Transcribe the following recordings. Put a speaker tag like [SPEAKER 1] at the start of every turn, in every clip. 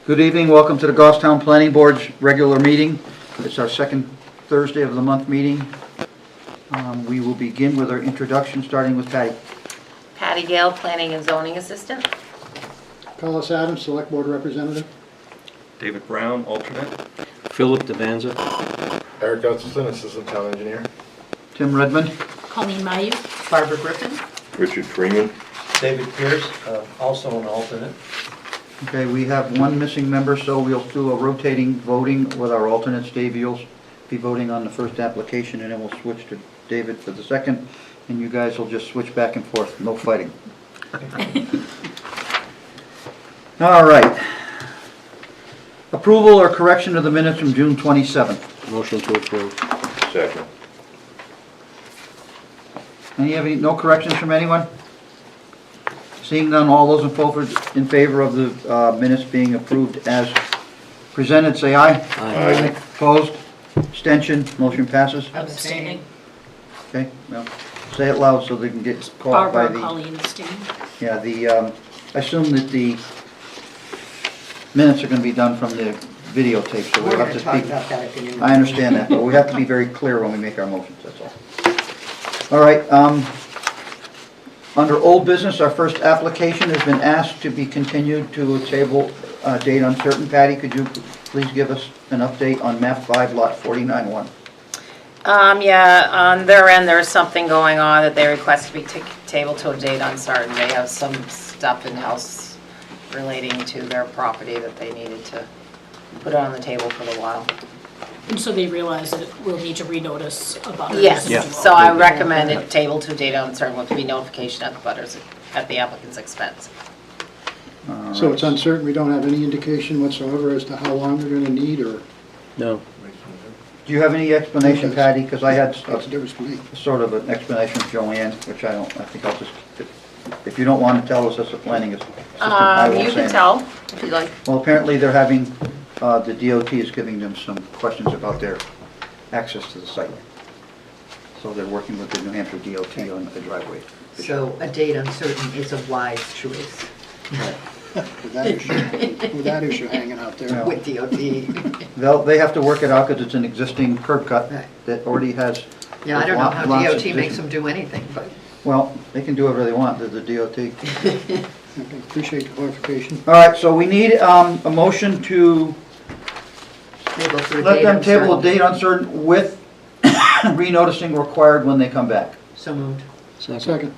[SPEAKER 1] Good evening, welcome to the Goffstown Planning Board's regular meeting. It's our second Thursday of the month meeting. We will begin with our introduction, starting with Patty.
[SPEAKER 2] Patty Gale, Planning and Zoning Assistant.
[SPEAKER 3] Collis Adams, Select Board Representative.
[SPEAKER 4] David Brown, alternate.
[SPEAKER 5] Philip Devanza.
[SPEAKER 6] Eric Gustafson, Assistant Town Engineer.
[SPEAKER 1] Tim Redmond.
[SPEAKER 7] Colleen Mayu.
[SPEAKER 2] Barbara Griffin.
[SPEAKER 6] Richard Freeman.
[SPEAKER 5] David Pierce, also an alternate.
[SPEAKER 1] Okay, we have one missing member, so we'll do a rotating voting with our alternates. Dave, you'll be voting on the first application, and then we'll switch to David for the second, and you guys will just switch back and forth, no fighting. All right. Approval or correction of the minutes from June 27th.
[SPEAKER 5] Motion to approve.
[SPEAKER 6] Second.
[SPEAKER 1] No corrections from anyone? Seeing none, all those in favor of the minutes being approved as presented, say aye.
[SPEAKER 6] Aye.
[SPEAKER 1] Opposed? Abstention? Motion passes.
[SPEAKER 7] Abstaining.
[SPEAKER 1] Okay, well, say it loud so they can get caught by
[SPEAKER 7] Barbara
[SPEAKER 1] the...
[SPEAKER 7] Colleen abstaining.
[SPEAKER 1] Yeah, I assume that the minutes are going to be done from the videotape, so we'll have to speak. I understand that, but we have to be very clear when we make our motions, that's all. All right, under old business, our first application has been asked to be continued to a table date uncertain. Patty, could you please give us an update on map 5, lot 49-1?
[SPEAKER 2] Yeah, on their end, there's something going on that they request to be tabled to a date uncertain. They have some stuff in-house relating to their property that they needed to put on the table for a while.
[SPEAKER 7] And so they realize that we'll need to renotice about it.
[SPEAKER 2] Yes,
[SPEAKER 5] Yeah.
[SPEAKER 2] so I recommend it table to a date uncertain with be notification at the butters at the applicant's expense.
[SPEAKER 3] So it's uncertain, we don't have any indication whatsoever as to how long they're gonna need, or
[SPEAKER 5] No.
[SPEAKER 1] Do you have any explanation, Patty? Because I had
[SPEAKER 3] what's the difference to me?
[SPEAKER 1] sort of an explanation from Joanne, which I think I'll just, if you don't want to tell us as a planning assistant, I won't
[SPEAKER 2] You
[SPEAKER 1] say
[SPEAKER 2] can
[SPEAKER 1] anything.
[SPEAKER 2] tell if you'd like.
[SPEAKER 1] Well, apparently they're having, the DOT is giving them some questions about their access to the site. So they're working with the New Hampshire DOT on the driveway.
[SPEAKER 8] So a date uncertain is a wise choice
[SPEAKER 3] With that issue hanging out there.
[SPEAKER 1] Yeah.
[SPEAKER 8] with DOT.
[SPEAKER 1] They have to work it out because it's an existing curb cut
[SPEAKER 8] Right.
[SPEAKER 1] that already has.
[SPEAKER 8] Yeah, I don't know how
[SPEAKER 1] lots of
[SPEAKER 8] DOT makes
[SPEAKER 1] position.
[SPEAKER 8] them do anything, but
[SPEAKER 1] Well, they can do whatever they want, they're the DOT.
[SPEAKER 3] Okay, appreciate the clarification.
[SPEAKER 1] All right, so we need a motion to
[SPEAKER 8] table for a
[SPEAKER 1] let
[SPEAKER 8] date
[SPEAKER 1] them table a
[SPEAKER 8] uncertain.
[SPEAKER 1] date uncertain with renoticing required when they come back.
[SPEAKER 8] So moved.
[SPEAKER 3] Second.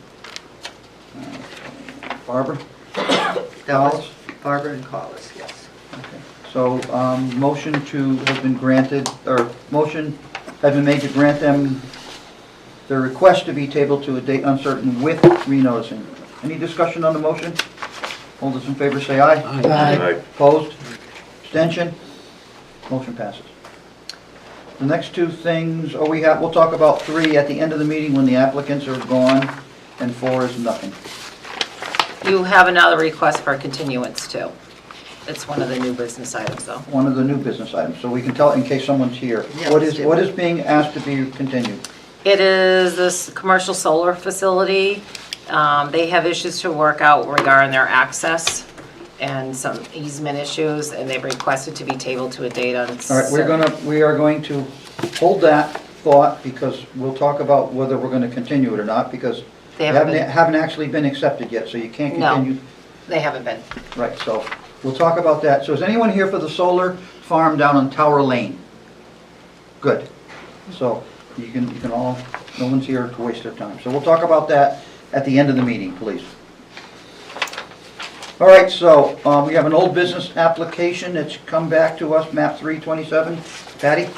[SPEAKER 1] Barbara?
[SPEAKER 8] That was
[SPEAKER 1] Collis?
[SPEAKER 8] Barbara and Collis, yes.
[SPEAKER 1] So, motion has been granted, or motion has been made to grant them their request to be tabled to a date uncertain with renoticing. Any discussion on the motion? All those in favor say aye.
[SPEAKER 6] Aye.
[SPEAKER 1] Opposed? Abstention? Motion passes. The next two things, we'll talk about 3 at the end of the meeting when the applicants are gone, and 4 is nothing.
[SPEAKER 2] You have another request for continuance too. It's one of the new business items though.
[SPEAKER 1] One of the new business items, so we can tell in case someone's here.
[SPEAKER 8] Yeah,
[SPEAKER 1] What
[SPEAKER 8] let's
[SPEAKER 1] is
[SPEAKER 8] do
[SPEAKER 1] what
[SPEAKER 8] it.
[SPEAKER 1] is being asked to be continued?
[SPEAKER 2] It is this commercial solar facility. They have issues to work out regarding their access and some easement issues, and they've requested to be tabled to a date on.
[SPEAKER 1] All right, we are going to hold that thought because we'll talk about whether we're going to continue it or not because
[SPEAKER 2] They
[SPEAKER 1] they
[SPEAKER 2] haven't been.
[SPEAKER 1] haven't actually been accepted yet, so you can't
[SPEAKER 2] No.
[SPEAKER 1] continue.
[SPEAKER 2] They haven't been.
[SPEAKER 1] Right, so we'll talk about that. So is anyone here for the solar farm down on Tower Lane? Good. So you can all, no one's here to waste their time. So we'll talk about that at the end of the meeting, please. All right, so we have an old business application that's come back to us, map 327. Patty?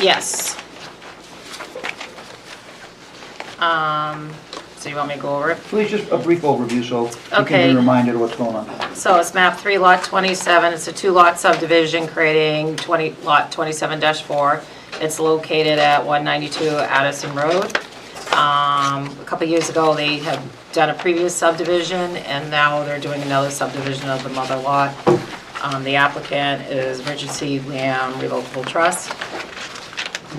[SPEAKER 2] Yes. So you want me to go over it?
[SPEAKER 1] Please just a brief overview so we can
[SPEAKER 2] Okay.
[SPEAKER 1] be reminded of what's going on.
[SPEAKER 2] So it's map 3 lot 27. It's a 2-lot subdivision creating lot 27-4. It's located at 192 Addison Road. A couple years ago, they had done a previous subdivision, and now they're doing another subdivision of the mother lot. The applicant is Richard C. Lamb Revocable Trust.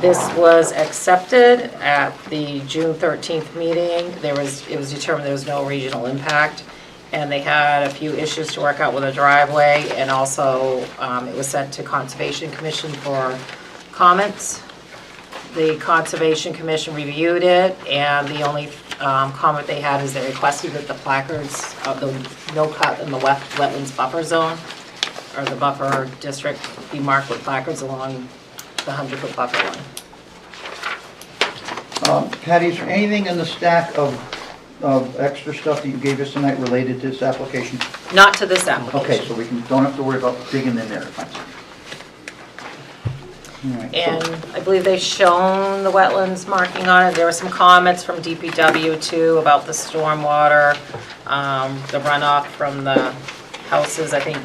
[SPEAKER 2] This was accepted at the June 13th meeting. It was determined there was no regional impact, and they had a few issues to work out with a driveway, and also it was sent to Conservation Commission for comments. The Conservation Commission reviewed it, and the only comment they had is they requested that the placards of the no cut in the wetlands buffer zone, or the buffer district, be marked with placards along the 100-foot buffer line.
[SPEAKER 1] Patty, is there anything in the stack of extra stuff that you gave us tonight related to this application?
[SPEAKER 2] Not to this application.
[SPEAKER 1] Okay, so we don't have to worry about digging in there. All right, so-
[SPEAKER 2] And I believe they've shown the wetlands marking on it. There were some comments from DPW too about the stormwater, the runoff from the houses. I think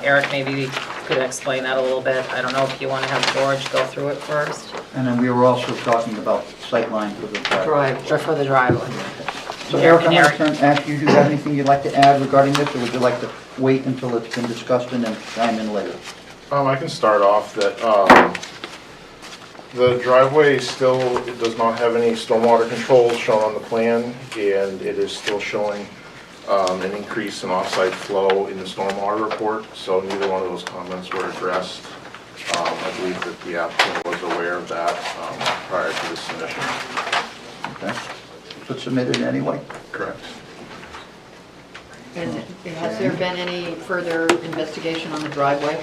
[SPEAKER 2] Eric maybe could explain that a little bit. I don't know if you want to have George go through it first,
[SPEAKER 1] And then we were also talking about sightline for the driveway.
[SPEAKER 2] or for the driveway.
[SPEAKER 1] So Eric, I'm
[SPEAKER 2] Eric.
[SPEAKER 1] going to ask you, do you have anything you'd like to add regarding this, or would you like to wait until it's been discussed and then chime in later?
[SPEAKER 6] I can start off that, the driveway still does not have any stormwater controls shown on the plan, and it is still showing an increase in off-site flow in the stormwater report, so neither one of those comments were addressed. I believe that the applicant was aware of that prior to the submission.
[SPEAKER 1] Okay. But submitted anyway?
[SPEAKER 6] Correct.
[SPEAKER 8] And has there been any further investigation on the driveway?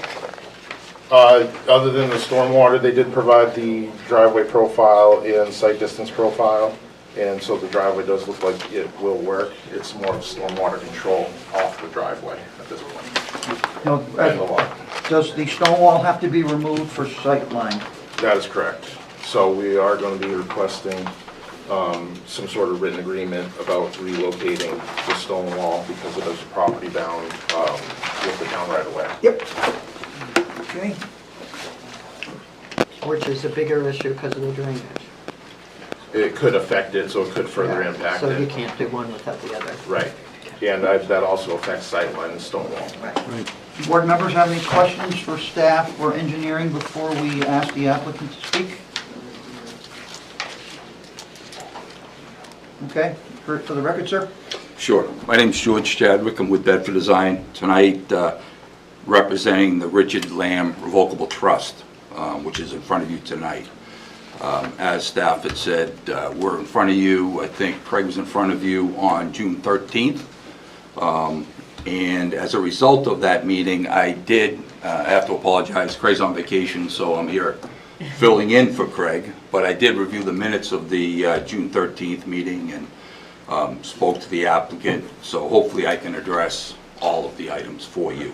[SPEAKER 6] Other than the stormwater, they did provide the driveway profile and site distance profile, and so the driveway does look like it will work. It's more of stormwater control off the driveway at this point.
[SPEAKER 1] No,
[SPEAKER 6] And the lot.
[SPEAKER 1] does the stone wall have to be removed for sightline?
[SPEAKER 6] That is correct. So we are going to be requesting some sort of written agreement about relocating the stone wall because it is a property bound with the town right away.
[SPEAKER 1] Yep. Okay.
[SPEAKER 8] Which is a bigger issue because of the drainage.
[SPEAKER 6] It could affect it, so it could further
[SPEAKER 8] Yeah,
[SPEAKER 6] impact
[SPEAKER 8] So you
[SPEAKER 6] it.
[SPEAKER 8] can't do one without the other.
[SPEAKER 6] Right. And that also affects sightline and stone wall.
[SPEAKER 8] Right.
[SPEAKER 1] Board members have any questions for staff or engineering before we ask the applicant to speak? Okay, for the record, sir?
[SPEAKER 9] Sure. My name's George Chadwick. I'm with Bedford Design. Tonight, representing the Richard Lamb Revocable Trust, which is in front of you tonight. As staff had said, we're in front of you. I think Craig was in front of you on June 13th. And as a result of that meeting, I have to apologize. Craig's on vacation, so I'm here filling in for Craig. But I did review the minutes of the June 13th meeting and spoke to the applicant. So hopefully I can address all of the items for you.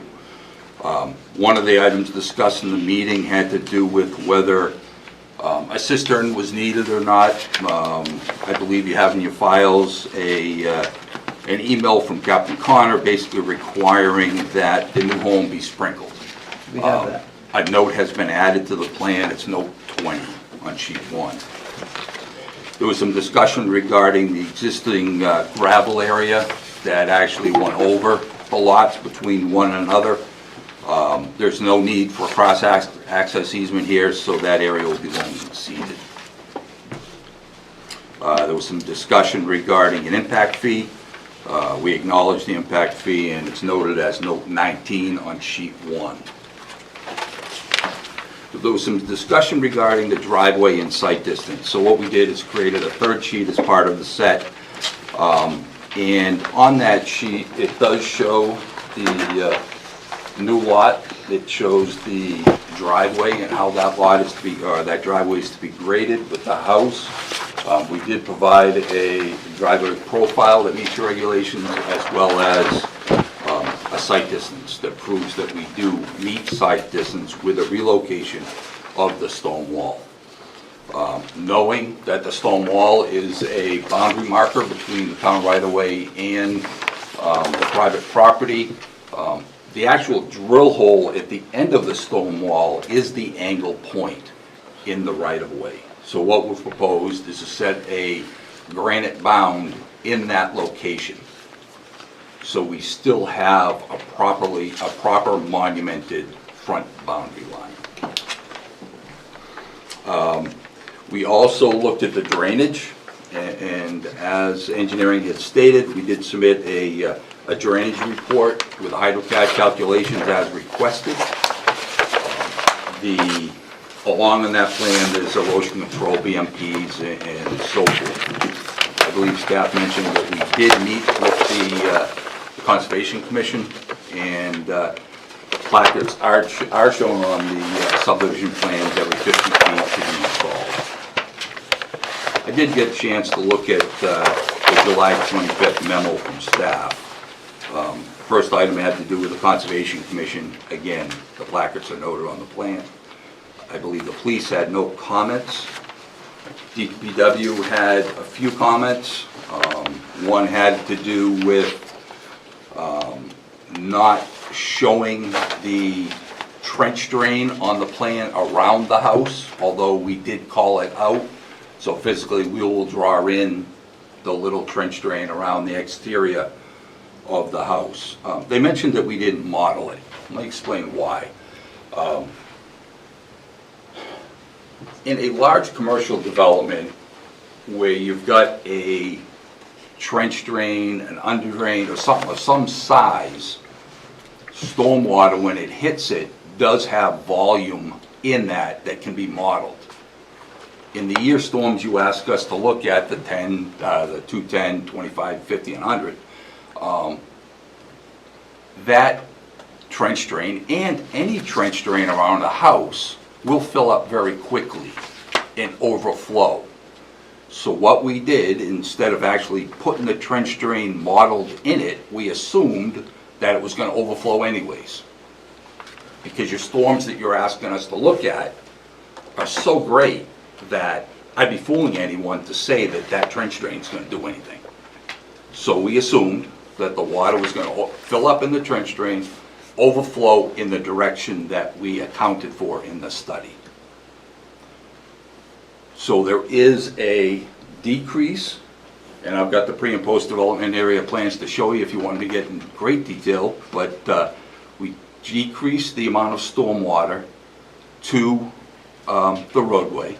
[SPEAKER 9] One of the items discussed in the meeting had to do with whether a cistern was needed or not. I believe you have in your files an email from Captain Connor basically requiring that the new home be sprinkled.
[SPEAKER 1] We have that.
[SPEAKER 9] A note has been added to the plan. It's note 20 on sheet 1. There was some discussion regarding the existing gravel area that actually went over the lots between one another. There's no need for a cross-access easement here, so that area will be loaned and seeded. There was some discussion regarding an impact fee. We acknowledge the impact fee, and it's noted as note 19 on sheet 1. There was some discussion regarding the driveway and site distance. So what we did is created a third sheet as part of the set. And on that sheet, it does show the new lot. It shows the driveway and how that lot is to be, or that driveway is to be graded with the house. We did provide a driveway profile that meets your regulations, as well as a site distance that proves that we do meet site distance with a relocation of the stone wall. Knowing that the stone wall is a boundary marker between the town right-of-way and the private property, the actual drill hole at the end of the stone wall is the angle point in the right-of-way. So what we've proposed is to set a granite bound in that location. So we still have a proper monumented front boundary line. We also looked at the drainage, and as engineering had stated, we did submit a a drainage report with HydroCAD calculations as requested. Along in that plan, there's erosion control, BMPs, and so forth. I believe staff mentioned that we did meet with the Conservation Commission, and placards are shown on the subdivision plans every 50 feet to be installed. I did get a chance to look at the July 25th memo from staff. First item had to do with the Conservation Commission. Again, the placards are noted on the plan. I believe the police had no comments. DPW had a few comments. One had to do with not showing the trench drain on the plan around the house, although we did call it out. So physically, we will draw in the little trench drain around the exterior of the house. They mentioned that we didn't model it. Let me explain why. In a large commercial development where you've got a trench drain, an under drain, or something of some size, stormwater, when it hits it, does have volume in that can be modeled. In the year storms you ask us to look at, the 10, the 210, 25, 50, and 100, that trench drain and any trench drain around a house will fill up very quickly and overflow. So what we did, instead of actually putting the trench drain modeled in it, we assumed that it was going to overflow anyways. Because your storms that you're asking us to look at are so great that I'd be fooling anyone to say that that trench drain is going to do anything. So we assumed that the water was going to fill up in the trench drain, overflow in the direction that we accounted for in the study. So there is a decrease, and I've got the pre and post development area plans to show you if you want to get in great detail, but we decreased the amount of stormwater to the roadway.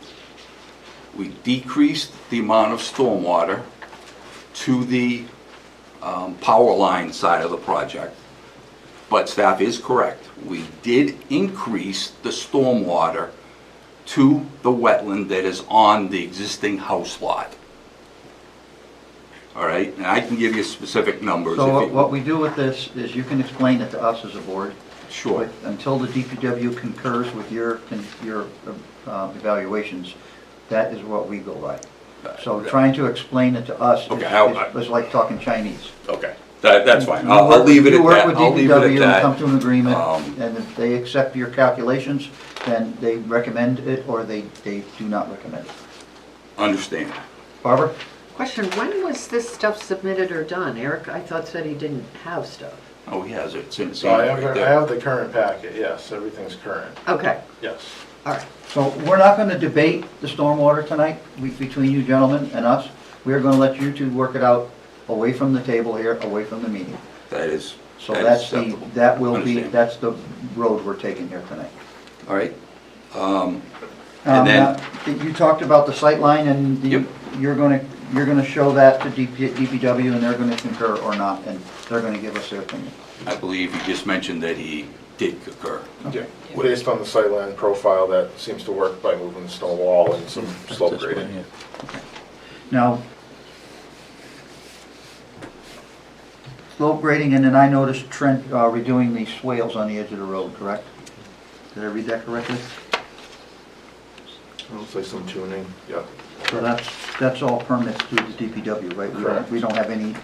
[SPEAKER 9] We decreased the amount of stormwater to the power line side of the project. But staff is correct. We did increase the stormwater to the wetland that is on the existing house lot. All right, and I can give you specific numbers.
[SPEAKER 1] So
[SPEAKER 9] if you-
[SPEAKER 1] what we do with this is you can explain it to us as a board.
[SPEAKER 9] Sure.
[SPEAKER 1] But until the DPW concurs with your evaluations, that is what we go by. So trying to explain it to us
[SPEAKER 9] Okay,
[SPEAKER 1] is like talking Chinese.
[SPEAKER 9] Okay, that's fine. I'll leave it at that.
[SPEAKER 1] You work with
[SPEAKER 9] I'll leave it at
[SPEAKER 1] DPW and
[SPEAKER 9] that.
[SPEAKER 1] come to an agreement,
[SPEAKER 9] Um,
[SPEAKER 1] and if they accept your calculations, then they recommend it, or they do not recommend it.
[SPEAKER 9] Understand.
[SPEAKER 1] Barbara?
[SPEAKER 8] Question, when was this stuff submitted or done? Eric, I thought said he didn't have stuff.
[SPEAKER 9] Oh, he has it. It's in the
[SPEAKER 6] So I
[SPEAKER 9] right
[SPEAKER 6] have,
[SPEAKER 9] there.
[SPEAKER 6] I have the current packet, yes, everything's current,
[SPEAKER 8] Okay,
[SPEAKER 6] yes.
[SPEAKER 8] all right.
[SPEAKER 1] So we're not going to debate the stormwater tonight, between you gentlemen and us. We are going to let you two work it out away from the table here, away from the meeting.
[SPEAKER 9] That is.
[SPEAKER 1] So
[SPEAKER 9] that is
[SPEAKER 1] that's
[SPEAKER 9] acceptable. Understand.
[SPEAKER 1] that's the road we're taking here tonight.
[SPEAKER 9] All right. And then-
[SPEAKER 1] now, you talked about the sight line, and
[SPEAKER 9] Yep.
[SPEAKER 1] you're gonna show that to DPW, and they're gonna concur or not, and they're gonna give us their opinion.
[SPEAKER 9] I believe you just mentioned that he did concur.
[SPEAKER 6] Yeah, based on the sightline profile, that seems to work by moving the stone wall and some slope grading.
[SPEAKER 1] Now, slope grading, and then I noticed Trent redoing the swales on the edge of the road, correct? Did I read that correctly?
[SPEAKER 6] Looks like some tuning, yeah.
[SPEAKER 1] So that's all permits through the DPW, right?
[SPEAKER 6] Correct.
[SPEAKER 1] We don't have any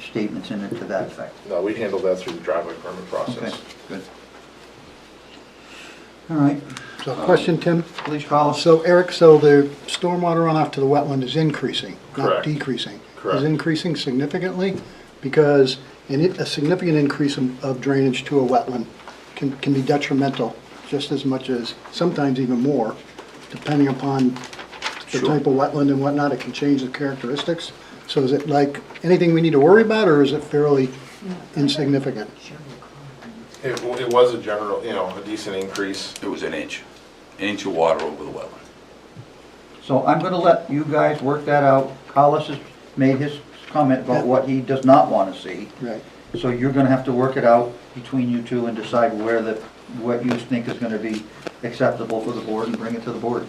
[SPEAKER 1] statements in it to that effect.
[SPEAKER 6] No, we handled that through the driveway permit
[SPEAKER 1] Okay,
[SPEAKER 6] process.
[SPEAKER 1] good. All right,
[SPEAKER 3] So question, Tim?
[SPEAKER 1] please call us.
[SPEAKER 3] So Eric, so the stormwater runoff to the wetland is increasing, not
[SPEAKER 6] Correct.
[SPEAKER 3] decreasing?
[SPEAKER 6] Correct.
[SPEAKER 3] Is increasing significantly? Because a significant increase of drainage to a wetland can be detrimental just as much as, sometimes even more, depending upon the
[SPEAKER 9] Sure.
[SPEAKER 3] type of wetland and whatnot, it can change the characteristics. So is it like anything we need to worry about, or is it fairly insignificant?
[SPEAKER 6] It was a general, a decent increase.
[SPEAKER 9] It was an inch of water over the wetland.
[SPEAKER 1] So I'm gonna let you guys work that out. Collis has made his comment about what he does not want to see.
[SPEAKER 3] Right.
[SPEAKER 1] So you're gonna have to work it out between you two and decide what you think is gonna be acceptable for the board and bring it to the board.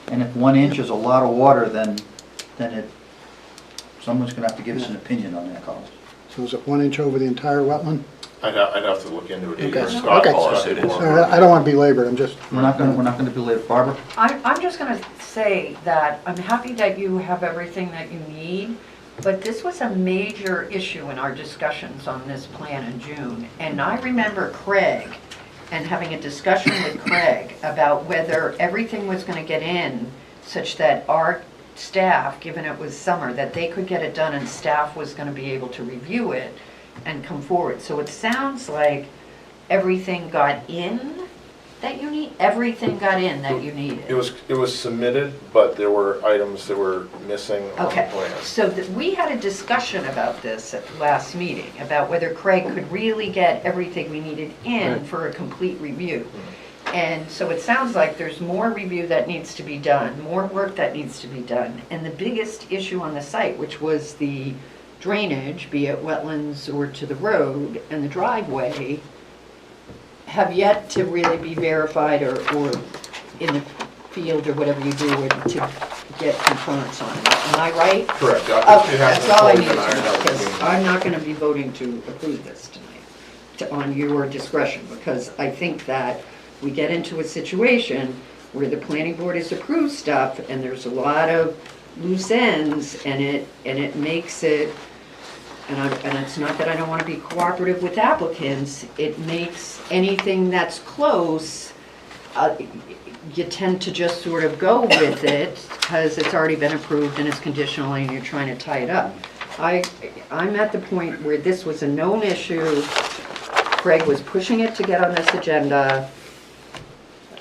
[SPEAKER 1] And if 1 inch is a lot of water, then someone's gonna have to give us an opinion on that, Colin.
[SPEAKER 3] So is it 1 inch over the entire wetland?
[SPEAKER 6] I'd have to look into it.
[SPEAKER 3] Okay.
[SPEAKER 6] Or Scott-
[SPEAKER 3] Okay.
[SPEAKER 6] Scott
[SPEAKER 9] It is.
[SPEAKER 6] Moore.
[SPEAKER 3] All right, I don't want to be labored, I'm just,
[SPEAKER 1] We're not gonna belabor. Barbara?
[SPEAKER 8] I'm just gonna say that I'm happy that you have everything that you need, but this was a major issue in our discussions on this plan in June. And I remember Craig and having a discussion with Craig about whether everything was gonna get in such that our staff, given it was summer, that they could get it done and staff was gonna be able to review it and come forward. So it sounds like everything got in that you need, everything got in that you needed.
[SPEAKER 6] It was submitted, but there were items that were missing on the
[SPEAKER 8] Okay,
[SPEAKER 6] plan.
[SPEAKER 8] so we had a discussion about this at the last meeting, about whether Craig could really get everything we needed in for a complete review. And so it sounds like there's more review that needs to be done, more work that needs to be done. And the biggest issue on the site, which was the drainage, be it wetlands or to the road and the driveway, have yet to really be verified or in the field or whatever you do to get concurrence on it. Am I right?
[SPEAKER 6] Correct.
[SPEAKER 8] Okay, that's all I need to know, because I'm not gonna be voting to approve this tonight, on your discretion, because I think that we get into a situation where the planning board has approved stuff, and there's a lot of loose ends, and it makes it, and it's not that I don't wanna be cooperative with applicants, it makes anything that's close, you tend to just sort of go with it because it's already been approved and it's conditional and you're trying to tie it up. I'm at the point where this was a known issue. Craig was pushing it to get on this agenda.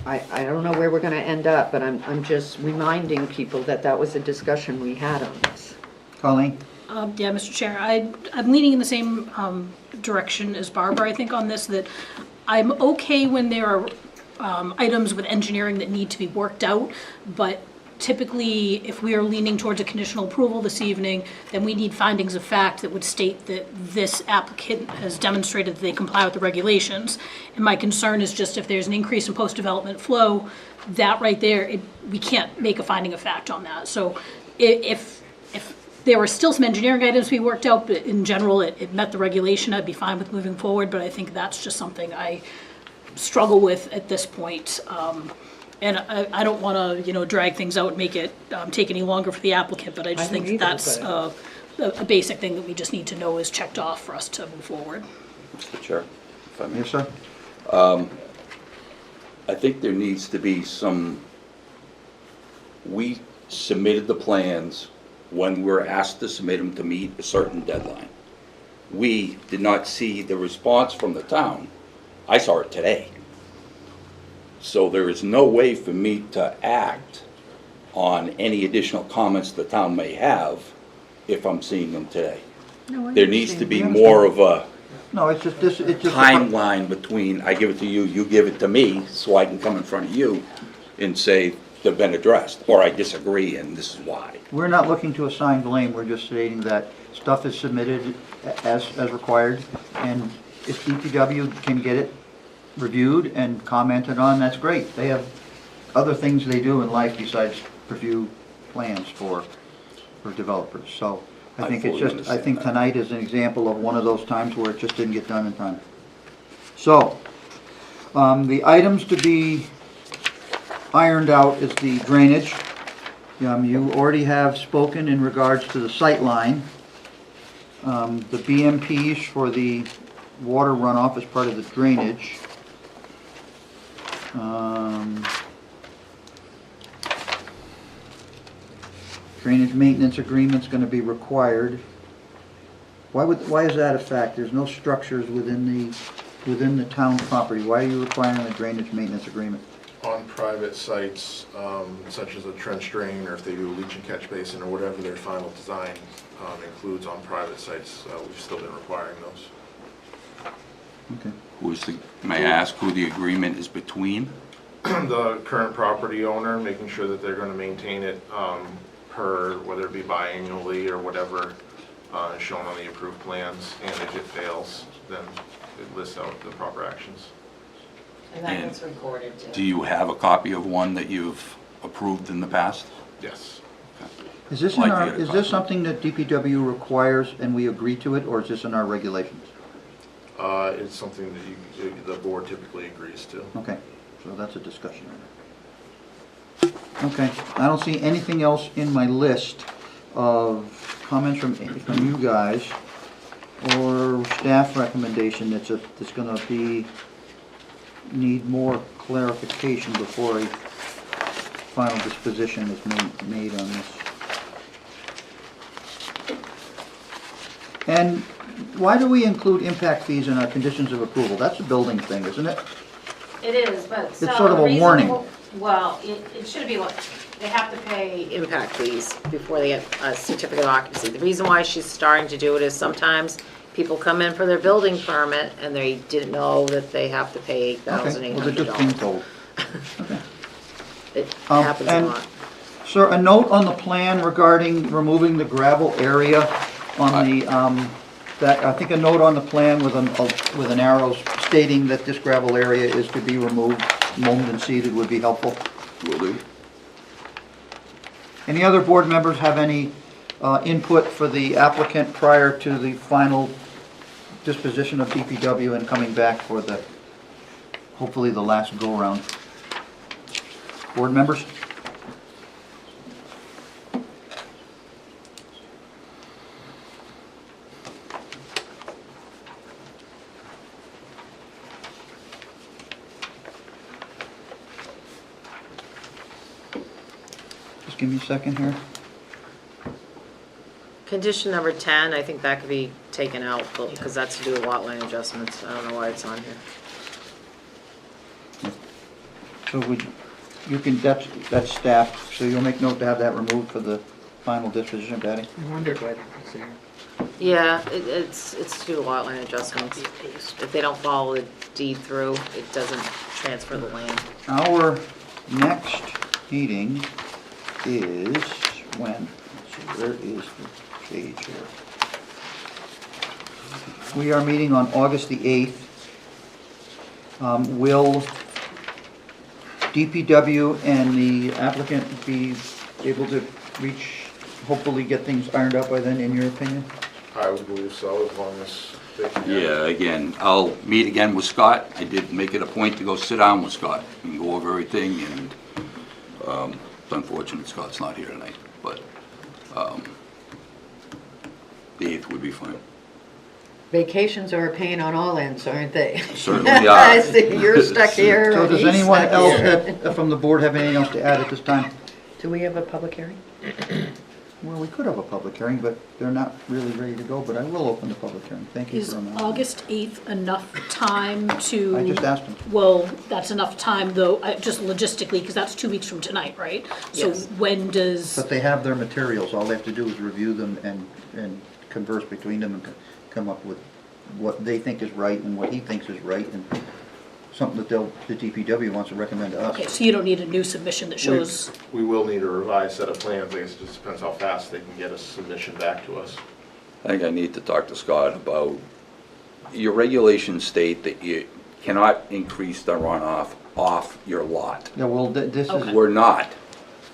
[SPEAKER 8] I don't know where we're going to end up, but I'm just reminding people that that was a discussion we had on this.
[SPEAKER 1] Colleen?
[SPEAKER 7] Yeah, Mr. Chair, I'm leaning in the same direction as Barbara, I think, on this, that I'm okay when there are items with engineering that need to be worked out, but typically, if we are leaning towards a conditional approval this evening, then we need findings of fact that would state that this applicant has demonstrated that they comply with the regulations. And my concern is just if there's an increase in post-development flow, that right there, we can't make a finding of fact on that. So if there were still some engineering items to be worked out, but in general, it met the regulation, I'd be fine with moving forward, but I think that's just something I struggle with at this point. And I don't want to, drag things out and make it take any longer for the applicant, but I just think that's a basic thing that we just need to know is checked off for us to move forward.
[SPEAKER 9] Mr. Chair, if I may.
[SPEAKER 1] Yes, sir?
[SPEAKER 9] I think there needs to be we submitted the plans when we were asked to submit them to meet a certain deadline. We did not see the response from the town. I saw it today. So there is no way for me to act on any additional comments the town may have if I'm seeing them today. There needs to be more of a
[SPEAKER 1] No, it's just this, it's just.
[SPEAKER 9] timeline between, I give it to you, you give it to me, so I can come in front of you and say they've been addressed, or I disagree and this is why.
[SPEAKER 1] We're not looking to assign blame, we're just stating that stuff is submitted as required, and if DPW can get it reviewed and commented on, that's great. They have other things they do in life besides review plans for developers. So I think it's
[SPEAKER 9] fully
[SPEAKER 1] just, I
[SPEAKER 9] understand
[SPEAKER 1] think
[SPEAKER 9] that.
[SPEAKER 1] tonight is an example of one of those times where it just didn't get done in time. So, the items to be ironed out is the drainage. You already have spoken in regards to the sight line. The BMPs for the water runoff as part of the drainage. Drainage maintenance agreement's gonna be required. Why is that a fact? There's no structures within the town property. Why are you requiring a drainage maintenance agreement?
[SPEAKER 6] On private sites, such as a trench drain, or if they do a leach and catch basin, or whatever their final design includes on private sites, we've still been requiring those.
[SPEAKER 1] Okay.
[SPEAKER 9] May I ask who the agreement is between?
[SPEAKER 6] The current property owner, making sure that they're gonna maintain it per, whether it be biannually or whatever as shown on the approved plans, and if it fails, then it lists out the proper actions.
[SPEAKER 2] And that gets recorded
[SPEAKER 9] Do
[SPEAKER 2] too.
[SPEAKER 9] you have a copy of one that you've approved in the past?
[SPEAKER 6] Yes.
[SPEAKER 1] Is this in
[SPEAKER 9] Like
[SPEAKER 1] our,
[SPEAKER 9] the other
[SPEAKER 1] is
[SPEAKER 9] copy.
[SPEAKER 1] this something that DPW requires and we agree to it, or is this in our regulations?
[SPEAKER 6] It's something that the board typically agrees to.
[SPEAKER 1] Okay, so that's a discussion. Okay, I don't see anything else in my list of comments from you guys or staff recommendation that's gonna need more clarification before a final disposition is made on this. And why do we include impact fees in our conditions of approval? That's a building thing, isn't it?
[SPEAKER 2] It is, but so.
[SPEAKER 1] sort of a
[SPEAKER 2] the reason-
[SPEAKER 1] warning.
[SPEAKER 2] Well, it should be, they have to pay impact fees before they get a certificate of occupancy. The reason why she's starting to do it is sometimes people come in for their building permit and they didn't know that they have to pay
[SPEAKER 1] Okay, well, they're just being
[SPEAKER 2] $8,800.
[SPEAKER 1] told. Okay.
[SPEAKER 2] It happens a
[SPEAKER 1] and-
[SPEAKER 2] lot.
[SPEAKER 1] Sir, a note on the plan regarding removing the gravel area on the, I think a note on the plan with an arrow stating that this gravel area is to be removed, mown and seeded would be helpful.
[SPEAKER 9] Will do.
[SPEAKER 1] Any other board members have any input for the applicant prior to the final disposition of DPW and coming back for the, hopefully the last go-around? Board members? Just give me a second here.
[SPEAKER 2] Condition number 10, I think that could be taken out because that's to do with lot line adjustments. I don't know why it's on here.
[SPEAKER 1] So you can, that's staff, so you'll make note to have that removed for the final disposition, Patty?
[SPEAKER 8] I wondered why that was there.
[SPEAKER 2] Yeah, it's to do with lot line adjustments. If they don't follow the deed through, it doesn't transfer the land.
[SPEAKER 1] Our next meeting is when? Let's see, where is the page here? We are meeting on August the 8th. Will DPW and the applicant be able to hopefully get things ironed out by then, in your opinion?
[SPEAKER 6] I would believe so, as long as they can.
[SPEAKER 9] Yeah, again, I'll meet again with Scott. I did make it a point to go sit down with Scott and go over everything, and it's unfortunate Scott's not here tonight, but the 8th would be fine.
[SPEAKER 8] Vacations are a pain on all ends, aren't they?
[SPEAKER 9] Certainly are.
[SPEAKER 8] I see you're stuck here.
[SPEAKER 1] So
[SPEAKER 8] and
[SPEAKER 1] does
[SPEAKER 8] he's
[SPEAKER 1] anyone
[SPEAKER 8] stuck
[SPEAKER 1] else
[SPEAKER 8] here.
[SPEAKER 1] from the board have anything else to add at this time?
[SPEAKER 8] Do we have a public hearing?
[SPEAKER 1] Well, we could have a public hearing, but they're not really ready to go, but I will open the public hearing. Thank you
[SPEAKER 7] Is
[SPEAKER 1] for reminding me.
[SPEAKER 7] August 8th enough time to?
[SPEAKER 1] I just asked him.
[SPEAKER 7] Well, that's enough time though, just logistically, because that's 2 weeks from tonight, right? So
[SPEAKER 2] Yes.
[SPEAKER 7] when does,
[SPEAKER 1] But they have their materials, all they have to do is review them and converse between them and come up with what they think is right and what he thinks is right, and something that the DPW wants to recommend to us.
[SPEAKER 7] okay, so you don't need a new submission that shows,
[SPEAKER 6] We will need a revised set of plans, I guess it just depends how fast they can get a submission back to us.
[SPEAKER 9] I think I need to talk to Scott about, your regulations state that you cannot increase the runoff off your lot.
[SPEAKER 1] Yeah, well, this is,
[SPEAKER 7] Okay.
[SPEAKER 9] We're not.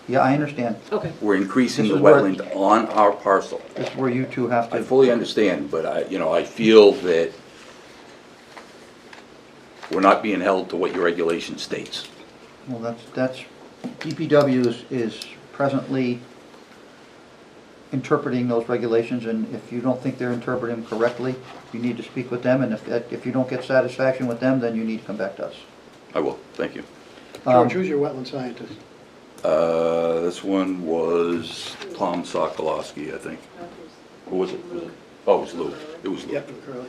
[SPEAKER 1] yeah, I understand.
[SPEAKER 7] okay.
[SPEAKER 9] We're increasing
[SPEAKER 1] This
[SPEAKER 9] the
[SPEAKER 1] is where-
[SPEAKER 9] wetland on our parcel.
[SPEAKER 1] This is where you two have
[SPEAKER 9] I
[SPEAKER 1] to,
[SPEAKER 9] fully understand, but I feel that we're not being held to what your regulation states.
[SPEAKER 1] well, that's, DPW is presently interpreting those regulations, and if you don't think they're interpreting them correctly, you need to speak with them, and if you don't get satisfaction with them, then you need to come back to us.
[SPEAKER 9] I will, thank you.
[SPEAKER 3] George, who's your wetland scientist?
[SPEAKER 9] This one was Tom Sokolowski, I think. Who was it? Oh, it was Lou. It was Lou.
[SPEAKER 3] Yep, Curly.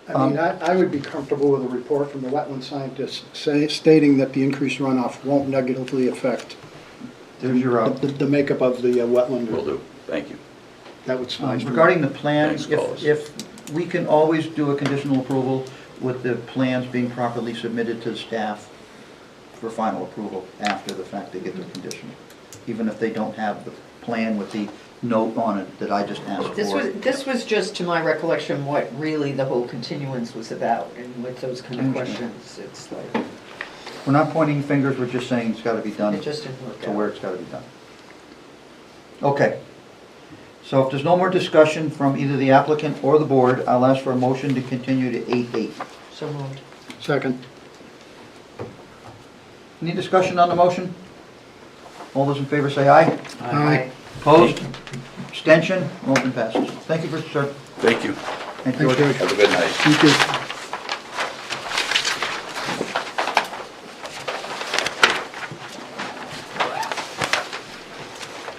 [SPEAKER 3] I mean, I would be comfortable with a report from the wetland scientist stating that the increased runoff won't negatively affect
[SPEAKER 1] There's your,
[SPEAKER 3] the makeup of the wetland.
[SPEAKER 9] Will do, thank you.
[SPEAKER 3] That would suffice.
[SPEAKER 1] regarding the plan,
[SPEAKER 9] Thanks, Collis.
[SPEAKER 1] if we can always do a conditional approval with the plans being properly submitted to the staff for final approval after the fact they get their conditional, even if they don't have the plan with the note on it that I just asked for.
[SPEAKER 8] This was just, to my recollection, what really the whole continuance was about, and with those kind of questions, it's like,
[SPEAKER 1] We're not pointing fingers, we're just saying it's gotta be done
[SPEAKER 8] it just didn't work
[SPEAKER 1] to
[SPEAKER 8] out.
[SPEAKER 1] where it's gotta be done. Okay. So if there's no more discussion from either the applicant or the board, I'll ask for a motion to continue to 8/8.
[SPEAKER 8] So moved.
[SPEAKER 3] Second.
[SPEAKER 1] Any discussion on the motion? All those in favor say aye.
[SPEAKER 3] Aye.
[SPEAKER 1] Opposed? Abstention? Motion passes. Thank you, sir.
[SPEAKER 9] Thank you.
[SPEAKER 1] Thank
[SPEAKER 3] Thanks, George.
[SPEAKER 9] Have a good night.
[SPEAKER 3] You too.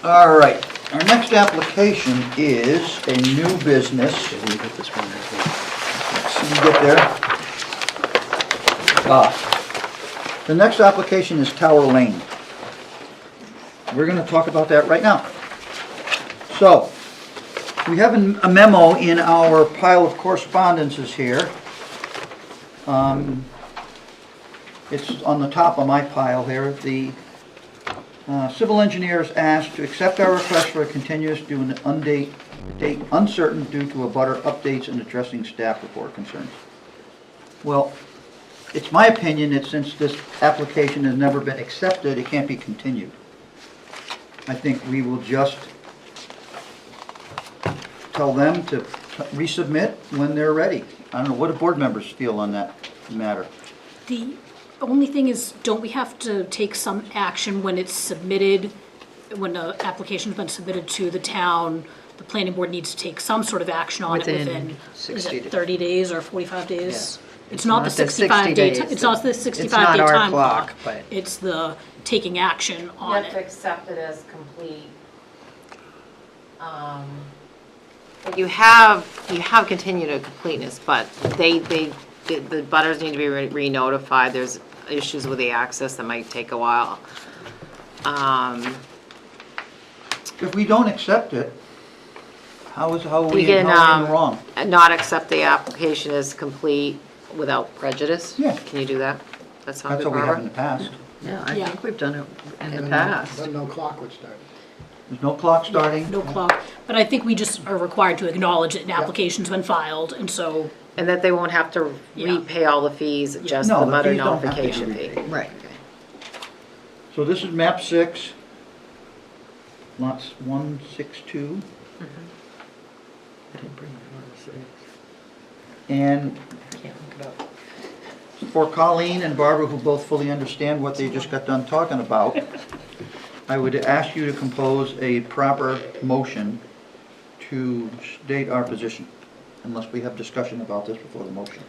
[SPEAKER 1] All right, our next application is a new business.
[SPEAKER 5] Let me get this one right here.
[SPEAKER 1] See you get there. The next application is Tower Lane. We're gonna talk about that right now. So, we have a memo in our pile of correspondences here. It's on the top of my pile here. The civil engineers asked to accept our request for a continuous due an date uncertain due to a butter updates and addressing staff report concerns. Well, it's my opinion that since this application has never been accepted, it can't be continued. I think we will just tell them to resubmit when they're ready. I don't know, what do board members feel on that matter?
[SPEAKER 7] The only thing is, don't we have to take some action when it's submitted, when the application's been submitted to the town? The planning board needs to take some sort of action on it within, is
[SPEAKER 8] 60
[SPEAKER 7] it 30 days or 45 days?
[SPEAKER 8] Yeah.
[SPEAKER 7] It's not the 65 day, it's not the 65 day time clock.
[SPEAKER 8] but.
[SPEAKER 7] It's the taking action
[SPEAKER 2] You
[SPEAKER 7] on
[SPEAKER 2] have to
[SPEAKER 7] it.
[SPEAKER 2] accept it as complete. But you have continued a completeness, but the butters need to be re-notified. There's issues with the access that might take a while.
[SPEAKER 1] If we don't accept it, how are
[SPEAKER 2] We
[SPEAKER 1] we
[SPEAKER 2] can,
[SPEAKER 1] how are we wrong?
[SPEAKER 2] not accept the application as complete without prejudice.
[SPEAKER 1] Yeah.
[SPEAKER 2] Can you do that? That sounds
[SPEAKER 1] That's
[SPEAKER 2] good,
[SPEAKER 1] what we have in
[SPEAKER 2] Barbara?
[SPEAKER 1] the past.
[SPEAKER 8] Yeah, I
[SPEAKER 7] Yeah.
[SPEAKER 8] think we've done it in the
[SPEAKER 3] But
[SPEAKER 8] past.
[SPEAKER 3] But no clock would start.
[SPEAKER 1] There's no clock starting.
[SPEAKER 7] No clock, but I think we just are required to acknowledge that an application's been filed, and so,
[SPEAKER 2] And that they won't have to
[SPEAKER 7] Yeah.
[SPEAKER 2] repay all the fees, just
[SPEAKER 1] No,
[SPEAKER 2] the
[SPEAKER 1] the
[SPEAKER 2] butter
[SPEAKER 1] fees don't have to be
[SPEAKER 2] notification fee.
[SPEAKER 1] repaid.
[SPEAKER 8] Right.
[SPEAKER 1] So this is map 6, lots 162.
[SPEAKER 8] I didn't bring my notice.
[SPEAKER 1] And
[SPEAKER 8] Can't look it up.
[SPEAKER 1] for Colleen and Barbara, who both fully understand what they just got done talking about, I would ask you to compose a proper motion to state our position, unless we have discussion about this before the motion.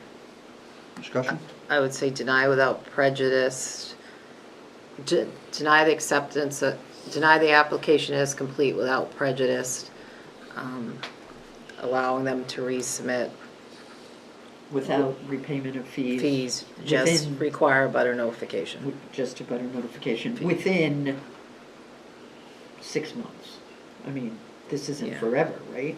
[SPEAKER 1] Discussion?
[SPEAKER 2] I would say deny without prejudice, deny the acceptance, deny the application as complete without prejudice, allowing them to resubmit
[SPEAKER 8] Without repayment of
[SPEAKER 2] fees, just
[SPEAKER 8] Within-
[SPEAKER 2] require butter notification.
[SPEAKER 8] Just a butter notification, within 6 months. I mean, this isn't
[SPEAKER 2] Yeah.
[SPEAKER 8] forever, right?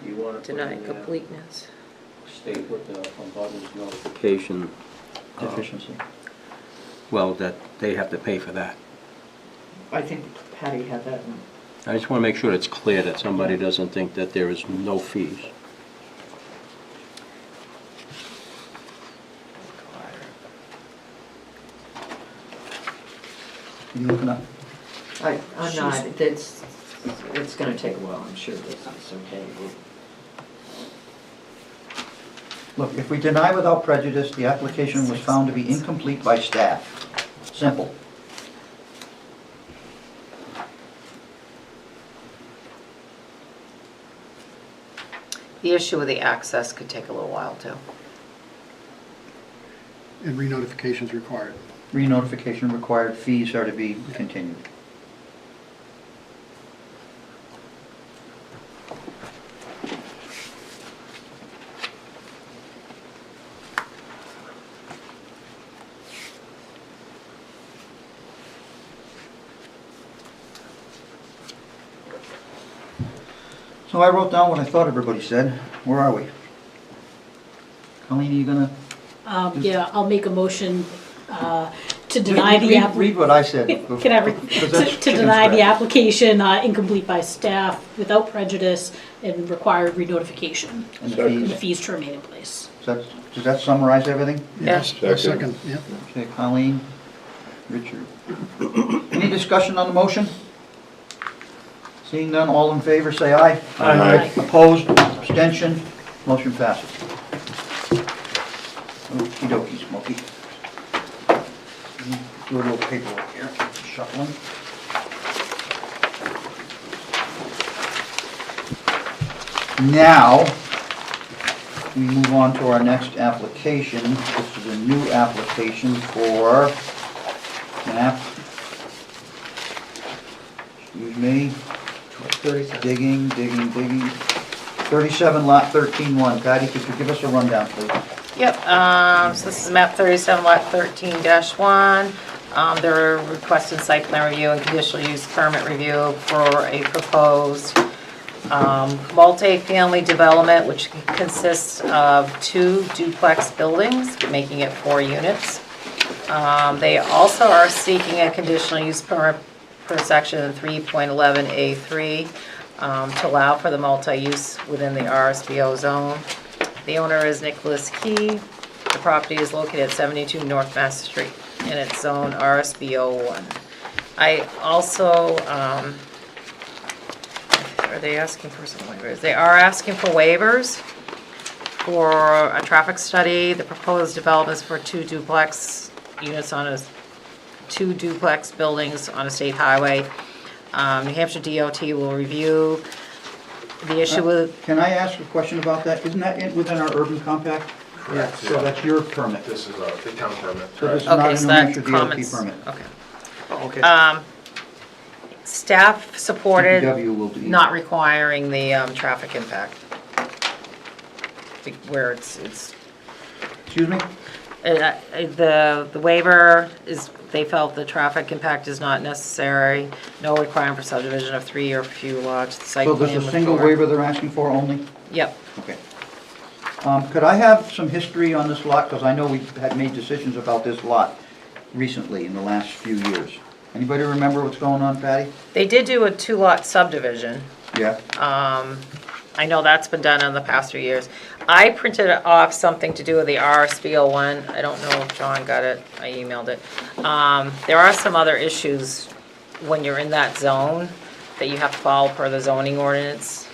[SPEAKER 5] You want to put
[SPEAKER 2] Deny
[SPEAKER 5] in there,
[SPEAKER 2] completeness.
[SPEAKER 5] state what the abutters notification,
[SPEAKER 1] Deficiency.
[SPEAKER 5] well, that they have to pay for that.
[SPEAKER 8] I think Patty had that one.
[SPEAKER 5] I just want to make sure it's clear that somebody doesn't think that there is no fees.
[SPEAKER 1] You looking up?
[SPEAKER 8] I'm not, it's gonna take a while, I'm sure this is okay.
[SPEAKER 1] Look, if we deny without prejudice, the application was found to be incomplete by staff. Simple.
[SPEAKER 2] The issue with the access could take a little while too.
[SPEAKER 3] And re-notification's required.
[SPEAKER 1] Re-notification required, fees are to be continued. So I wrote down what I thought everybody said. Where are we? Colleen, are you gonna?
[SPEAKER 7] yeah, I'll make a motion to deny the app.
[SPEAKER 1] Read what I said.
[SPEAKER 7] Can I read?
[SPEAKER 1] Because that's
[SPEAKER 7] To
[SPEAKER 1] chicken
[SPEAKER 7] deny the
[SPEAKER 1] scratch.
[SPEAKER 7] application incomplete by staff without prejudice and required re-notification.
[SPEAKER 1] And the
[SPEAKER 7] And the
[SPEAKER 1] fees.
[SPEAKER 7] fees to remain in place.
[SPEAKER 1] Does that summarize everything?
[SPEAKER 7] Yes.
[SPEAKER 3] Second, yeah.
[SPEAKER 1] Okay, Colleen, Richard. Any discussion on the motion? Seeing none, all in favor, say aye.
[SPEAKER 7] Aye.
[SPEAKER 1] Opposed, abstention, motion passes. Okey dokey, Smokey. Do a little paperwork here, shuffling. Now, we move on to our next application. This is a new application for map. Excuse me. Digging. 37 lot 13-1. Patty, could you give us a rundown, please?
[SPEAKER 2] Yep, so this is map 37, lot 13-1. They're requesting site plan review and conditional use permit review for a proposed multi-family development, which consists of 2 duplex buildings, making it 4 units. They also are seeking a conditional use permit per section 3.11A3 to allow for the multi-use within the RSBO zone. The owner is Nicholas Key. The property is located at 72 North Mass Street, and it's zone RSBO 1. I also, are they asking for some waivers? They are asking for waivers for a traffic study. The proposed development is for 2 duplex units on a 2 duplex buildings on a state highway. New Hampshire DOT will review the issue with,
[SPEAKER 1] Can I ask a question about that? Isn't that within our urban compact?
[SPEAKER 6] Correct,
[SPEAKER 1] So that's your permit?
[SPEAKER 6] This is the town permit.
[SPEAKER 1] So this is
[SPEAKER 6] correct.
[SPEAKER 1] not
[SPEAKER 2] okay,
[SPEAKER 1] a
[SPEAKER 2] so
[SPEAKER 1] New
[SPEAKER 2] that
[SPEAKER 1] Hampshire DOT
[SPEAKER 2] comments,
[SPEAKER 1] permit?
[SPEAKER 2] okay.
[SPEAKER 1] Okay.
[SPEAKER 2] Staff supported
[SPEAKER 1] DPW will be.
[SPEAKER 2] not requiring the traffic impact. Where it's
[SPEAKER 1] Excuse me?
[SPEAKER 2] the waiver is, they felt the traffic impact is not necessary, no requirement for subdivision of 3 or fewer lots. The site
[SPEAKER 1] So there's
[SPEAKER 2] plan
[SPEAKER 1] a
[SPEAKER 2] with
[SPEAKER 1] single
[SPEAKER 2] four.
[SPEAKER 1] waiver they're asking for only?
[SPEAKER 2] Yep.
[SPEAKER 1] Okay. Could I have some history on this lot? Because I know we had made decisions about this lot recently in the last few years. Anybody remember what's going on, Patty?
[SPEAKER 2] They did do a 2-lot subdivision.
[SPEAKER 1] Yeah?
[SPEAKER 2] I know that's been done in the past few years. I printed off something to do with the RSBO one. I don't know if John got it. I emailed it. There are some other issues when you're in that zone that you have to follow per the zoning ordinance.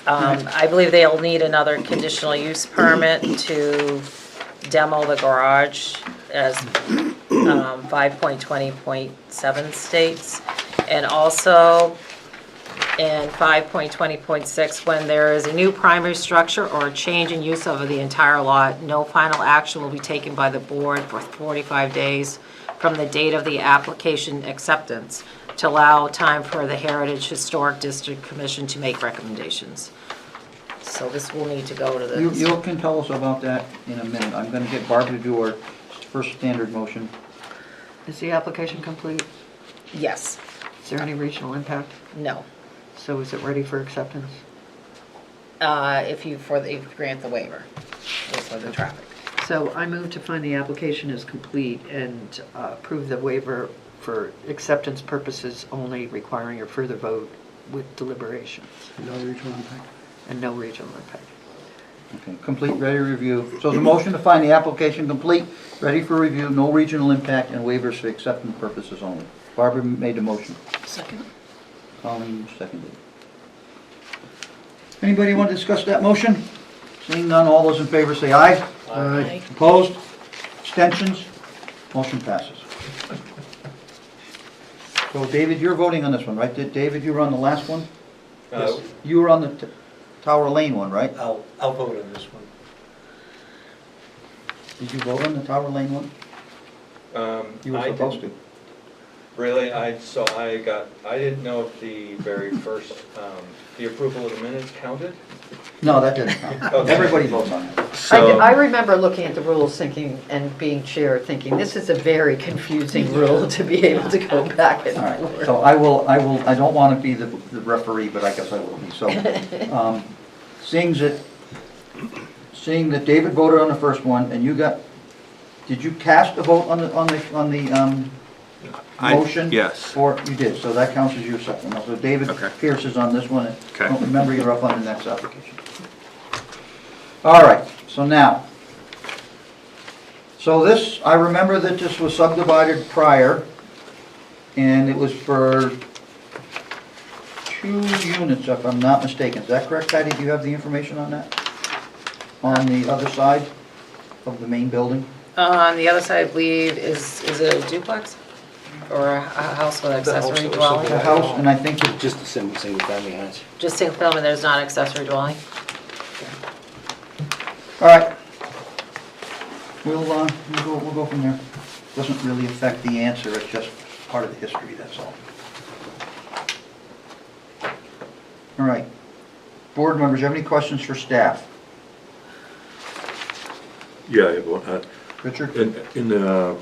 [SPEAKER 2] I believe they'll need another conditional use permit to demo the garage as 5.20.7 states. And also in 5.20.6, when there is a new primary structure or a change in use of the entire lot, no final action will be taken by the board for 45 days from the date of the application acceptance to allow time for the Heritage Historic District Commission to make recommendations. So this will need to go to the...
[SPEAKER 1] You can tell us about that in a minute. I'm going to get Barbara to do our first standard motion.
[SPEAKER 8] Is the application complete?
[SPEAKER 2] Yes.
[SPEAKER 8] Is there any regional impact?
[SPEAKER 2] No.
[SPEAKER 8] So is it ready for acceptance?
[SPEAKER 2] If you grant the waiver for the traffic.
[SPEAKER 8] So I move to find the application is complete and approve the waiver for acceptance purposes only, requiring a further vote with deliberations
[SPEAKER 3] No regional impact.
[SPEAKER 8] and no regional impact.
[SPEAKER 1] Okay, complete, ready to review. So the motion to find the application complete, ready for review, no regional impact, and waivers for acceptance purposes only. Barbara made the motion.
[SPEAKER 7] Second.
[SPEAKER 1] Colleen seconded. Anybody want to discuss that motion? Seeing none, all those in favor say aye.
[SPEAKER 7] Aye.
[SPEAKER 1] Opposed? Abstentions? Motion passes. So David, you're voting on this one, right? David, you were on the last one?
[SPEAKER 4] Yes.
[SPEAKER 1] You were on the Tower Lane one, right?
[SPEAKER 10] I'll vote on this one.
[SPEAKER 1] Did you vote on the Tower Lane one? You were
[SPEAKER 4] I
[SPEAKER 1] supposed
[SPEAKER 4] didn't-
[SPEAKER 1] to.
[SPEAKER 4] Really, I didn't know if the very first, the approval of the minutes counted.
[SPEAKER 1] No, that didn't count.
[SPEAKER 4] Okay.
[SPEAKER 1] Everybody votes on it.
[SPEAKER 8] I remember looking at the rules thinking, and being chair, thinking, this is a very confusing rule to be able to go back and
[SPEAKER 1] All right,
[SPEAKER 8] forth.
[SPEAKER 1] so I don't want to be the referee, but I guess I will be. So, seeing that David voted on the first one, and you got Did you cast a vote on the motion?
[SPEAKER 10] Yes.
[SPEAKER 1] Or, you did, so that counts as your second. So David
[SPEAKER 10] Okay.
[SPEAKER 1] Pierce is on this one, and
[SPEAKER 10] Okay.
[SPEAKER 1] don't remember, you're up on the next application. All right, so now, so this, I remember that this was subdivided prior, and it was for 2 units, if I'm not mistaken. Is that correct, Patty? Do you have the information on that? On the other side of the main building?
[SPEAKER 2] On the other side, I believe, is it a duplex? Or a house with accessory dwelling?
[SPEAKER 1] The house, and I think it's
[SPEAKER 5] Just a single family house.
[SPEAKER 2] Just single family, there's not accessory dwelling?
[SPEAKER 1] all right. We'll go from there. Doesn't really affect the answer, it's just part of the history, that's all. All right. Board members, you have any questions for staff?
[SPEAKER 10] Yeah, I have one.
[SPEAKER 1] Richard?
[SPEAKER 10] In the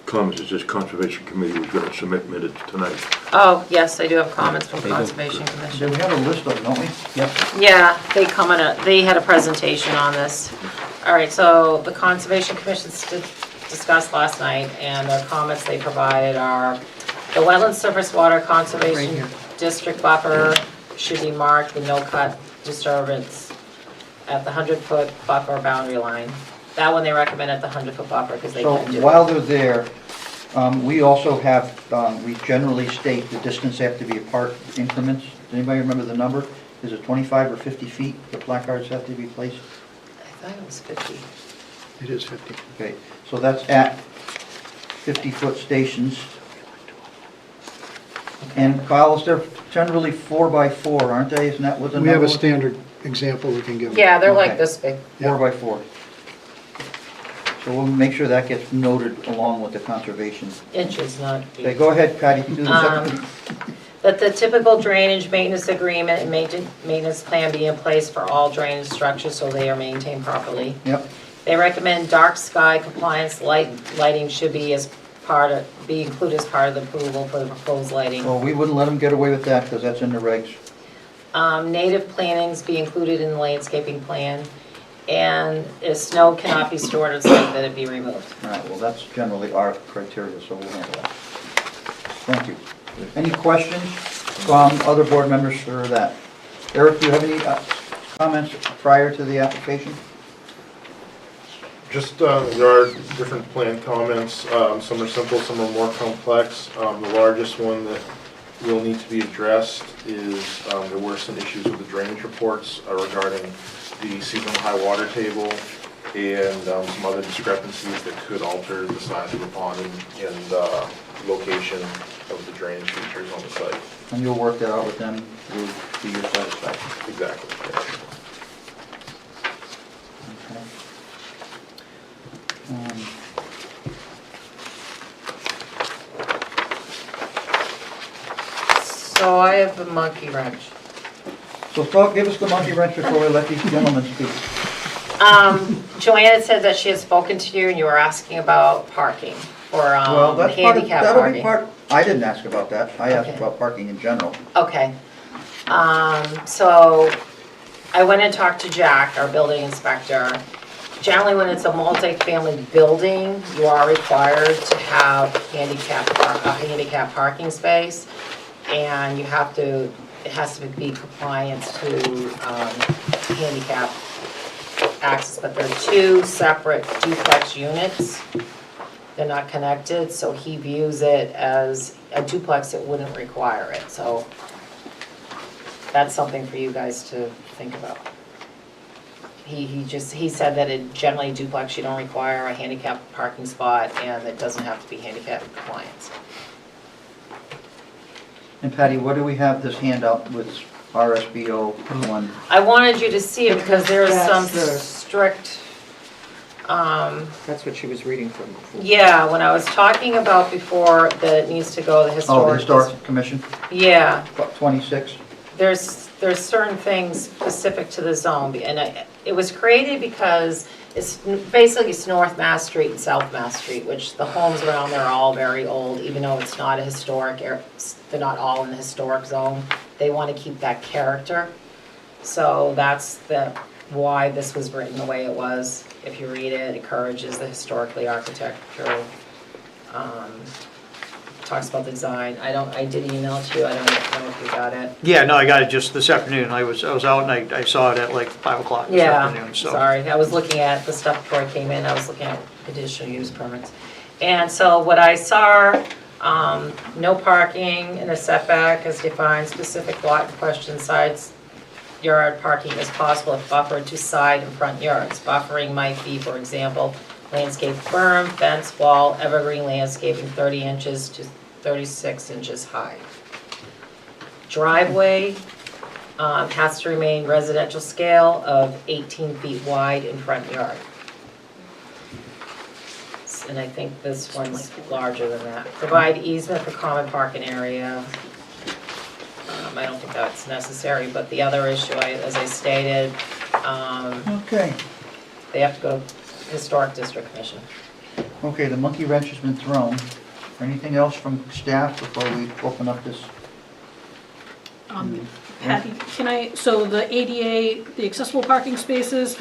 [SPEAKER 10] comments, it says Conservation Committee was going to submit minutes tonight.
[SPEAKER 2] Oh, yes, I do have comments from
[SPEAKER 5] They do.
[SPEAKER 2] Conservation
[SPEAKER 1] So
[SPEAKER 2] Commission.
[SPEAKER 1] we have a list of them, don't we? Yep.
[SPEAKER 2] Yeah, they had a presentation on this. All right, so the Conservation Commission discussed last night, and the comments they provided are, the wetland surface water conservation district buffer should be marked with no cut disturbance at the 100-foot buffer boundary line. That one they recommend at the 100-foot buffer, because they
[SPEAKER 1] So
[SPEAKER 2] can do.
[SPEAKER 1] while they're there, we also have, we generally state the distance have to be apart increments. Does anybody remember the number? Is it 25 or 50 feet the placards have to be placed?
[SPEAKER 2] I thought it was 50.
[SPEAKER 3] It is 50.
[SPEAKER 1] Okay, so that's at 50-foot stations. And Kyle, they're generally 4x4, aren't they? Isn't that what the
[SPEAKER 3] We
[SPEAKER 1] number
[SPEAKER 3] have a
[SPEAKER 1] was?
[SPEAKER 3] standard example we can give. them.
[SPEAKER 2] Yeah, they're like
[SPEAKER 1] Okay.
[SPEAKER 2] this big.
[SPEAKER 1] 4x4. So we'll make sure that gets noted along with the conservation.
[SPEAKER 2] Inches, not feet.
[SPEAKER 1] Okay, go ahead, Patty, do the second.
[SPEAKER 2] That the typical drainage maintenance agreement and maintenance plan be in place for all drainage structures so they are maintained properly.
[SPEAKER 1] Yep,
[SPEAKER 2] They recommend dark sky compliance lighting should be included as part of the approval for the proposed lighting.
[SPEAKER 1] well, we wouldn't let them get away with that because that's in the regs.
[SPEAKER 2] Native plantings be included in the landscaping plan, and if snow cannot be stored on site, that it be removed.
[SPEAKER 1] All right, well, that's generally our criteria, so we'll handle that. Thank you. Any questions from other board members for that? Eric, do you have any comments prior to the application?
[SPEAKER 6] Just, there are different plan comments, some are simple, some are more complex. The largest one that will need to be addressed is, there were some issues with the drainage reports regarding the seasonal high water table and some other discrepancies that could alter the size of the pond and location of the drainage features on the site.
[SPEAKER 1] And you'll work that out with them to your satisfaction.
[SPEAKER 6] Exactly.
[SPEAKER 1] Okay.
[SPEAKER 2] So I have the monkey wrench.
[SPEAKER 1] So give us the monkey wrench before we let these gentlemen speak.
[SPEAKER 2] Joanna said that she had spoken to you and you were asking about parking for
[SPEAKER 1] Well, that's part of,
[SPEAKER 2] handicap
[SPEAKER 1] that'll be
[SPEAKER 2] parking.
[SPEAKER 1] part, I didn't ask about that. I asked
[SPEAKER 2] Okay.
[SPEAKER 1] about parking in general.
[SPEAKER 2] Okay. So I went and talked to Jack, our building inspector. Generally, when it's a multi-family building, you are required to have a handicap parking space. And you have to, it has to be compliant to handicap access, but they're 2 separate duplex units. They're not connected, so he views it as a duplex, it wouldn't require it, so that's something for you guys to think about. He said that it generally duplex, you don't require a handicap parking spot, and it doesn't have to be handicap compliant.
[SPEAKER 1] And Patty, what do we have this handout with RSBO one?
[SPEAKER 2] I wanted you to see it because there is some
[SPEAKER 8] That's the-
[SPEAKER 2] strict,
[SPEAKER 8] That's what she was reading from before.
[SPEAKER 2] yeah, when I was talking about before that it needs to go to the
[SPEAKER 1] Oh, the
[SPEAKER 2] historic.
[SPEAKER 1] Historic Commission,
[SPEAKER 2] Yeah,
[SPEAKER 1] 26?
[SPEAKER 2] there's certain things specific to the zone, and it was created because it's basically it's North Mass Street and South Mass Street, which the homes around there are all very old, even though it's not a historic, they're not all in the historic zone. They want to keep that character. So that's why this was written the way it was. If you read it, encourages the historically architectural, talks about the design. I did email it to you, I don't know if you got it.
[SPEAKER 11] Yeah, no, I got it just this afternoon. I was out and I saw it at like 5 o'clock this
[SPEAKER 2] Yeah,
[SPEAKER 11] afternoon, so.
[SPEAKER 2] sorry, I was looking at the stuff before I came in, I was looking at conditional use permits. And so what I saw, no parking in a setback as defined, specific lot in question sides, yard parking is possible if buffered to side and front yards. Buffering might be, for example, landscape berm, fence, wall, evergreen landscaping 30 inches to 36 inches high. Driveway has to remain residential scale of 18 feet wide in front yard. And I think this one's larger than that. Provide easement for common parking area. I don't think that's necessary, but the other issue, as I stated,
[SPEAKER 1] Okay.
[SPEAKER 2] they have to go to Historic District Commission.
[SPEAKER 1] Okay, the monkey wrench has been thrown. Anything else from staff before we open up this?
[SPEAKER 7] Patty, so the ADA, the accessible parking spaces,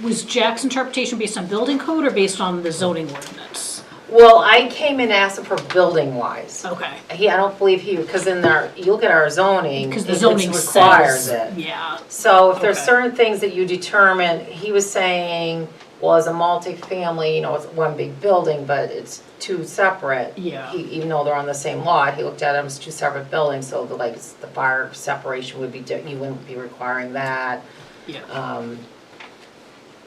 [SPEAKER 7] was Jack's interpretation based on building code or based on the zoning ordinance?
[SPEAKER 2] Well, I came in asking for building wise.
[SPEAKER 7] Okay.
[SPEAKER 2] I don't believe because in our, you look at our zoning,
[SPEAKER 7] Because the
[SPEAKER 2] it
[SPEAKER 7] zoning
[SPEAKER 2] requires
[SPEAKER 7] says,
[SPEAKER 2] it.
[SPEAKER 7] yeah,
[SPEAKER 2] So if there's
[SPEAKER 7] Okay.
[SPEAKER 2] certain things that you determine, he was saying, well, as a multifamily, it's one big building, but it's two separate.
[SPEAKER 7] Yeah.
[SPEAKER 2] Even though they're on the same lot, he looked at them as two separate buildings, so the fire separation would be, you wouldn't be requiring that.
[SPEAKER 7] yeah.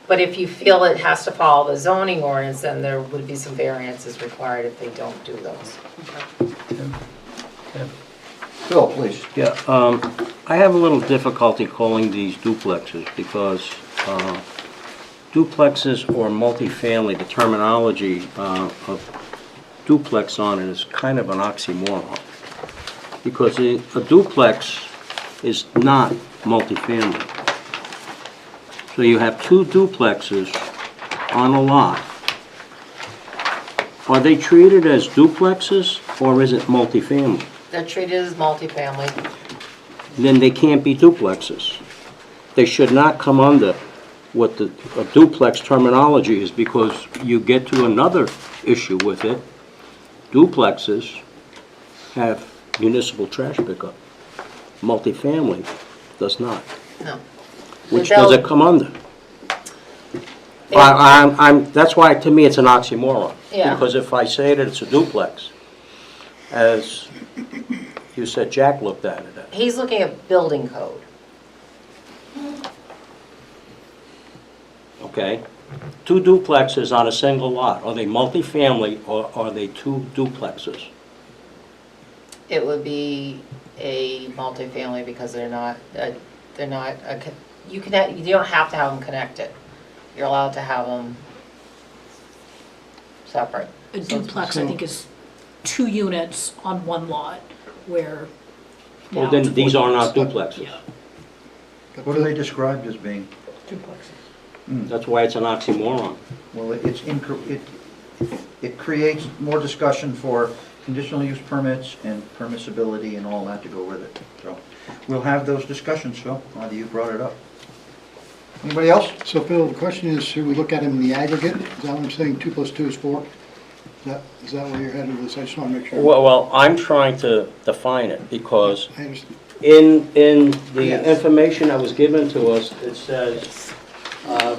[SPEAKER 2] But if you feel it has to follow the zoning ordinance, then there would be some variances required if they don't do those.
[SPEAKER 1] Phil, please.
[SPEAKER 5] Yeah, I have a little difficulty calling these duplexes because duplexes or multifamily, the terminology of duplex on it is kind of an oxymoron. Because a duplex is not multifamily. So you have two duplexes on a lot. Are they treated as duplexes or is it multifamily?
[SPEAKER 2] They're treated as multifamily.
[SPEAKER 5] Then they can't be duplexes. They should not come under what the a duplex terminology is because you get to another issue with it. Duplexes have municipal trash pickup. Multifamily does not.
[SPEAKER 2] No.
[SPEAKER 5] Which does it come under? That's why, to me, it's an oxymoron.
[SPEAKER 2] Yeah.
[SPEAKER 5] Because if I say that it's a duplex, as you said, Jack looked at it.
[SPEAKER 2] He's looking at building code.
[SPEAKER 5] Okay? Two duplexes on a single lot, are they multifamily or are they two duplexes?
[SPEAKER 2] It would be a multifamily because they're not, you don't have to have them connected. You're allowed to have them separate.
[SPEAKER 7] A duplex, I think, is 2 units on one lot, where
[SPEAKER 5] Well,
[SPEAKER 7] now
[SPEAKER 5] then
[SPEAKER 7] it's
[SPEAKER 5] these
[SPEAKER 7] 4
[SPEAKER 5] are not
[SPEAKER 7] units.
[SPEAKER 5] duplexes.
[SPEAKER 7] Yeah.
[SPEAKER 1] What are they described as being?
[SPEAKER 5] That's why it's an oxymoron.
[SPEAKER 1] Well, it creates more discussion for conditional use permits and permissibility and all that to go with it. So we'll have those discussions, Phil, now that you brought it up. Anybody else?
[SPEAKER 3] So Phil, the question is, should we look at them in the aggregate? Is that what I'm saying, 2 + 2 is 4? Is that where you're headed with this? I just want to make sure.
[SPEAKER 5] Well, I'm trying to define it because
[SPEAKER 3] I understand.
[SPEAKER 5] in the
[SPEAKER 1] Yes.
[SPEAKER 5] information that was given to us, it says,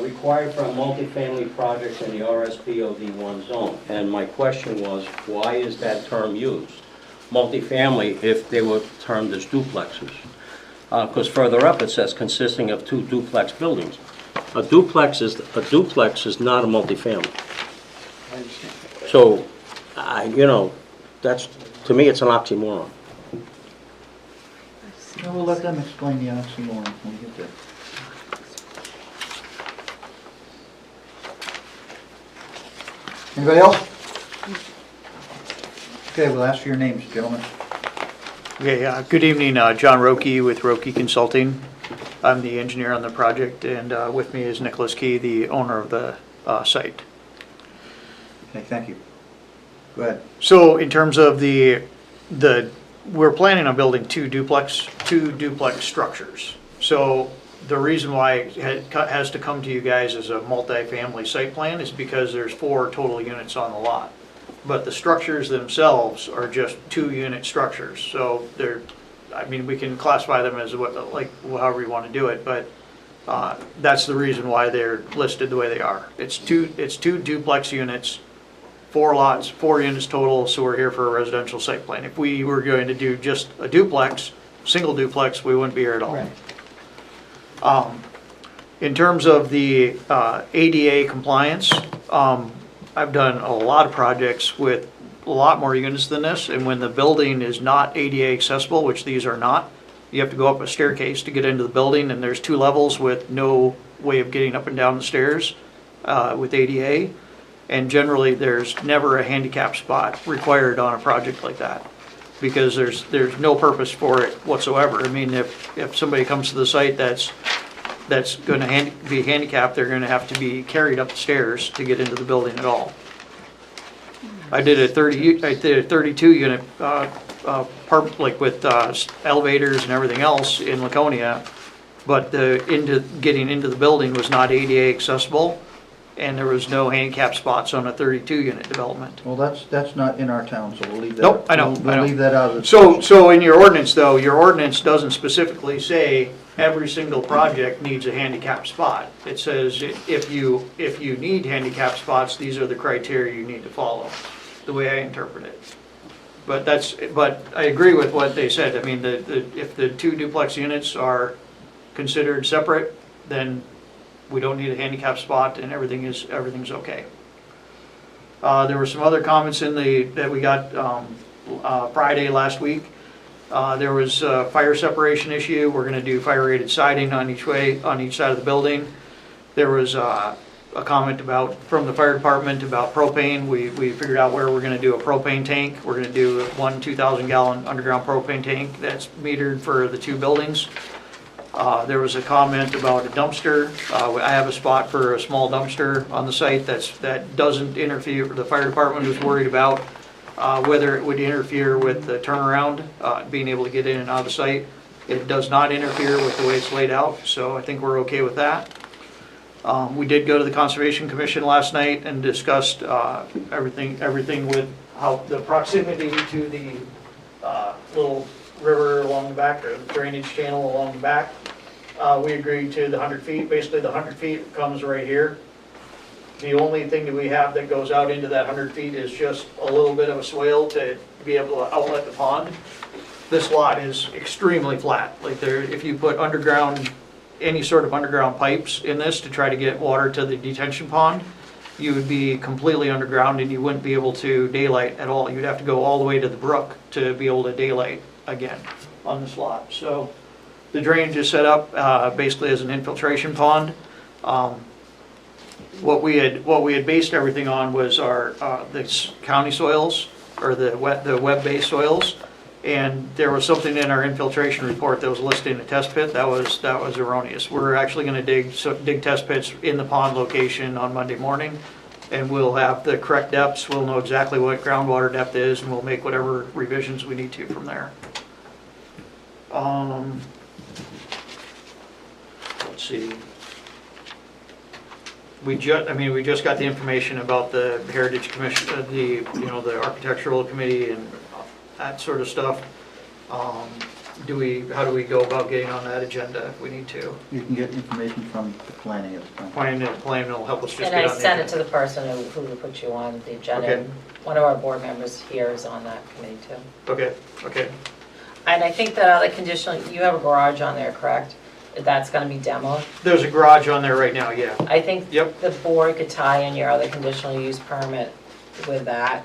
[SPEAKER 5] required for a multifamily project in the RSPOD1 zone. And my question was, why is that term used? Multifamily, if they were termed as duplexes. Because further up, it says consisting of 2 duplex buildings. A duplex is not a multifamily.
[SPEAKER 3] I understand.
[SPEAKER 5] So, that's, to me, it's an oxymoron.
[SPEAKER 1] We'll let them explain the oxymoron when we get there. Anybody else? Okay, we'll ask for your names, gentlemen.
[SPEAKER 11] Okay, good evening, John Roque with Roque Consulting. I'm the engineer on the project, and with me is Nicholas Key, the owner of the site.
[SPEAKER 1] Okay, thank you. Go ahead.
[SPEAKER 11] So in terms of we're planning on building two duplex structures. So the reason why it has to come to you guys as a multifamily site plan is because there's 4 total units on the lot. But the structures themselves are just 2-unit structures, so they're, I mean, we can classify them as what, like, however you want to do it, but that's the reason why they're listed the way they are. It's two duplex units, 4 lots, 4 units total, so we're here for a residential site plan. If we were going to do just a duplex, single duplex, we wouldn't be here at all. In terms of the ADA compliance, I've done a lot of projects with a lot more units than this, and when the building is not ADA accessible, which these are not, you have to go up a staircase to get into the building, and there's 2 levels with no way of getting up and down the stairs with ADA. And generally, there's never a handicap spot required on a project like that, because there's no purpose for it whatsoever. I mean, if somebody comes to the site that's going to be handicapped, they're going to have to be carried up the stairs to get into the building at all. I did a 32 unit part, like with elevators and everything else in Laconia, but getting into the building was not ADA accessible, and there was no handicap spots on a 32 unit development.
[SPEAKER 1] Well, that's not in our town, so we'll leave that.
[SPEAKER 11] Nope, I know,
[SPEAKER 1] We'll leave that out of the.
[SPEAKER 11] So in your ordinance though, your ordinance doesn't specifically say every single project needs a handicap spot. It says if you need handicap spots, these are the criteria you need to follow, the way I interpret it. But I agree with what they said. I mean, if the 2 duplex units are considered separate, then we don't need a handicap spot and everything's okay. There were some other comments that we got Friday last week. There was a fire separation issue. We're going to do fire rated siding on each side of the building. There was a comment from the fire department about propane. We figured out where we're going to do a propane tank. We're going to do one 2,000 gallon underground propane tank that's metered for the 2 buildings. There was a comment about a dumpster. I have a spot for a small dumpster on the site that doesn't interfere. The fire department was worried about whether it would interfere with the turnaround, being able to get in and out of the site. It does not interfere with the way it's laid out, so I think we're okay with that. We did go to the Conservation Commission last night and discussed everything with how the proximity to the little river along the back, or drainage channel along the back. We agreed to the 100 feet. Basically, the 100 feet comes right here. The only thing that we have that goes out into that 100 feet is just a little bit of a swale to be able to outlet the pond. This lot is extremely flat. Like if you put any sort of underground pipes in this to try to get water to the detention pond, you would be completely underground and you wouldn't be able to daylight at all. You'd have to go all the way to the brook to be able to daylight again on this lot. So the drainage is set up basically as an infiltration pond. What we had based everything on was the county soils, or the web-based soils, and there was something in our infiltration report that was listed in a test pit that was erroneous. We're actually going to dig test pits in the pond location on Monday morning, and we'll have the correct depths. We'll know exactly what groundwater depth is, and we'll make whatever revisions we need to from there. Let's see. We just got the information about the Heritage Commission, the Architectural Committee and that sort of stuff. How do we go about getting on that agenda if we need to?
[SPEAKER 1] You can get information from the planning at the time.
[SPEAKER 11] Planning will help us just
[SPEAKER 2] And
[SPEAKER 11] get
[SPEAKER 2] I
[SPEAKER 11] on the
[SPEAKER 2] sent it
[SPEAKER 11] agenda.
[SPEAKER 2] to the person who put you on the agenda.
[SPEAKER 11] Okay.
[SPEAKER 2] One of our board members here is on that committee too.
[SPEAKER 11] Okay.
[SPEAKER 2] And I think that other conditional, you have a garage on there, correct? That's gonna be demoed.
[SPEAKER 11] There's a garage on there right now, yeah.
[SPEAKER 2] I think
[SPEAKER 11] Yep.
[SPEAKER 2] the board could tie in your other conditional use permit with that,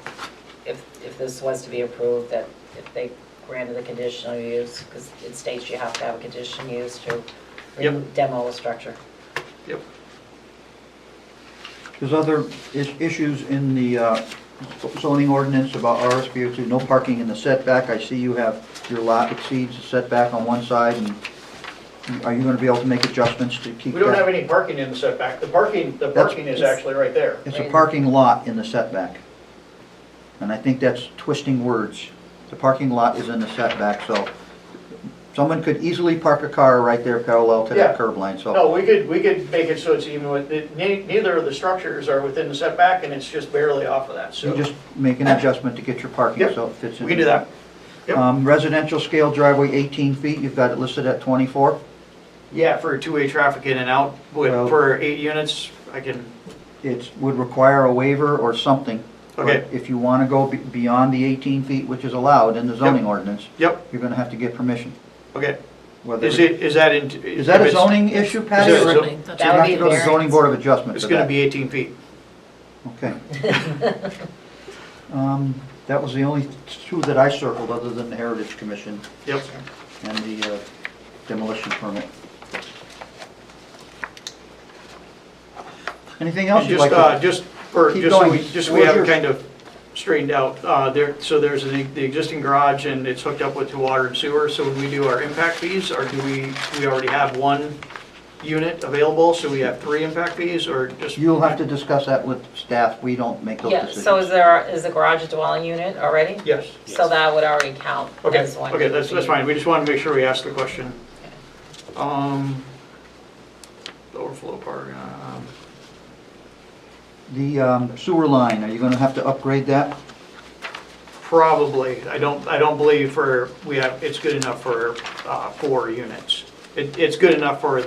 [SPEAKER 2] if this was to be approved, that if they granted the conditional use, because it states you have to have a conditional use to demo a structure.
[SPEAKER 11] Yep.
[SPEAKER 1] There's other issues in the zoning ordinance about RSPO2, no parking in the setback. I see you have, your lot exceeds the setback on one side, and are you going to be able to make adjustments to keep that?
[SPEAKER 11] We don't have any parking in the setback. The parking is actually right there.
[SPEAKER 1] It's a parking lot in the setback. And I think that's twisting words. The parking lot is in the setback, so Someone could easily park a car right there parallel to that
[SPEAKER 11] Yeah.
[SPEAKER 1] curb line, so.
[SPEAKER 11] No, we could make it so it's even with, neither of the structures are within the setback, and it's just barely off of that, so.
[SPEAKER 1] You just make an adjustment to get your parking
[SPEAKER 11] Yep.
[SPEAKER 1] so it fits in.
[SPEAKER 11] We can do that. Yep.
[SPEAKER 1] Residential scale driveway 18 feet, you've got it listed at 24.
[SPEAKER 11] Yeah, for two-way traffic in and out,
[SPEAKER 1] Well-
[SPEAKER 11] for 8 units, I can,
[SPEAKER 1] It would require a waiver or something. but
[SPEAKER 11] Okay.
[SPEAKER 1] If you want to go beyond the 18 feet, which is allowed in the zoning ordinance,
[SPEAKER 11] yep,
[SPEAKER 1] you're going to have to get permission.
[SPEAKER 11] okay.
[SPEAKER 1] Whether
[SPEAKER 11] Is that in?
[SPEAKER 1] Is that a zoning issue, Patty?
[SPEAKER 11] Is it
[SPEAKER 1] or-
[SPEAKER 11] zo-
[SPEAKER 1] You
[SPEAKER 2] That
[SPEAKER 1] have
[SPEAKER 2] would
[SPEAKER 1] to
[SPEAKER 2] be
[SPEAKER 1] go to zoning
[SPEAKER 2] variance.
[SPEAKER 1] board of adjustment
[SPEAKER 11] It's
[SPEAKER 1] for
[SPEAKER 11] gonna
[SPEAKER 1] that.
[SPEAKER 11] be 18 feet.
[SPEAKER 1] Okay. That was the only two that I circled, other than the Heritage Commission
[SPEAKER 11] Yep.
[SPEAKER 1] and the demolition permit. Anything else
[SPEAKER 11] And
[SPEAKER 1] you'd like to?
[SPEAKER 11] just
[SPEAKER 1] Keep
[SPEAKER 11] so
[SPEAKER 1] going.
[SPEAKER 11] we, just so
[SPEAKER 1] What
[SPEAKER 11] we
[SPEAKER 1] was
[SPEAKER 11] have it
[SPEAKER 1] yours?
[SPEAKER 11] kind of straightened out, so there's the existing garage and it's hooked up with the water and sewer, so when we do our impact fees, or do we already have one unit available, so we have 3 impact fees, or just?
[SPEAKER 1] You'll have to discuss that with staff, we don't make those
[SPEAKER 2] Yeah,
[SPEAKER 1] decisions.
[SPEAKER 2] so is the garage a dwelling unit already?
[SPEAKER 11] Yes.
[SPEAKER 2] So that would already count
[SPEAKER 11] Okay,
[SPEAKER 2] as one.
[SPEAKER 11] okay, that's fine, we just want to make sure we ask the question. The overflow part,
[SPEAKER 1] The sewer line, are you gonna have to upgrade that?
[SPEAKER 11] probably, I don't believe it's good enough for 4 units. It's good enough for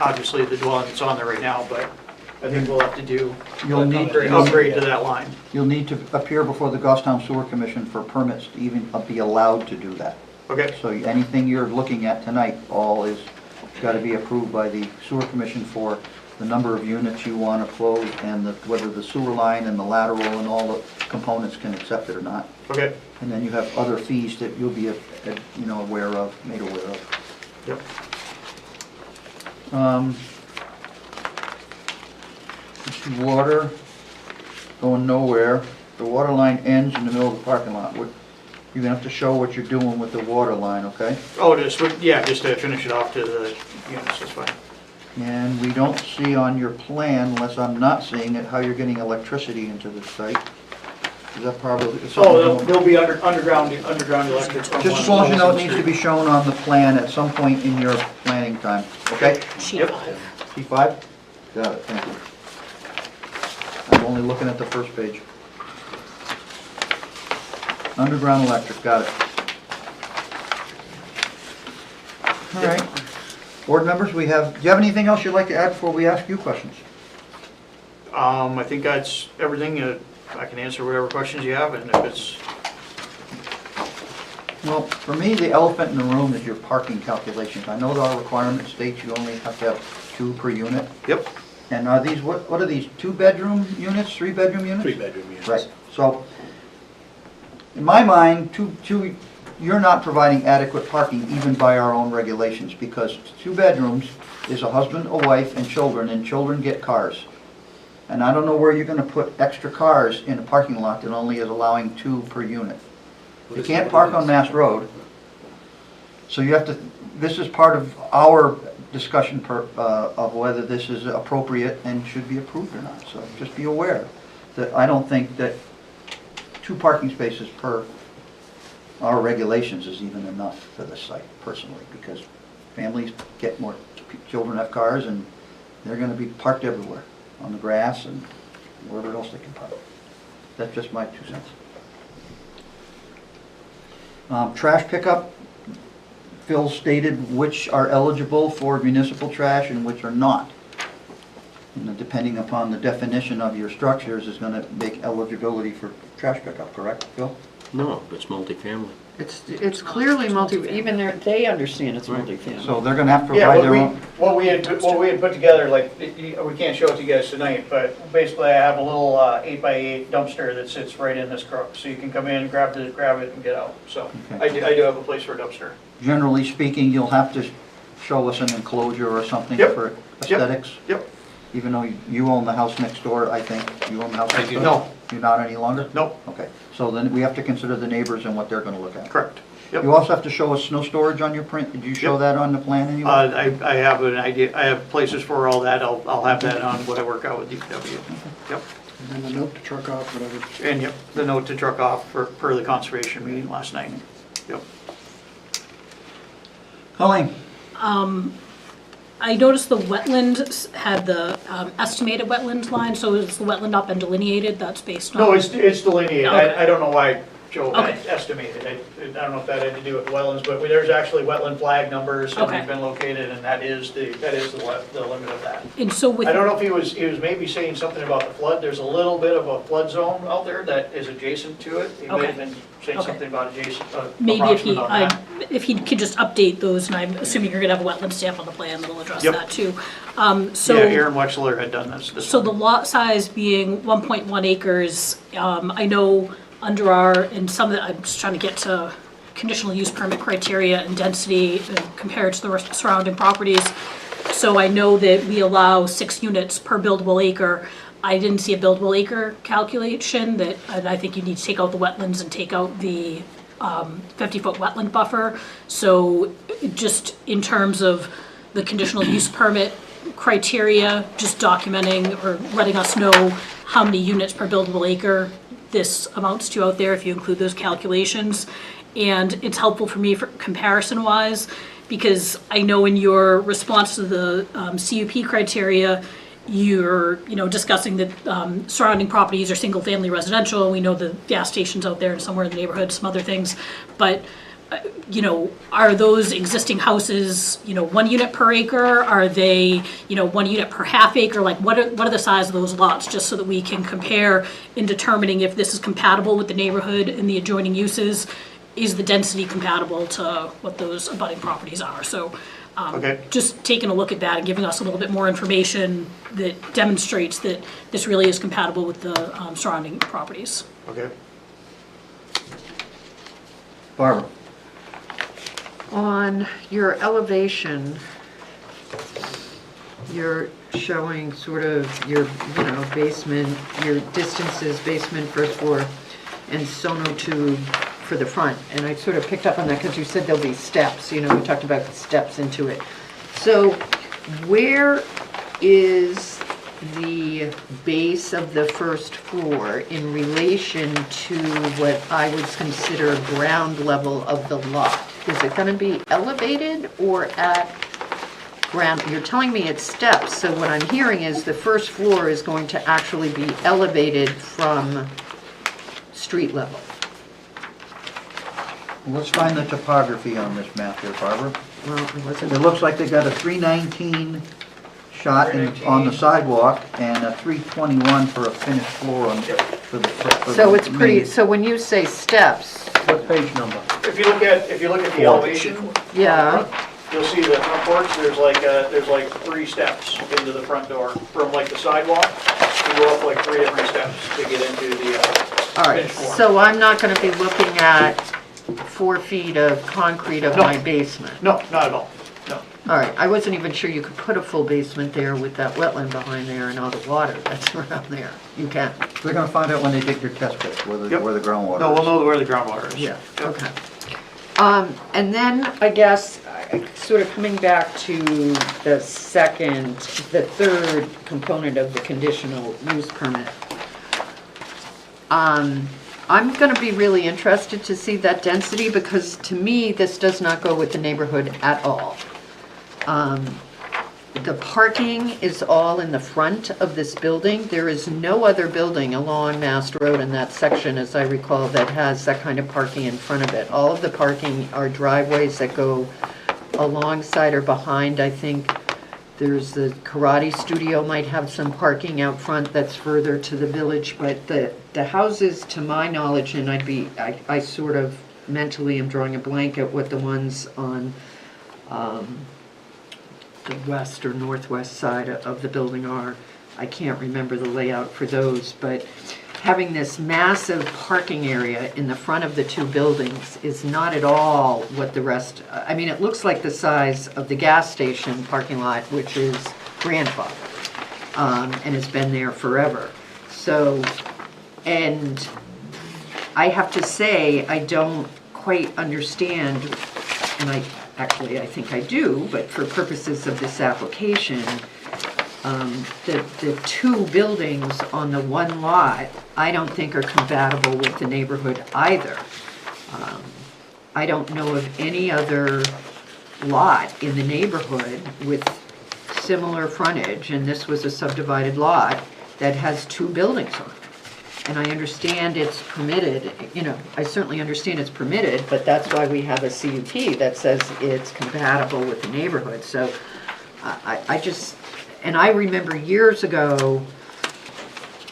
[SPEAKER 11] obviously the dwelling that's on there right now, but I think we'll have to do
[SPEAKER 1] You'll
[SPEAKER 11] an
[SPEAKER 1] need-
[SPEAKER 11] upgrade to that line.
[SPEAKER 1] You'll need to appear before the Goffstown Sewer Commission for permits to even be allowed to do that.
[SPEAKER 11] Okay,
[SPEAKER 1] So anything you're looking at tonight, all is, gotta be approved by the sewer commission for the number of units you wanna close and whether the sewer line and the lateral and all the components can accept it or not.
[SPEAKER 11] okay,
[SPEAKER 1] And then you have other fees that you'll be, made aware of.
[SPEAKER 11] yep.
[SPEAKER 1] Water going nowhere. The water line ends in the middle of the parking lot. You're gonna have to show what you're doing with the water line, okay?
[SPEAKER 11] Oh, just to finish it off to the units, that's fine.
[SPEAKER 1] And we don't see on your plan, unless I'm not seeing it, how you're getting electricity into the site. Is that probably?
[SPEAKER 11] Oh, there'll be underground electric. from
[SPEAKER 1] Just as long as you know it needs to be shown on the plan at some point in your planning time, okay?
[SPEAKER 2] Sheet 5.
[SPEAKER 1] C5? Got it, thank you. I'm only looking at the first page. Underground electric, got it. All right. Board members, do you have anything else you'd like to add before we ask you questions?
[SPEAKER 11] I think that's everything. I can answer whatever questions you have, and if it's,
[SPEAKER 1] Well, for me, the elephant in the room is your parking calculations. I know our requirement states you only have to have 2 per unit.
[SPEAKER 11] yep,
[SPEAKER 1] And are these, what are these, 2-bedroom units, 3-bedroom units?
[SPEAKER 10] 3-bedroom units.
[SPEAKER 1] Right, so, in my mind, you're not providing adequate parking even by our own regulations, because 2 bedrooms is a husband, a wife, and children get cars. And I don't know where you're gonna put extra cars in a parking lot that only is allowing 2 per unit. You can't park on Mass Road, so you have to, this is part of our discussion of whether this is appropriate and should be approved or not. So just be aware that I don't think that 2 parking spaces per our regulations is even enough for this site personally, because families get more, children have cars and they're gonna be parked everywhere, on the grass and wherever else they can park. That's just my 2 cents. Trash pickup, Phil stated which are eligible for municipal trash and which are not. And depending upon the definition of your structures is gonna make eligibility for trash pickup, correct, Phil?
[SPEAKER 5] No, it's multifamily.
[SPEAKER 8] It's clearly even they understand it's multifamily.
[SPEAKER 1] So they're gonna have to
[SPEAKER 11] yeah,
[SPEAKER 1] provide their own.
[SPEAKER 11] what we had put together, like, we can't show it to you guys tonight, but basically I have a little 8x8 dumpster that sits right in this crook, so you can come in, grab it and get out, so
[SPEAKER 1] Okay.
[SPEAKER 11] I do have a place for a dumpster.
[SPEAKER 1] Generally speaking, you'll have to show us an enclosure or something
[SPEAKER 11] Yep.
[SPEAKER 1] for aesthetics.
[SPEAKER 11] Yep.
[SPEAKER 1] Even though you own the house next door, I think. You own the house next door?
[SPEAKER 11] No.
[SPEAKER 1] You're not any longer?
[SPEAKER 11] Nope,
[SPEAKER 1] Okay, so then we have to consider the neighbors and what they're gonna look at.
[SPEAKER 11] correct. Yep.
[SPEAKER 1] You also have to show us snow storage on your print. Did you show
[SPEAKER 11] Yep.
[SPEAKER 1] that on the plan anyway?
[SPEAKER 11] I have an idea, I have places for all that, I'll have that on what I work out with DPW. Yep,
[SPEAKER 3] And then the note to truck off, whatever.
[SPEAKER 11] and yep, the note to truck off per the conservation meeting last night. Yep.
[SPEAKER 1] Colleen?
[SPEAKER 7] I noticed the wetland had the estimated wetland line, so is the wetland not been delineated? That's based on?
[SPEAKER 11] No, it's delineated.
[SPEAKER 7] Okay.
[SPEAKER 11] I don't know why Joe had
[SPEAKER 7] Okay.
[SPEAKER 11] estimated. I don't know if that had to do with wetlands, but there's actually wetland flag numbers that
[SPEAKER 7] Okay.
[SPEAKER 11] have been located, and that is the limit of that.
[SPEAKER 7] And so with,
[SPEAKER 11] I don't know if he was maybe saying something about the flood. There's a little bit of a flood zone out there that is adjacent to it. He may
[SPEAKER 7] Okay.
[SPEAKER 11] have been saying
[SPEAKER 7] Okay.
[SPEAKER 11] something about adjacent,
[SPEAKER 7] maybe
[SPEAKER 11] approximate on that.
[SPEAKER 7] if he could just update those, and I'm assuming you're gonna have a wetland stamp on the plan that'll address
[SPEAKER 11] Yep.
[SPEAKER 7] that too.
[SPEAKER 11] Yeah,
[SPEAKER 7] So,
[SPEAKER 11] Aaron Wexler had done this.
[SPEAKER 7] so the lot size being 1.1 acres, I know under and some of the, I'm just trying to get to conditional use permit criteria and density compared to the surrounding properties. So I know that we allow 6 units per buildable acre. I didn't see a buildable acre calculation and I think you need to take out the wetlands and take out the 50-foot wetland buffer. So just in terms of the conditional use permit criteria, just documenting or letting us know how many units per buildable acre this amounts to out there if you include those calculations. And it's helpful for me for comparison-wise, because I know in your response to the CUP criteria, you're, discussing that surrounding properties are single-family residential. We know the gas stations out there and somewhere in the neighborhood, some other things. But, are those existing houses, 1 unit per acre? Are they, 1 unit per half acre? Like, what are the size of those lots, just so that we can compare in determining if this is compatible with the neighborhood and the adjoining uses? Is the density compatible to what those abutting properties are? So,
[SPEAKER 11] Okay.
[SPEAKER 7] just taking a look at that and giving us a little bit more information that demonstrates that this really is compatible with the surrounding properties.
[SPEAKER 11] Okay.
[SPEAKER 1] Barbara?
[SPEAKER 8] On your elevation, you're showing sort of your, basement, your distances, basement, first floor, and sonotube for the front. And I sort of picked up on that because you said there'll be steps, we talked about the steps into it. So where is the base of the first floor in relation to what I would consider ground level of the lot? Is it going to be elevated or at ground? You're telling me it's steps, so what I'm hearing is the first floor is going to actually be elevated from street level.
[SPEAKER 1] Let's find the topography on this map here, Barbara.
[SPEAKER 8] Well, it wasn't.
[SPEAKER 1] It looks like they got a 319 shot on the sidewalk and a 321 for a finished floor for the
[SPEAKER 8] So it's pretty,
[SPEAKER 1] main.
[SPEAKER 8] so when you say steps,
[SPEAKER 10] What page number?
[SPEAKER 11] If you look at the elevation,
[SPEAKER 8] yeah,
[SPEAKER 11] you'll see the front porch, there's like 3 steps into the front door. From like the sidewalk, you go up like 3 different steps to get into the
[SPEAKER 8] all right.
[SPEAKER 11] finished floor.
[SPEAKER 8] So I'm not going to be looking at 4 feet of concrete of
[SPEAKER 11] No.
[SPEAKER 8] my basement.
[SPEAKER 11] No, not at all, no.
[SPEAKER 8] All right, I wasn't even sure you could put a full basement there with that wetland behind there and all the water that's around there. You can.
[SPEAKER 1] They're gonna find out when they dig their test pits, where
[SPEAKER 11] Yep.
[SPEAKER 1] the groundwater
[SPEAKER 11] No, we'll
[SPEAKER 1] is.
[SPEAKER 11] know where the groundwater is.
[SPEAKER 8] Yeah,
[SPEAKER 11] Yep.
[SPEAKER 8] okay. And then I guess, sort of coming back to the third component of the conditional use permit. I'm gonna be really interested to see that density because to me, this does not go with the neighborhood at all. The parking is all in the front of this building. There is no other building along Mast Road in that section, as I recall, that has that kind of parking in front of it. All of the parking are driveways that go alongside or behind. I think there's the karate studio might have some parking out front that's further to the village, but the houses, to my knowledge, and I sort of mentally am drawing a blank at what the ones on the west or northwest side of the building are. I can't remember the layout for those, but having this massive parking area in the front of the 2 buildings is not at all what the rest, I mean, it looks like the size of the gas station parking lot, which is grandfathered, and has been there forever. So, and I have to say, I don't quite understand, and I think I do, but for purposes of this application, the 2 buildings on the 1 lot, I don't think are compatible with the neighborhood either. I don't know of any other lot in the neighborhood with similar frontage, and this was a subdivided lot that has 2 buildings on it. And I understand it's permitted, I certainly understand it's permitted, but that's why we have a CUP that says it's compatible with the neighborhood. So I just, and I remember years ago,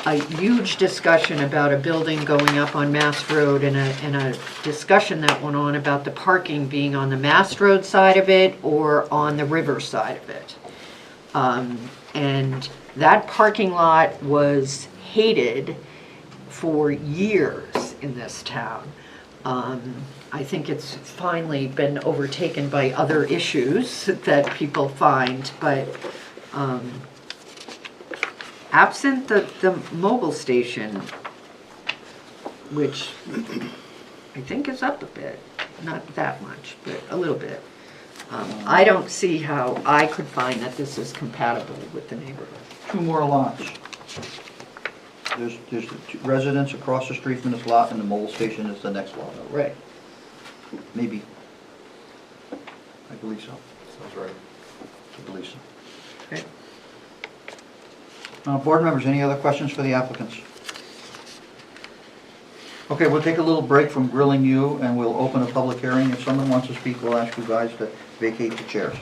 [SPEAKER 8] a huge discussion about a building going up on Mass Road and a discussion that went on about the parking being on the Mass Road side of it or on the river side of it. And that parking lot was hated for years in this town. I think it's finally been overtaken by other issues that people find, but absent the mobile station, which I think is up a bit, not that much, but a little bit. I don't see how I could find that this is compatible with the neighborhood.
[SPEAKER 1] 2 more lots. There's the 2 residents across the street from this lot, and the mobile station is the next lot.
[SPEAKER 8] Right.
[SPEAKER 1] Maybe. I believe so.
[SPEAKER 6] Sounds right.
[SPEAKER 1] I believe so.
[SPEAKER 8] Okay.
[SPEAKER 1] Board members, any other questions for the applicants? Okay, we'll take a little break from grilling you, and we'll open a public hearing. If someone wants to speak, we'll ask you guys to vacate the chairs.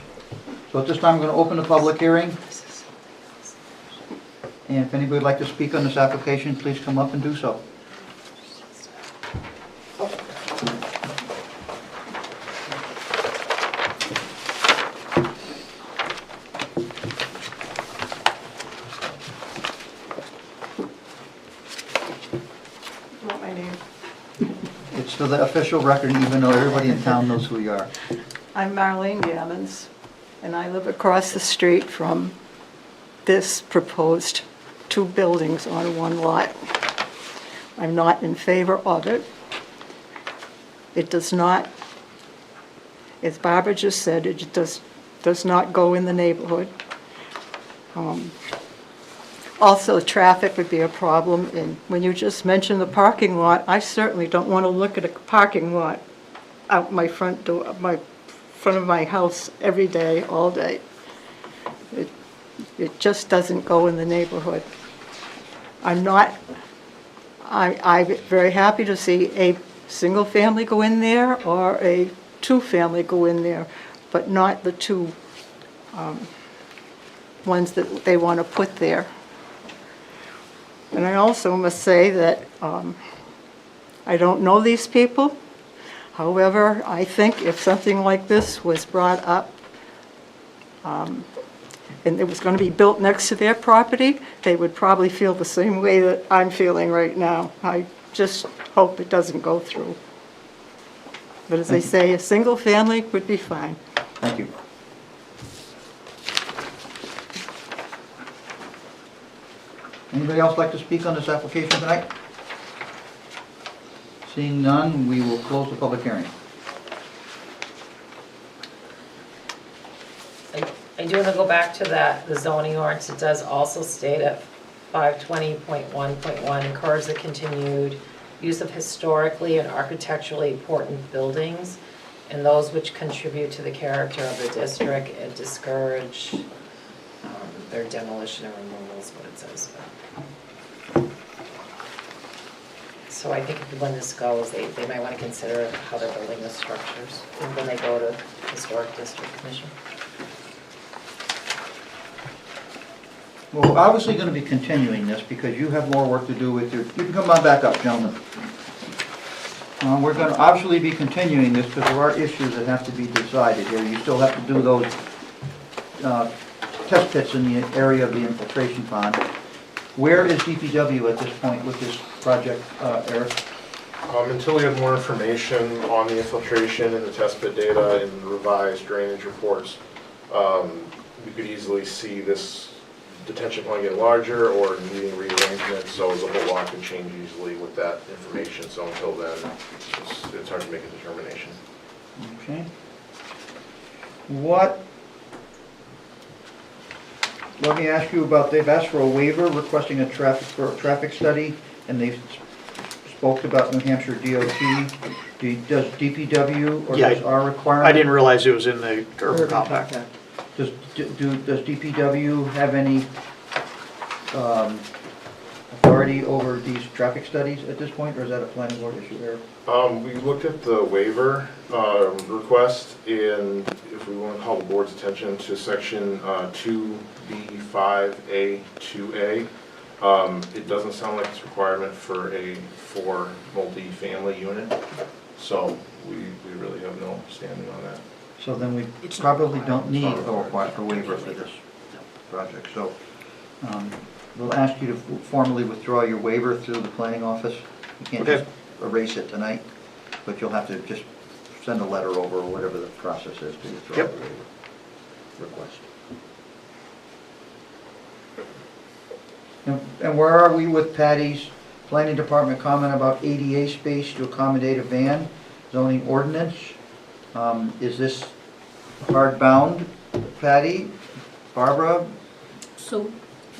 [SPEAKER 1] So at this time, I'm going to open the public hearing. And if anybody would like to speak on this application, please come up and do so.
[SPEAKER 12] Want my name?
[SPEAKER 1] It's for the official record, even though everybody in town knows who you are.
[SPEAKER 12] I'm Marlene Gammons, and I live across the street from this proposed 2 buildings on 1 lot. I'm not in favor of it. It does not, as Barbara just said, it does not go in the neighborhood. Also, traffic would be a problem, and when you just mentioned the parking lot, I certainly don't want to look at a parking lot out my front door, my front of my house every day, all day. It just doesn't go in the neighborhood. I'm very happy to see a single family go in there or a 2-family go in there, but not the 2 ones that they want to put there. And I also must say that I don't know these people. However, I think if something like this was brought up and it was going to be built next to their property, they would probably feel the same way that I'm feeling right now. I just hope it doesn't go through. But as I say, a single family would be fine.
[SPEAKER 1] Thank you. Anybody else like to speak on this application tonight? Seeing none, we will close the public hearing.
[SPEAKER 2] I do want to go back to the zoning ordinance. It does also state at 520.1.1, encourage the continued use of historically and architecturally important buildings and those which contribute to the character of the district and discourage their demolition and removal is what it says. So I think when this goes, they might want to consider how they're building the structures when they go to Historic District Commission.
[SPEAKER 1] Well, we're obviously going to be continuing this because you have more work to do with your, you can come on back up, gentlemen. We're going to obviously be continuing this because there are issues that have to be decided here. You still have to do those test pits in the area of the infiltration pond. Where is DPW at this point with this project, Eric?
[SPEAKER 6] Until we have more information on the infiltration and the test pit data and revised drainage reports, we could easily see this detention pond get larger or needing rearrangement, so the whole lot could change easily with that information. So until then, it's hard to make a determination.
[SPEAKER 1] Okay. Let me ask you about, they've asked for a waiver requesting a traffic study, and they've spoke about New Hampshire DOT. Does DPW or
[SPEAKER 11] Yeah,
[SPEAKER 1] does our requirement?
[SPEAKER 11] I didn't realize it was in the urban compact.
[SPEAKER 1] Does DPW have any authority over these traffic studies at this point, or is that a planning board issue there?
[SPEAKER 6] We looked at the waiver request, and if we want to call the board's attention to section 2B5A2A, it doesn't sound like it's a requirement for multi-family unit, so we really have no standing on that.
[SPEAKER 1] So then we probably don't need a waiver for this project. So we'll ask you to formally withdraw your waiver through the planning office. You can't
[SPEAKER 11] Okay.
[SPEAKER 1] just erase it tonight, but you'll have to just send a letter over or whatever the process is to withdraw the
[SPEAKER 11] Yep.
[SPEAKER 1] waiver request. And where are we with Patty's planning department comment about ADA space to accommodate a van zoning ordinance? Is this hard bound, Patty, Barbara,
[SPEAKER 7] So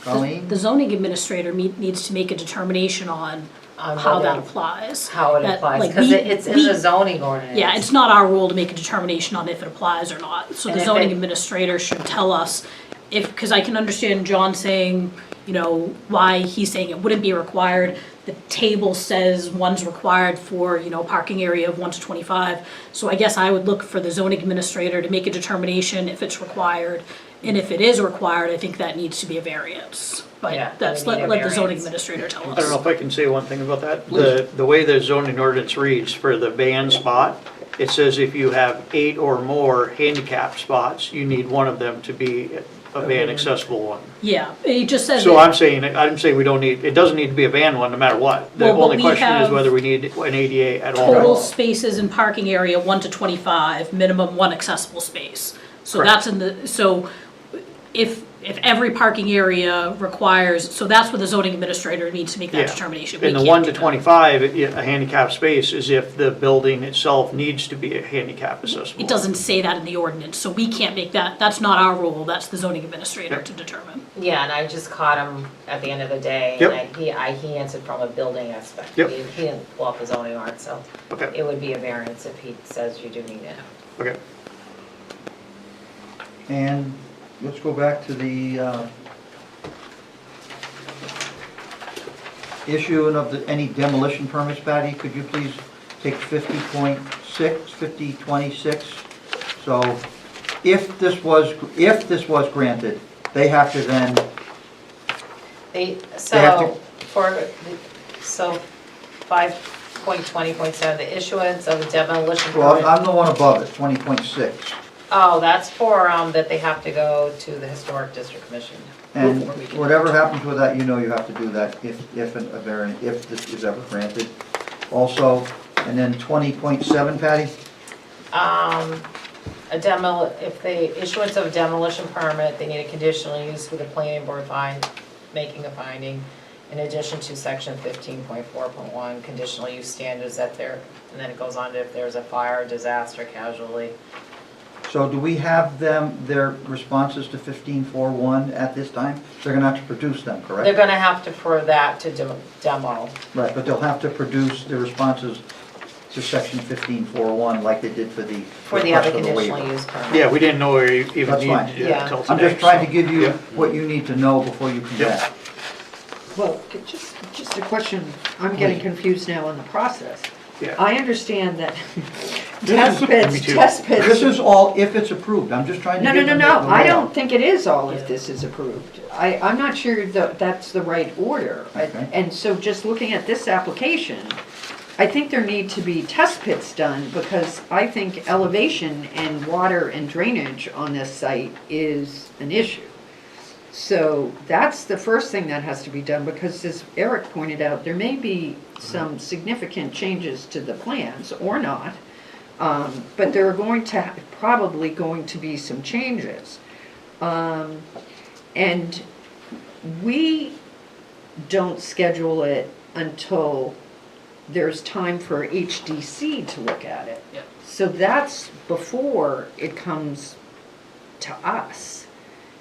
[SPEAKER 1] Colleen?
[SPEAKER 7] the zoning administrator needs to make a determination on
[SPEAKER 2] On
[SPEAKER 7] how that
[SPEAKER 2] whether-
[SPEAKER 7] applies.
[SPEAKER 2] How it
[SPEAKER 7] That,
[SPEAKER 2] applies,
[SPEAKER 7] like,
[SPEAKER 2] because
[SPEAKER 7] we-
[SPEAKER 2] it's in
[SPEAKER 7] we-
[SPEAKER 2] the zoning ordinance.
[SPEAKER 7] Yeah, it's not our role to make a determination on if it applies or not. So
[SPEAKER 2] And
[SPEAKER 7] the
[SPEAKER 2] if
[SPEAKER 7] zoning
[SPEAKER 2] it-
[SPEAKER 7] administrator should tell us if, because I can understand John saying, you know, why he's saying it wouldn't be required. The table says one's required for, you know, parking area of 1 to 25. So I guess I would look for the zoning administrator to make a determination if it's required. And if it is required, I think that needs to be a variance.
[SPEAKER 2] Yeah,
[SPEAKER 7] But that's,
[SPEAKER 2] we need a
[SPEAKER 7] let the zoning
[SPEAKER 2] variance.
[SPEAKER 7] administrator tell us.
[SPEAKER 11] I don't know if I can say one thing about that.
[SPEAKER 1] Please.
[SPEAKER 11] The way the zoning ordinance reads for the van spot, it says if you have 8 or more handicap spots, you need one of them to be a van accessible one.
[SPEAKER 7] Yeah, it just says.
[SPEAKER 11] So
[SPEAKER 7] that-
[SPEAKER 11] I'm saying we don't need, it doesn't need to be a van one no matter what. The
[SPEAKER 7] Well, but
[SPEAKER 11] only
[SPEAKER 7] we
[SPEAKER 11] question is
[SPEAKER 7] have
[SPEAKER 11] whether we need an ADA at all.
[SPEAKER 7] Total spaces in parking area 1 to 25, minimum 1 accessible space. So
[SPEAKER 11] Correct.
[SPEAKER 7] that's in the, so if every parking area requires, so that's what the zoning administrator needs to make that
[SPEAKER 11] Yeah.
[SPEAKER 7] determination. We
[SPEAKER 11] In the
[SPEAKER 7] can't
[SPEAKER 11] 1
[SPEAKER 7] do
[SPEAKER 11] to
[SPEAKER 7] that.
[SPEAKER 11] 25, a handicap space is if the building itself needs to be a handicap accessible.
[SPEAKER 7] It doesn't say that in the ordinance, so we can't make that, that's not our rule, that's the zoning administrator
[SPEAKER 11] Yep.
[SPEAKER 7] to determine.
[SPEAKER 2] Yeah, and I just caught him at the end of the day,
[SPEAKER 11] Yep.
[SPEAKER 2] and he answered from a building aspect.
[SPEAKER 11] Yep.
[SPEAKER 2] He didn't pull up the zoning art, so
[SPEAKER 11] Okay,
[SPEAKER 2] it would be a variance if he says you do need it.
[SPEAKER 11] okay.
[SPEAKER 1] And let's go back to the issue of any demolition permits, Patty. Could you please take 50.6, 5026? So if this was granted, they have to then,
[SPEAKER 2] They,
[SPEAKER 1] have
[SPEAKER 2] so 5.20.7, the issuance of a demolition
[SPEAKER 1] well,
[SPEAKER 2] permit.
[SPEAKER 1] I'm the one above it, 20.6.
[SPEAKER 2] Oh, that's for, that they have to go to the Historic District Commission.
[SPEAKER 1] And
[SPEAKER 2] before we can-
[SPEAKER 1] whatever happens with that, you know you have to do that if this is ever granted. Also, and then 20.7, Patty?
[SPEAKER 2] If the issuance of a demolition permit, they need a conditional use with the planning board making a finding, in addition to section 15.4.1, conditional use standards and then it goes on to if there's a fire, disaster, casualty.
[SPEAKER 1] So do we have their responses to 15.4.1 at this time? They're gonna have to produce them,
[SPEAKER 2] They're
[SPEAKER 1] correct?
[SPEAKER 2] gonna have to, for that to demo.
[SPEAKER 1] Right, but they'll have to produce the responses to section 15.4.1 like they did for the
[SPEAKER 2] For the
[SPEAKER 1] request
[SPEAKER 2] other
[SPEAKER 1] for the
[SPEAKER 2] conditional
[SPEAKER 1] waiver.
[SPEAKER 2] use permit.
[SPEAKER 11] Yeah, we didn't know we even
[SPEAKER 1] That's fine.
[SPEAKER 11] needed to do
[SPEAKER 2] Yeah.
[SPEAKER 11] that until today.
[SPEAKER 1] I'm just trying to
[SPEAKER 11] so-
[SPEAKER 1] give you
[SPEAKER 11] Yeah.
[SPEAKER 1] what you need to know before you come
[SPEAKER 11] Yep.
[SPEAKER 1] back.
[SPEAKER 8] Well, just a question, I'm getting confused now on the process.
[SPEAKER 11] Yeah.
[SPEAKER 8] I understand that test pits,
[SPEAKER 11] Me too.
[SPEAKER 8] test pits.
[SPEAKER 1] This is all if it's approved, I'm just trying to
[SPEAKER 8] No,
[SPEAKER 1] give
[SPEAKER 8] no,
[SPEAKER 1] them
[SPEAKER 8] no,
[SPEAKER 1] the
[SPEAKER 8] no, I
[SPEAKER 1] layout.
[SPEAKER 8] don't think it is all if this is approved. I'm not sure that that's the right order.
[SPEAKER 1] Okay.
[SPEAKER 8] And so just looking at this application, I think there need to be test pits done because I think elevation and water and drainage on this site is an issue. So that's the first thing that has to be done because as Eric pointed out, there may be some significant changes to the plans or not. But there are probably going to be some changes. And we don't schedule it until there's time for HDC to look at it.
[SPEAKER 7] Yep.
[SPEAKER 8] So that's before it comes to us.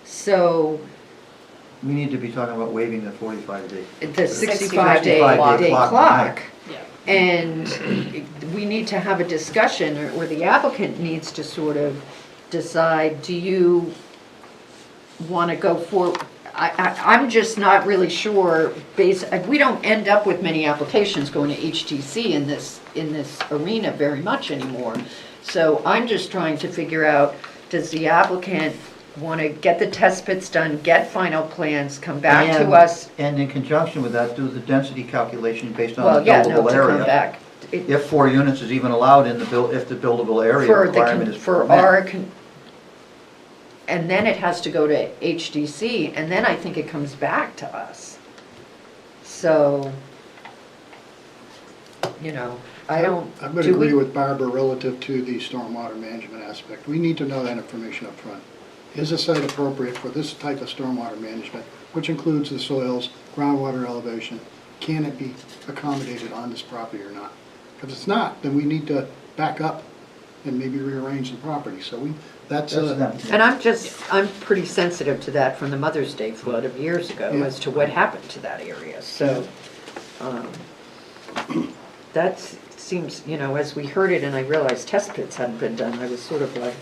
[SPEAKER 8] So
[SPEAKER 1] We need to be talking about waiving the 45 days.
[SPEAKER 8] The
[SPEAKER 2] 65-day
[SPEAKER 8] 65-day
[SPEAKER 1] clock.
[SPEAKER 8] clock.
[SPEAKER 7] Yeah.
[SPEAKER 8] And we need to have a discussion, or the applicant needs to sort of decide, do you want to go for, I'm just not really sure, we don't end up with many applications going to HTC in this arena very much anymore. So I'm just trying to figure out, does the applicant want to get the test pits done, get final plans, come back to us?
[SPEAKER 1] And in conjunction with that, do the density calculation based on
[SPEAKER 8] Well,
[SPEAKER 1] the
[SPEAKER 8] yeah, no,
[SPEAKER 1] buildable
[SPEAKER 8] to come
[SPEAKER 1] area.
[SPEAKER 8] back.
[SPEAKER 1] If 4 units is even allowed in if the buildable area
[SPEAKER 8] For
[SPEAKER 1] requirement is
[SPEAKER 8] for
[SPEAKER 1] met.
[SPEAKER 8] our, and then it has to go to HDC, and then I think it comes back to us. So, I don't.
[SPEAKER 3] I would
[SPEAKER 8] do we-
[SPEAKER 3] agree with Barbara relative to the stormwater management aspect. We need to know that information up front. Is the site appropriate for this type of stormwater management, which includes the soils, groundwater elevation? Can it be accommodated on this property or not? If it's not, then we need to back up and maybe rearrange the property. So that's
[SPEAKER 1] That's them.
[SPEAKER 8] And I'm pretty sensitive to that from the Mother's Day flood of years ago,
[SPEAKER 3] Yeah.
[SPEAKER 8] as to what happened to that area, so. That seems, as we heard it and I realized test pits hadn't been done, I was sort of like,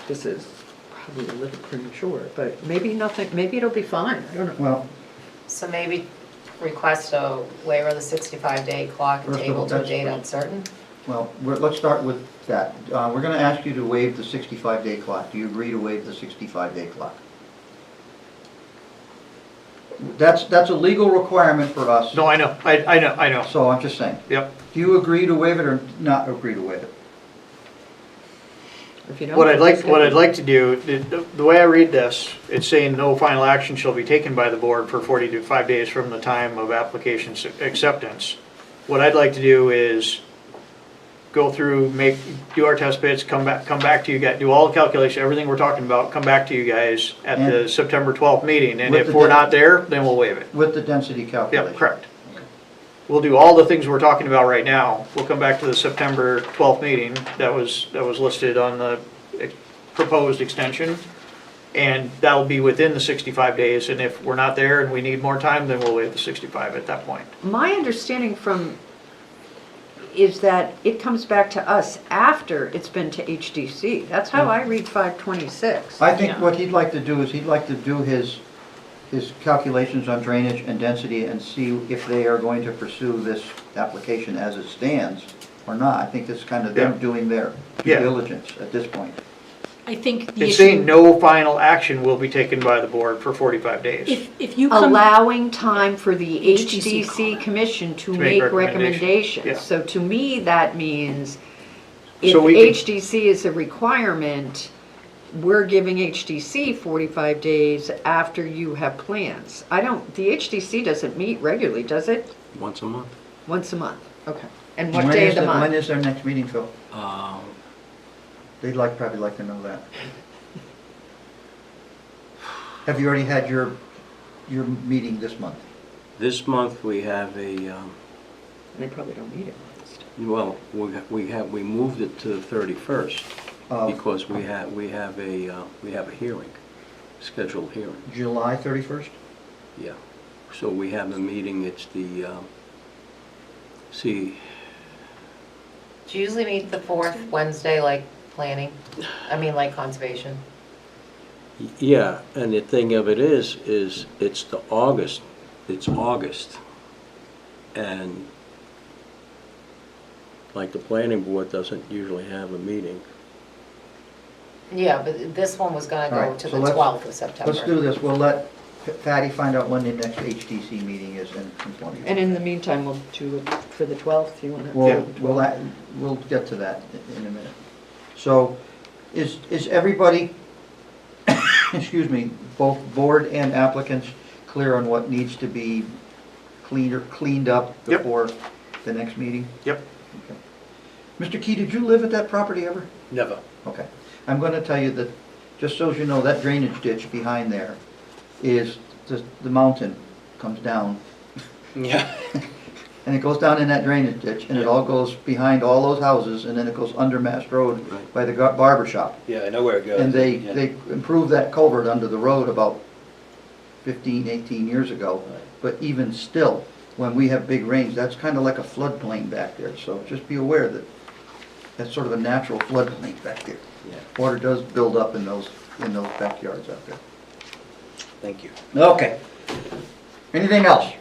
[SPEAKER 8] this is probably a little premature, but maybe nothing, maybe it'll be fine, I don't know.
[SPEAKER 1] Well,
[SPEAKER 2] So maybe request a waiver of the 65-day clock and
[SPEAKER 1] First of
[SPEAKER 2] table
[SPEAKER 1] all,
[SPEAKER 2] to a
[SPEAKER 1] that's-
[SPEAKER 2] date uncertain?
[SPEAKER 1] let's start with that. We're going to ask you to waive the 65-day clock. Do you agree to waive the 65-day clock? That's a legal requirement for us.
[SPEAKER 11] No, I know.
[SPEAKER 1] So I'm just saying.
[SPEAKER 11] Yep.
[SPEAKER 1] Do you agree to waive it or not agree to waive it?
[SPEAKER 8] If you don't,
[SPEAKER 11] What I'd
[SPEAKER 8] that's good.
[SPEAKER 11] like to do, the way I read this, it's saying no final action shall be taken by the board for 45 days from the time of application acceptance. What I'd like to do is go through, do our test pits, come back to you guys, do all the calculation, everything we're talking about, come back to you guys at the
[SPEAKER 1] And-
[SPEAKER 11] September 12th meeting, and
[SPEAKER 1] With
[SPEAKER 11] if
[SPEAKER 1] the
[SPEAKER 11] we're
[SPEAKER 1] de-
[SPEAKER 11] not there, then we'll waive it.
[SPEAKER 1] With the density calculation?
[SPEAKER 11] Yep, correct. We'll do all the things we're talking about right now. We'll come back to the September 12th meeting that was listed on the proposed extension. And that'll be within the 65 days, and if we're not there and we need more time, then we'll waive the 65 at that point.
[SPEAKER 8] My understanding is that it comes back to us after it's been to HDC. That's how I read 526.
[SPEAKER 1] I think
[SPEAKER 7] Yeah.
[SPEAKER 1] what he'd like to do is he'd like to do his calculations on drainage and density and see if they are going to pursue this application as it stands or not. I think it's kind of them
[SPEAKER 11] Yeah.
[SPEAKER 1] doing their due
[SPEAKER 11] Yeah.
[SPEAKER 1] diligence at this point.
[SPEAKER 7] I think the
[SPEAKER 11] It's
[SPEAKER 7] issue,
[SPEAKER 11] saying no final action will be taken by the board for 45 days.
[SPEAKER 7] if you come,
[SPEAKER 8] Allowing time for the
[SPEAKER 7] HDC
[SPEAKER 8] HDC commission to
[SPEAKER 11] make
[SPEAKER 8] make
[SPEAKER 11] recommendations. Yeah.
[SPEAKER 8] recommendations. So to me, that means if
[SPEAKER 11] So we can-
[SPEAKER 8] HDC is a requirement, we're giving HDC 45 days after you have plans. The HDC doesn't meet regularly, does it?
[SPEAKER 5] Once a month.
[SPEAKER 8] Once a month, okay. And what
[SPEAKER 1] When
[SPEAKER 8] day
[SPEAKER 1] is
[SPEAKER 8] of the
[SPEAKER 1] When
[SPEAKER 8] month?
[SPEAKER 1] is their next meeting, Phil?
[SPEAKER 5] Um,
[SPEAKER 1] They'd probably like to know that. Have you already had your meeting this month?
[SPEAKER 5] This month, we have a,
[SPEAKER 8] They probably don't need it.
[SPEAKER 5] well, we moved it to the 31st
[SPEAKER 1] Of
[SPEAKER 5] because we have a hearing, scheduled hearing.
[SPEAKER 1] July 31st?
[SPEAKER 5] Yeah. So we have a meeting, it's the,
[SPEAKER 2] Do you usually meet the fourth Wednesday, like planning? Like conservation?
[SPEAKER 5] yeah, and the thing of it is it's August. And like the planning board doesn't usually have a meeting.
[SPEAKER 2] Yeah, but this one was gonna
[SPEAKER 1] All
[SPEAKER 2] go
[SPEAKER 1] right,
[SPEAKER 2] to
[SPEAKER 1] so
[SPEAKER 2] the
[SPEAKER 1] let's-
[SPEAKER 2] 12th of September.
[SPEAKER 1] Let's do this. We'll let Patty find out when the next HTC meeting is and inform you.
[SPEAKER 8] And in the meantime, we'll do it for the 12th, you want to?
[SPEAKER 1] We'll get to that in a minute. So, is everybody, excuse me, both board and applicants clear on what needs to be cleaned up
[SPEAKER 11] Yep.
[SPEAKER 1] before the next meeting?
[SPEAKER 11] Yep.
[SPEAKER 1] Okay. Mr. Key, did you live at that property ever?
[SPEAKER 5] Never.
[SPEAKER 1] Okay. I'm going to tell you that, just so you know, that drainage ditch behind there is, the mountain comes down.
[SPEAKER 5] Yeah.
[SPEAKER 1] And it goes down in that drainage ditch, and it all goes behind all those houses, and then it goes under Mass Road
[SPEAKER 5] Right.
[SPEAKER 1] by the barber shop.
[SPEAKER 5] Yeah, I know where it goes.
[SPEAKER 1] And they improved that culvert under the road about 15, 18 years ago. But even still, when we have big rains, that's kind of like a floodplain back there. So just be aware that that's sort of a natural floodplain back there.
[SPEAKER 5] Yeah.
[SPEAKER 1] Water does build up in those backyards out there.
[SPEAKER 5] Thank you.
[SPEAKER 1] Okay. Anything else?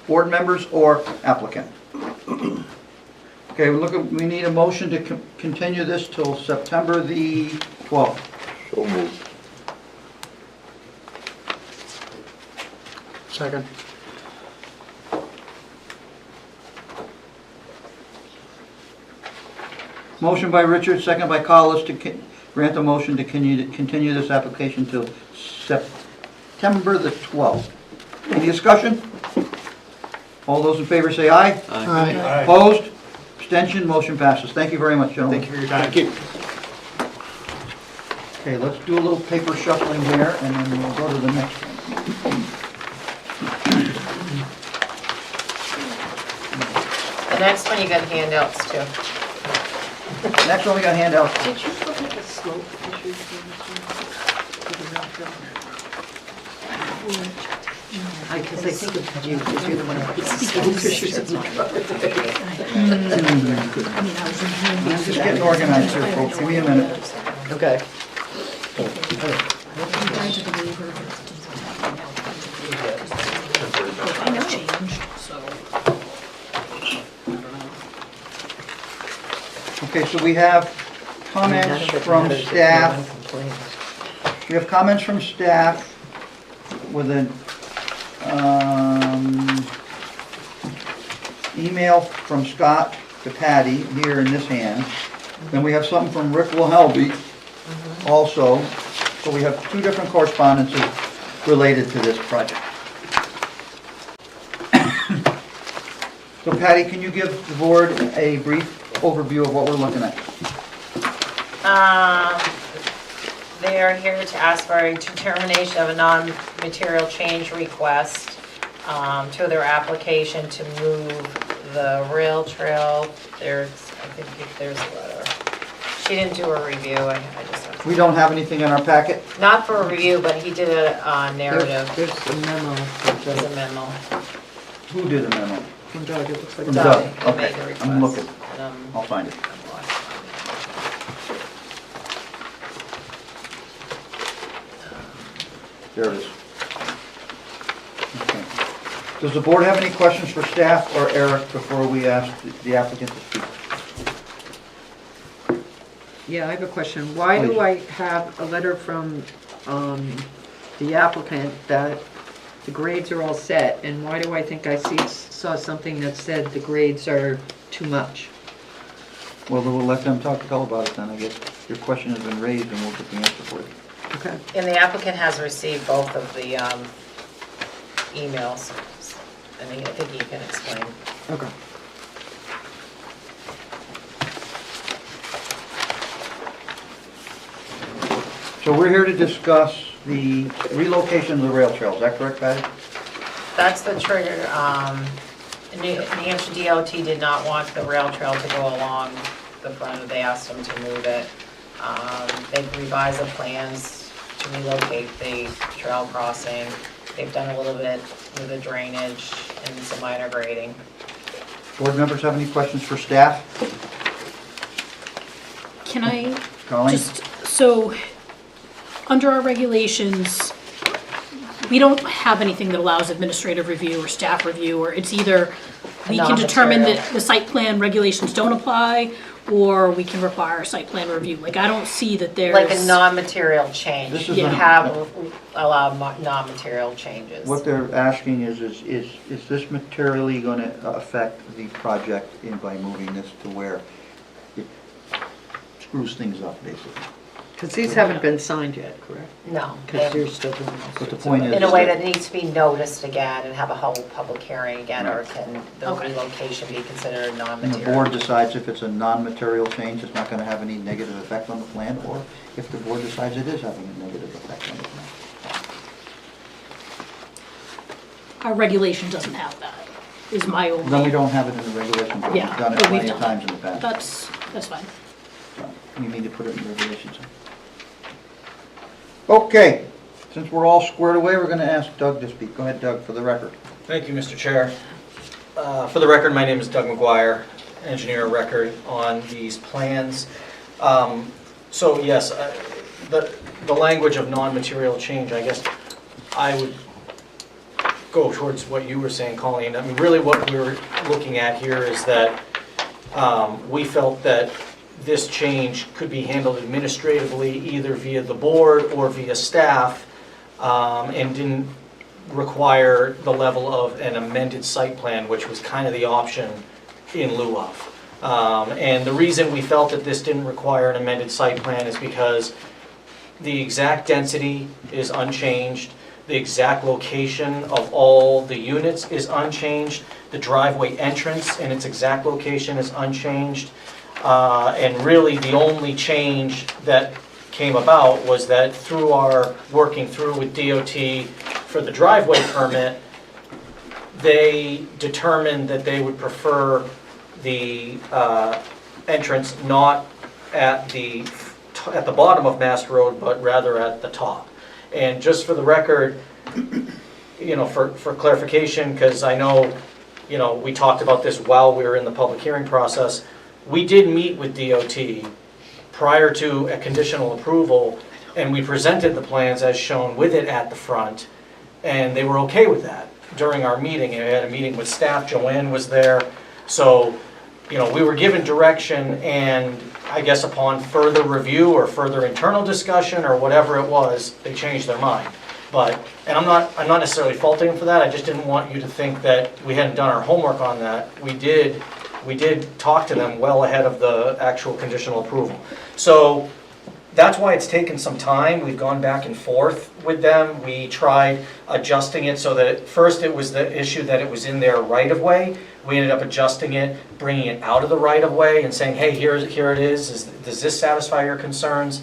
[SPEAKER 1] Board members or applicant? Okay, we need a motion to continue this till September the 12th.
[SPEAKER 10] So moved.
[SPEAKER 3] Second.
[SPEAKER 1] Motion by Richard, second by Collis to grant the motion to continue this application till September the 12th. Any discussion? All those in favor say aye.
[SPEAKER 3] Aye.
[SPEAKER 1] Opposed? Abstention? Motion passes. Thank you very much, gentlemen.
[SPEAKER 11] Thank you for your time.
[SPEAKER 3] Thank you.
[SPEAKER 1] Okay, let's do a little paper shuffling here, and then we'll go to the next one.
[SPEAKER 2] The next one, you got handouts too.
[SPEAKER 1] Next one, we got handouts.
[SPEAKER 12] Did you look at the slope issues for this one?
[SPEAKER 8] Because I think of you, because you're the one who puts the slope issues in my
[SPEAKER 1] I'm just getting organized here, folks. Give me a minute.
[SPEAKER 8] Okay.
[SPEAKER 1] Okay, so we have comments from staff. We have comments from staff with an email from Scott to Patty here in this hand. Then we have something from Rick Wilhelby also. So we have two different correspondences related to this project. So Patty, can you give the board a brief overview of what we're looking at?
[SPEAKER 2] They are here to ask for a determination of a non-material change request to their application to move the rail trail. I think there's a letter. She didn't do a review, I just have to.
[SPEAKER 1] We don't have anything in our packet.
[SPEAKER 2] Not for a review, but he did a narrative.
[SPEAKER 8] There's a memo.
[SPEAKER 2] There's a memo.
[SPEAKER 1] Who did the memo?
[SPEAKER 8] From Doug, it looks like.
[SPEAKER 1] From
[SPEAKER 2] Doug,
[SPEAKER 1] Doug.
[SPEAKER 2] he made the
[SPEAKER 1] Okay,
[SPEAKER 2] request.
[SPEAKER 1] I'm looking.
[SPEAKER 2] And,
[SPEAKER 1] I'll find it. There it is. Okay. Does the board have any questions for staff or Eric before we ask the applicant to speak?
[SPEAKER 8] Yeah, I have a question. Why do
[SPEAKER 1] Please.
[SPEAKER 8] I have a letter from the applicant that the grades are all set? And why do I think I saw something that said the grades are too much?
[SPEAKER 1] Well, then we'll let them tell about it then, I guess. Your question has been raised and we'll get the answer for you.
[SPEAKER 8] Okay.
[SPEAKER 2] And the applicant has received both of the emails, and I think he can explain.
[SPEAKER 8] Okay.
[SPEAKER 1] So we're here to discuss the relocation of the rail trail, is that correct, Patty?
[SPEAKER 2] That's the trigger. New Hampshire DOT did not want the rail trail to go along the front. They asked them to move it. They've revised the plans to relocate the trail crossing. They've done a little bit with the drainage and some minor grading.
[SPEAKER 1] Board members have any questions for staff?
[SPEAKER 7] Can I
[SPEAKER 1] Colleen?
[SPEAKER 7] so, under our regulations, we don't have anything that allows administrative review or staff review, or it's either we can determine that
[SPEAKER 2] Non-material.
[SPEAKER 7] the site plan regulations don't apply, or we can require a site plan review. Like, I don't see that there's.
[SPEAKER 2] Like a non-material change.
[SPEAKER 1] This is
[SPEAKER 2] You
[SPEAKER 1] a-
[SPEAKER 2] have allowed non-material changes.
[SPEAKER 1] What they're asking is this materially going to affect the project by moving this to where it screws things up, basically?
[SPEAKER 8] Because these haven't been signed yet, correct?
[SPEAKER 2] No.
[SPEAKER 8] Because you're still doing this.
[SPEAKER 1] But the point is.
[SPEAKER 2] In a way that needs to be noticed again and have a whole public hearing again, or can the
[SPEAKER 7] Okay.
[SPEAKER 2] relocation be considered
[SPEAKER 1] And the
[SPEAKER 2] non-material?
[SPEAKER 1] board decides if it's a non-material change, it's not going to have any negative effect on the plan, or if the board decides it is having a negative effect on the plan.
[SPEAKER 7] Our regulation doesn't have that, is my only.
[SPEAKER 1] Then we don't have it in the regulation, but we've
[SPEAKER 7] Yeah,
[SPEAKER 1] done it
[SPEAKER 7] but we've
[SPEAKER 1] plenty of
[SPEAKER 7] done
[SPEAKER 1] times in the past.
[SPEAKER 7] That's fine.
[SPEAKER 1] So, you need to put it in the regulations. Okay, Since we're all squared away, we're gonna ask Doug to speak. Go ahead, Doug, for the record.
[SPEAKER 13] Thank you, Mr. Chair. For the record, my name is Doug McGuire, engineer of record on these plans. So yes, the language of non-material change, I guess I would go towards what you were saying, Colleen. I mean, really what we're looking at here is that we felt that this change could be handled administratively either via the board or via staff, and didn't require the level of an amended site plan, which was kind of the option in lieu of. And the reason we felt that this didn't require an amended site plan is because the exact density is unchanged, the exact location of all the units is unchanged, the driveway entrance and its exact location is unchanged, and really the only change that came about was that through our working through with DOT for the driveway permit, they determined that they would prefer the entrance not at the bottom of Mast Road, but rather at the top. And just for the record, you know, for clarification, because I know, you know, we talked about this while we were in the public hearing process, we did meet with DOT prior to a conditional approval, and we presented the plans as shown with it at the front, and they were okay with that during our meeting. And we had a meeting with staff, Joanne was there, so, you know, we were given direction, and I guess upon further review or further internal discussion or whatever it was, they changed their mind. But, and I'm not necessarily faulting them for that, I just didn't want you to think that we hadn't done our homework on that. We did talk to them well ahead of the actual conditional approval. So that's why it's taken some time. We've gone back and forth with them. We tried adjusting it so that at first it was the issue that it was in their right-of-way. We ended up adjusting it, bringing it out of the right-of-way and saying, hey, here it is. Does this satisfy your concerns?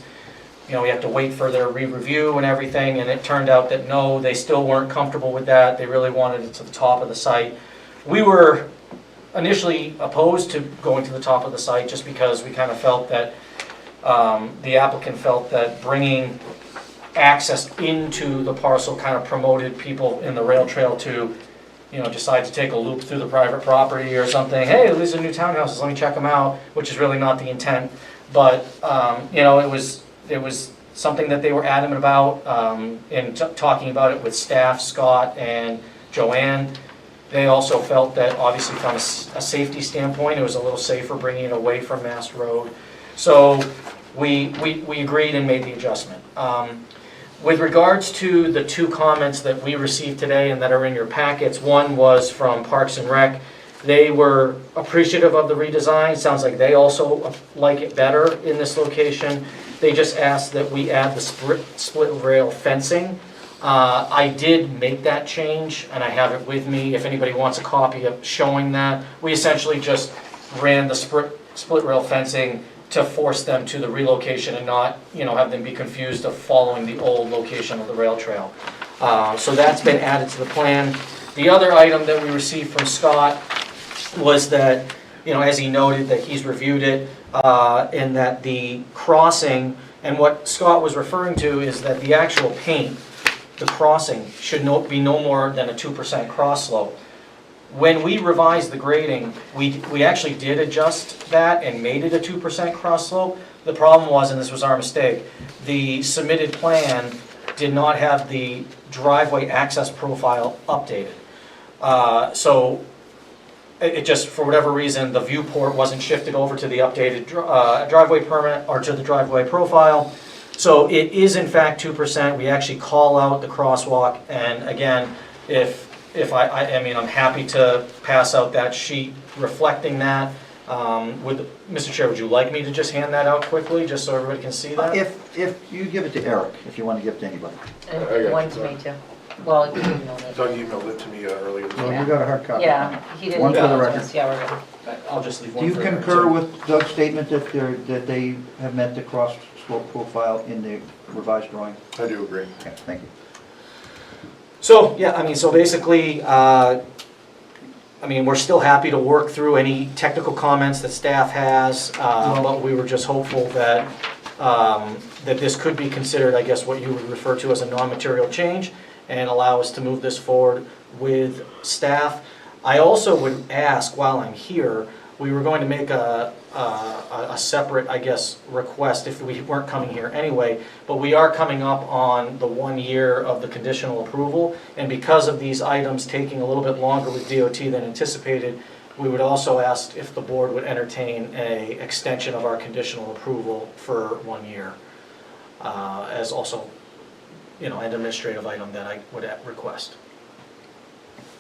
[SPEAKER 13] You know, we have to wait for their re-review and everything, and it turned out that no, they still weren't comfortable with that. They really wanted it to the top of the site. We were initially opposed to going to the top of the site just because we kind of felt that the applicant felt that bringing access into the parcel kind of promoted people in the rail trail to, you know, decide to take a loop through the private property or something. Hey, these are new townhouses, let me check them out, which is really not the intent. But, you know, it was something that they were adamant about in talking about it with staff, Scott and Joanne. They also felt that obviously from a safety standpoint, it was a little safer bringing it away from Mast Road. So we agreed and made the adjustment. With regards to the two comments that we received today and that are in your packets, one was from Parks and Rec. They were appreciative of the redesign. Sounds like they also like it better in this location. They just asked that we add the split rail fencing. I did make that change, and I have it with me if anybody wants a copy of showing that. We essentially just ran the split rail fencing to force them to the relocation and not, you know, have them be confused of following the old location of the rail trail. So that's been added to the plan. The other item that we received from Scott was that, you know, as he noted that he's reviewed it, and that the crossing, and what Scott was referring to is that the actual paint, the crossing, should be no more than a 2% cross slope. When we revised the grading, we actually did adjust that and made it a 2% cross slope. The problem was, and this was our mistake, the submitted plan did not have the driveway access profile updated. So it just, for whatever reason, the viewport wasn't shifted over to the updated driveway permit or to the driveway profile. So it is in fact 2%. We actually call out the crosswalk, and again, if I mean, I'm happy to pass out that sheet reflecting that. Mr. Chair, would you like me to just hand that out quickly, just so everybody can see that?
[SPEAKER 1] If you give it to Eric, if you want to give it to anybody.
[SPEAKER 2] And one to me too. Well, you emailed it.
[SPEAKER 6] Doug emailed it to me earlier this
[SPEAKER 1] Well,
[SPEAKER 6] morning.
[SPEAKER 1] you got a hard copy.
[SPEAKER 2] Yeah, he didn't
[SPEAKER 1] One for the
[SPEAKER 2] email it to
[SPEAKER 1] record.
[SPEAKER 2] us. Yeah, we're good.
[SPEAKER 13] I'll just leave
[SPEAKER 1] Do
[SPEAKER 13] one
[SPEAKER 1] you
[SPEAKER 13] for
[SPEAKER 1] concur
[SPEAKER 13] Eric,
[SPEAKER 1] with Doug's statement that they have met the cross slope profile in the revised drawing?
[SPEAKER 6] I do agree.
[SPEAKER 1] Okay, thank you.
[SPEAKER 13] So, yeah, I mean, so basically, I mean, we're still happy to work through any technical comments that staff has, but we were just hopeful that, that this could be considered, I guess, what you would refer to as a non-material change, and allow us to move this forward with staff. I also would ask, while I'm here, we were going to make a separate, I guess, request if we weren't coming here anyway, but we are coming up on the 1 year of the conditional approval, and because of these items taking a little bit longer with DOT than anticipated, we would also ask if the board would entertain an extension of our conditional approval for 1 year, as also, an administrative item that I would request.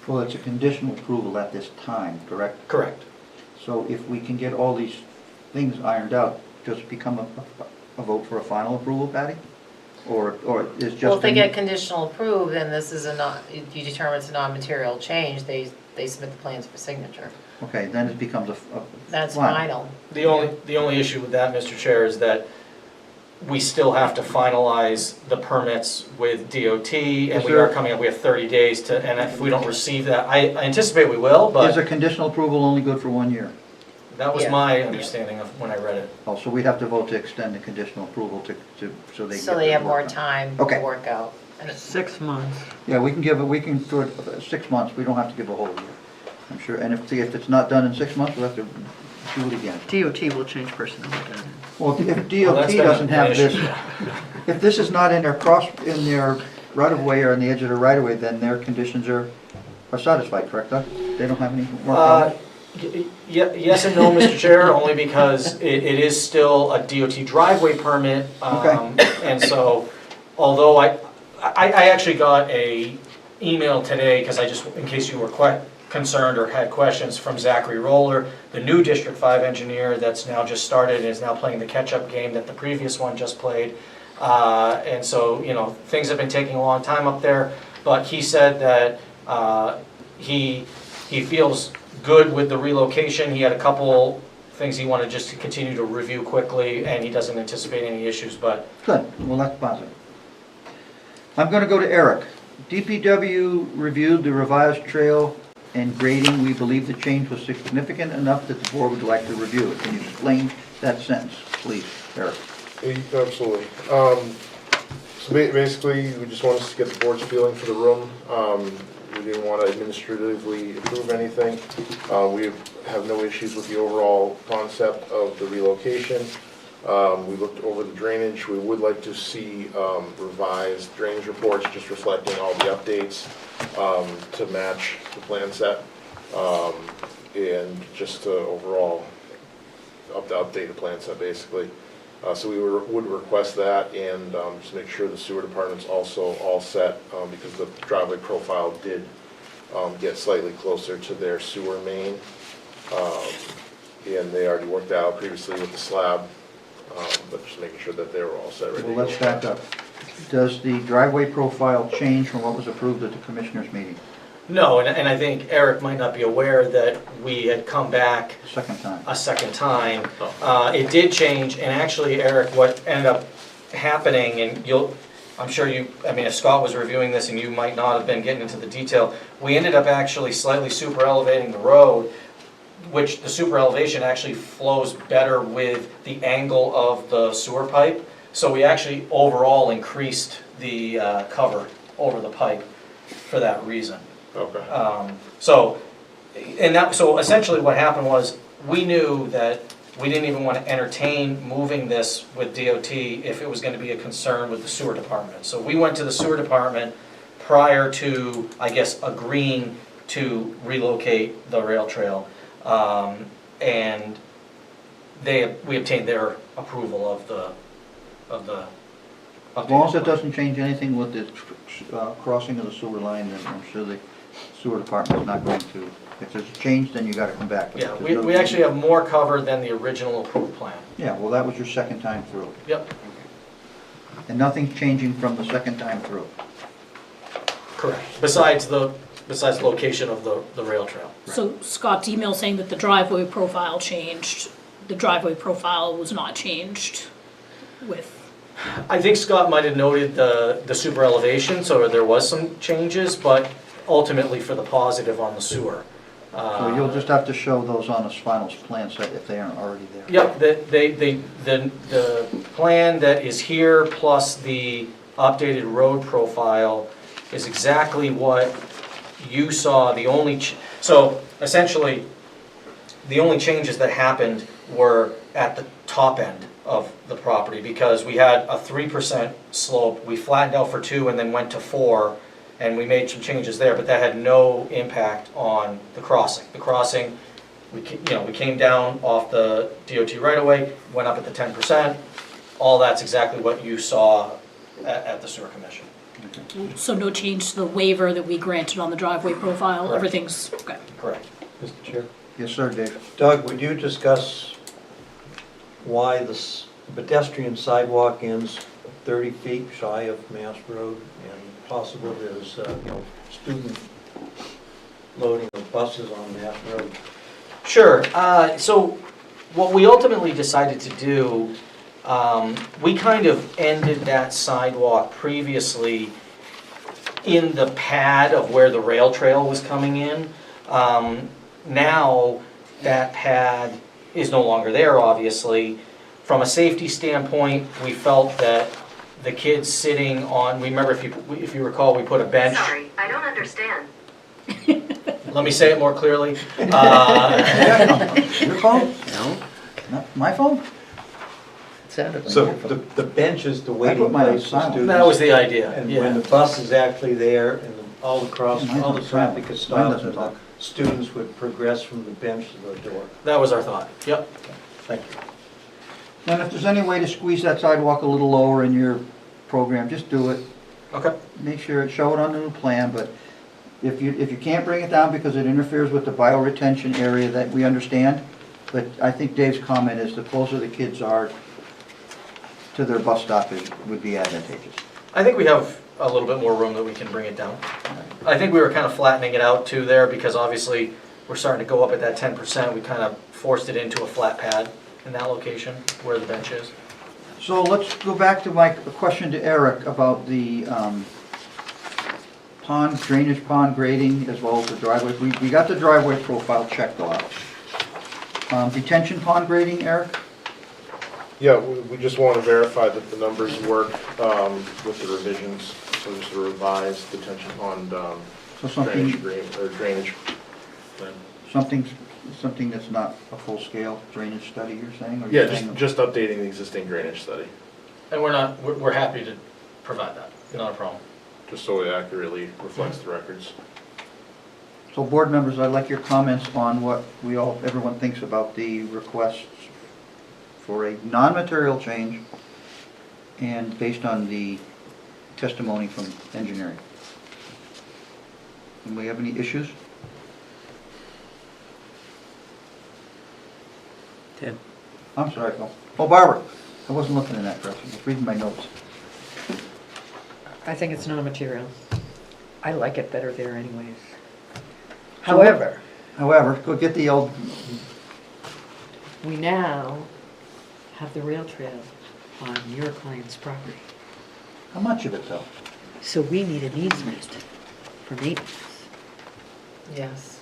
[SPEAKER 1] Well, it's a conditional approval at this time, correct?
[SPEAKER 13] Correct.
[SPEAKER 1] So if we can get all these things ironed out, just become a vote for a final approval, Patty? Or is just...
[SPEAKER 2] Well, if they get conditional approved, then this is you determine it's a non-material change, they submit the plans for signature.
[SPEAKER 1] Okay, then it becomes a
[SPEAKER 2] That's final.
[SPEAKER 13] The only issue with that, Mr. Chair, is that we still have to finalize the permits with DOT, and we are coming up, we have 30 days to, and if we don't receive that, I anticipate we will,
[SPEAKER 1] Is
[SPEAKER 13] but
[SPEAKER 1] a conditional approval only good for 1 year?
[SPEAKER 13] that was
[SPEAKER 2] Yeah.
[SPEAKER 13] my understanding of when I read it.
[SPEAKER 1] Oh, so we'd have to vote to extend the conditional approval so they can
[SPEAKER 2] So
[SPEAKER 1] get
[SPEAKER 2] they
[SPEAKER 1] their
[SPEAKER 2] have more
[SPEAKER 1] work done.
[SPEAKER 2] time to
[SPEAKER 1] Okay.
[SPEAKER 2] work out. And it's
[SPEAKER 8] 6 months.
[SPEAKER 1] Yeah, we can do it 6 months, we don't have to give a whole year. I'm sure, and if it's not done in 6 months, we'll have to do it again.
[SPEAKER 8] DOT will change personnel again.
[SPEAKER 1] Well, if
[SPEAKER 13] Well,
[SPEAKER 1] DOT
[SPEAKER 13] that's been
[SPEAKER 1] doesn't
[SPEAKER 13] an
[SPEAKER 1] have
[SPEAKER 13] issue.
[SPEAKER 1] this, if this is not in their right-of-way or on the edge of the right-of-way, then their conditions are satisfied, correct, Doug? They don't have any more problems?
[SPEAKER 13] Yes and no, Mr. Chair, only because it is still a DOT driveway permit. And so, although I actually got a email today, because in case you were concerned or had questions, from Zachary Roller, the new District 5 engineer that's now just started and is now playing the catch-up game that the previous one just played. And so, things have been taking a long time up there, but he said that he feels good with the relocation. He had a couple things he wanted just to continue to review quickly, and he doesn't anticipate any issues, but
[SPEAKER 1] Good, well, that's positive. I'm gonna go to Eric. DPW reviewed the revised trail and grading. We believe the change was significant enough that the board would like to review it. Can you explain that sentence, please, Eric?
[SPEAKER 6] Absolutely. So basically, we just wanted to get the board's feeling for the room. We didn't want to administratively approve anything. We have no issues with the overall concept of the relocation. We looked over the drainage. We would like to see revised drainage reports, just reflecting all the updates to match the plan set, and just to overall update the plan set, basically. So we would request that, and just make sure the sewer department's also all set, because the driveway profile did get slightly closer to their sewer main, and they already worked out previously with the slab, but just making sure that they were all set.
[SPEAKER 1] Well, let's back up. Does the driveway profile change from what was approved at the commissioners' meeting?
[SPEAKER 13] no, and I think Eric might not be aware that we had come back
[SPEAKER 1] Second time.
[SPEAKER 13] a second time. It did change, and actually, Eric, what ended up happening, and I'm sure if Scott was reviewing this and you might not have been getting into the detail, we ended up actually slightly super elevating the road, which the super elevation actually flows better with the angle of the sewer pipe. So we actually overall increased the cover over the pipe for that reason.
[SPEAKER 6] Okay.
[SPEAKER 13] So essentially what happened was, we knew that we didn't even want to entertain moving this with DOT if it was going to be a concern with the sewer department. So we went to the sewer department prior to, I guess, agreeing to relocate the rail trail. And we obtained their approval of the.
[SPEAKER 1] As long as it doesn't change anything with the crossing of the sewer line, then I'm sure the sewer department's not going to. If there's a change, then you gotta come back.
[SPEAKER 13] Yeah, we actually have more cover than the original approved plan.
[SPEAKER 1] Yeah, well, that was your second time through.
[SPEAKER 13] Yep,
[SPEAKER 1] And nothing's changing from the second time through.
[SPEAKER 13] correct. Besides the location of the rail trail.
[SPEAKER 7] So Scott's email saying that the driveway profile changed, the driveway profile was not changed with,
[SPEAKER 13] I think Scott might have noted the super elevation, so there was some changes, but ultimately for the positive on the sewer.
[SPEAKER 1] So you'll just have to show those on a final plan set if they aren't already there.
[SPEAKER 13] Yep, the plan that is here plus the updated road profile is exactly what you saw. So essentially, the only changes that happened were at the top end of the property because we had a 3% slope. We flattened out for 2 and then went to 4, and we made some changes there, but that had no impact on the crossing. The crossing, we came down off the DOT right away, went up at the 10%. All that's exactly what you saw at the sewer commission.
[SPEAKER 7] So no change to the waiver that we granted on the driveway profile,
[SPEAKER 13] Correct.
[SPEAKER 7] everything's, okay.
[SPEAKER 13] Correct.
[SPEAKER 14] Mr. Chair.
[SPEAKER 1] Yes, sir, Dave.
[SPEAKER 14] Doug, would you discuss why the pedestrian sidewalk ends 30 feet shy of Mass Road and possible there's, student loading of buses on Mass Road?
[SPEAKER 13] Sure. So what we ultimately decided to do, we kind of ended that sidewalk previously in the pad of where the rail trail was coming in. Now that pad is no longer there, obviously. From a safety standpoint, we felt that the kids sitting on, remember if you recall, we put a bench.
[SPEAKER 15] Sorry, I don't understand.
[SPEAKER 13] Let me say it more clearly.
[SPEAKER 1] Your phone?
[SPEAKER 14] No.
[SPEAKER 1] Not my phone?
[SPEAKER 8] It sounded like
[SPEAKER 14] So
[SPEAKER 8] your phone.
[SPEAKER 14] the bench is the
[SPEAKER 1] I
[SPEAKER 14] waiting
[SPEAKER 1] put mine on
[SPEAKER 14] place for
[SPEAKER 1] silent.
[SPEAKER 14] students.
[SPEAKER 13] That was the idea,
[SPEAKER 14] And
[SPEAKER 13] yeah.
[SPEAKER 14] when the bus is actually there and all the
[SPEAKER 1] Mine's
[SPEAKER 14] all the
[SPEAKER 1] on
[SPEAKER 14] traffic
[SPEAKER 1] silent.
[SPEAKER 14] is
[SPEAKER 1] Mine
[SPEAKER 14] stopped,
[SPEAKER 1] doesn't
[SPEAKER 14] and the
[SPEAKER 1] talk.
[SPEAKER 14] students would progress from the bench to the door.
[SPEAKER 13] That was our thought, yep.
[SPEAKER 14] Thank you.
[SPEAKER 1] And if there's any way to squeeze that sidewalk a little lower in your program, just do it.
[SPEAKER 13] Okay.
[SPEAKER 1] Make sure, show it on the new plan, but if you can't bring it down because it interferes with the bioretention area, that we understand. But I think Dave's comment is the closer the kids are to their bus stop would be advantageous.
[SPEAKER 13] I think we have a little bit more room that we can bring it down. I think we were kind of flattening it out too there because obviously we're starting to go up at that 10%. We kind of forced it into a flat pad in that location where the bench is.
[SPEAKER 1] So let's go back to my question to Eric about the drainage pond grading as well as the driveway. We got the driveway profile checked off. Detention pond grading, Eric?
[SPEAKER 6] Yeah, we just want to verify that the numbers work with the revisions, so just a revised detention pond
[SPEAKER 1] So something,
[SPEAKER 6] drainage plan.
[SPEAKER 1] something that's not a full-scale drainage study, you're saying? Or
[SPEAKER 6] Yeah,
[SPEAKER 1] you're saying-
[SPEAKER 6] just updating the existing drainage study,
[SPEAKER 13] And we're happy to provide that, not a problem.
[SPEAKER 6] just so it accurately reflects the records.
[SPEAKER 1] So board members, I'd like your comments on what everyone thinks about the requests for a non-material change and based on the testimony from engineering. Do we have any issues?
[SPEAKER 14] Ted.
[SPEAKER 1] I'm sorry, Phil. Oh, Barbara, I wasn't looking in that direction, I was reading my notes.
[SPEAKER 8] I think it's non-material. I like it better there anyways. However,
[SPEAKER 1] Go get the old,
[SPEAKER 8] we now have the rail trail on your client's property.
[SPEAKER 1] how much of it though?
[SPEAKER 8] So we need an easement for maintenance.
[SPEAKER 2] Yes.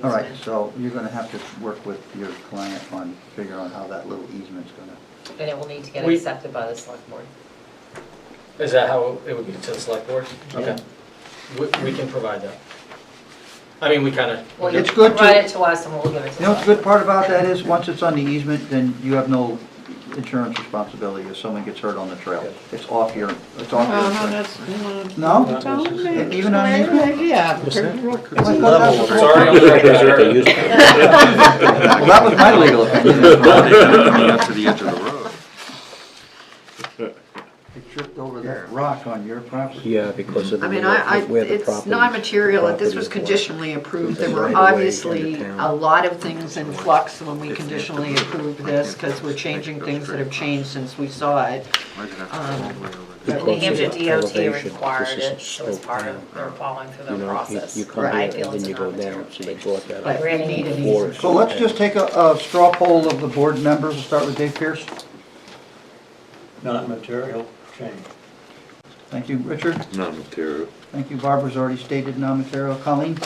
[SPEAKER 1] All right, so you're gonna have to work with your client on figuring out how that little easement's gonna.
[SPEAKER 2] And it will need to get
[SPEAKER 13] We-
[SPEAKER 2] accepted by the select board.
[SPEAKER 13] Is that how it would be to the select board? Okay. We can provide that. I mean, we kind of.
[SPEAKER 2] Well, you
[SPEAKER 1] It's good to-
[SPEAKER 2] provide it to us and we'll give it to
[SPEAKER 1] You know,
[SPEAKER 2] them.
[SPEAKER 1] the good part about that is, once it's on the easement, then you have no insurance responsibility if someone gets hurt on the trail. It's off your insurance. No? Even on an easement?
[SPEAKER 8] Yeah.
[SPEAKER 13] Sorry, on the record, sir.
[SPEAKER 1] Well, that was my legal opinion.
[SPEAKER 10] Up to the edge of the road.
[SPEAKER 1] You tripped over that rock on your property.
[SPEAKER 14] Yeah, because of
[SPEAKER 8] I
[SPEAKER 14] the,
[SPEAKER 8] mean,
[SPEAKER 14] where the
[SPEAKER 8] it's
[SPEAKER 14] property.
[SPEAKER 8] non-material, this was
[SPEAKER 14] property was.
[SPEAKER 8] conditionally approved. There
[SPEAKER 14] It's
[SPEAKER 8] were
[SPEAKER 14] right away
[SPEAKER 8] obviously
[SPEAKER 14] into town.
[SPEAKER 8] a lot of things in flux when we conditionally approved this, because we're changing things that have changed since we saw it.
[SPEAKER 2] New Hampshire DOT required it, so it's part
[SPEAKER 14] down.
[SPEAKER 2] of, they're following through
[SPEAKER 14] You
[SPEAKER 2] their
[SPEAKER 14] know,
[SPEAKER 2] process.
[SPEAKER 14] you come here
[SPEAKER 2] I
[SPEAKER 14] and
[SPEAKER 2] feel it's
[SPEAKER 14] then
[SPEAKER 2] a
[SPEAKER 14] you go
[SPEAKER 2] non-material
[SPEAKER 14] down, so they
[SPEAKER 2] change.
[SPEAKER 14] brought that
[SPEAKER 2] But
[SPEAKER 14] up.
[SPEAKER 2] we need an
[SPEAKER 14] Before
[SPEAKER 2] easement.
[SPEAKER 14] it
[SPEAKER 1] So let's just take a straw poll of the board members. We'll start with Dave Pierce.
[SPEAKER 14] Non-material change.
[SPEAKER 1] Thank you, Richard.
[SPEAKER 10] Non-material.
[SPEAKER 1] Thank you, Barbara's already stated non-material. Colleen?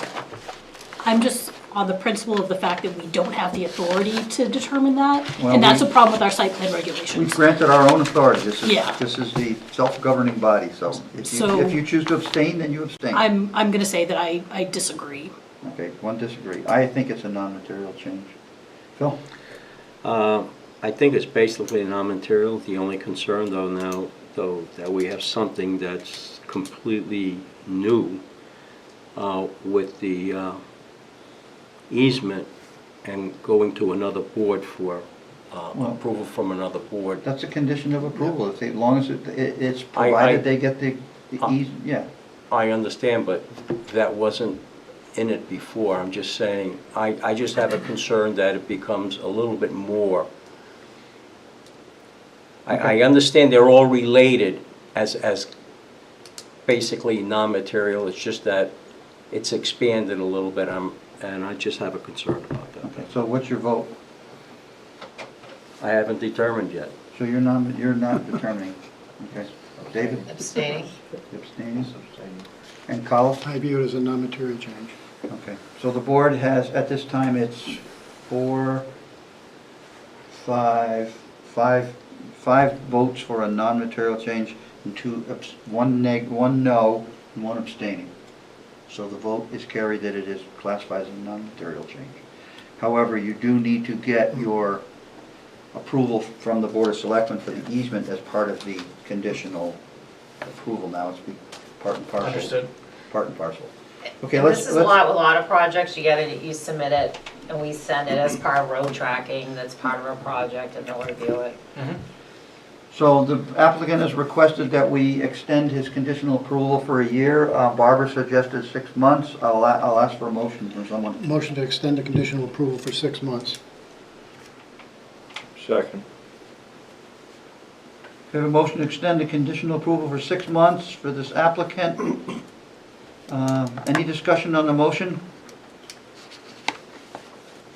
[SPEAKER 7] I'm just on the principle of the fact that we don't have the authority to determine that,
[SPEAKER 1] Well,
[SPEAKER 7] and that's
[SPEAKER 1] we-
[SPEAKER 7] a problem with our site plan
[SPEAKER 1] We've
[SPEAKER 7] regulations.
[SPEAKER 1] granted our own authority.
[SPEAKER 7] Yeah.
[SPEAKER 1] This is the self-governing body, so
[SPEAKER 7] So-
[SPEAKER 1] if you choose to abstain, then you abstain.
[SPEAKER 7] I'm gonna say that I disagree.
[SPEAKER 1] Okay, one disagree. I think it's a non-material change. Phil?
[SPEAKER 5] I think it's basically non-material. The only concern though, that we have something that's completely new with the easement and going to another board for approval from another board.
[SPEAKER 1] That's a condition of approval, as long as it's
[SPEAKER 5] I-
[SPEAKER 1] provided they get the yeah.
[SPEAKER 5] I understand, but that wasn't in it before. I'm just saying, I just have a concern that it becomes a little bit more. I understand they're all related as basically non-material, it's just that it's expanded a little bit, and I just have a concern about that.
[SPEAKER 1] Okay, so what's your vote?
[SPEAKER 5] I haven't determined yet.
[SPEAKER 1] So you're not determining, okay. David?
[SPEAKER 2] Abstaining.
[SPEAKER 1] Abstaining? And Colin?
[SPEAKER 3] I view it as a non-material change.
[SPEAKER 1] Okay, so the board has, at this time, it's five votes for a non-material change and one no, and one abstaining. So the vote is carried that it is classified as a non-material change. However, you do need to get your approval from the Board of Selectmen for the easement as part of the conditional approval. Now it's part and parcel.
[SPEAKER 11] Understood.
[SPEAKER 1] Part and parcel. Okay,
[SPEAKER 2] And
[SPEAKER 1] let's.
[SPEAKER 2] this is a lot with a lot of projects, you get it, you submit it, and we send it as part of road tracking, that's part of our project, and they'll review it.
[SPEAKER 1] So the applicant has requested that we extend his conditional approval for a year. Barbara suggested 6 months. I'll ask for a motion from someone.
[SPEAKER 3] Motion to extend the conditional approval for 6 months.
[SPEAKER 10] Second.
[SPEAKER 1] We have a motion to extend the conditional approval for 6 months for this applicant. Any discussion on the motion?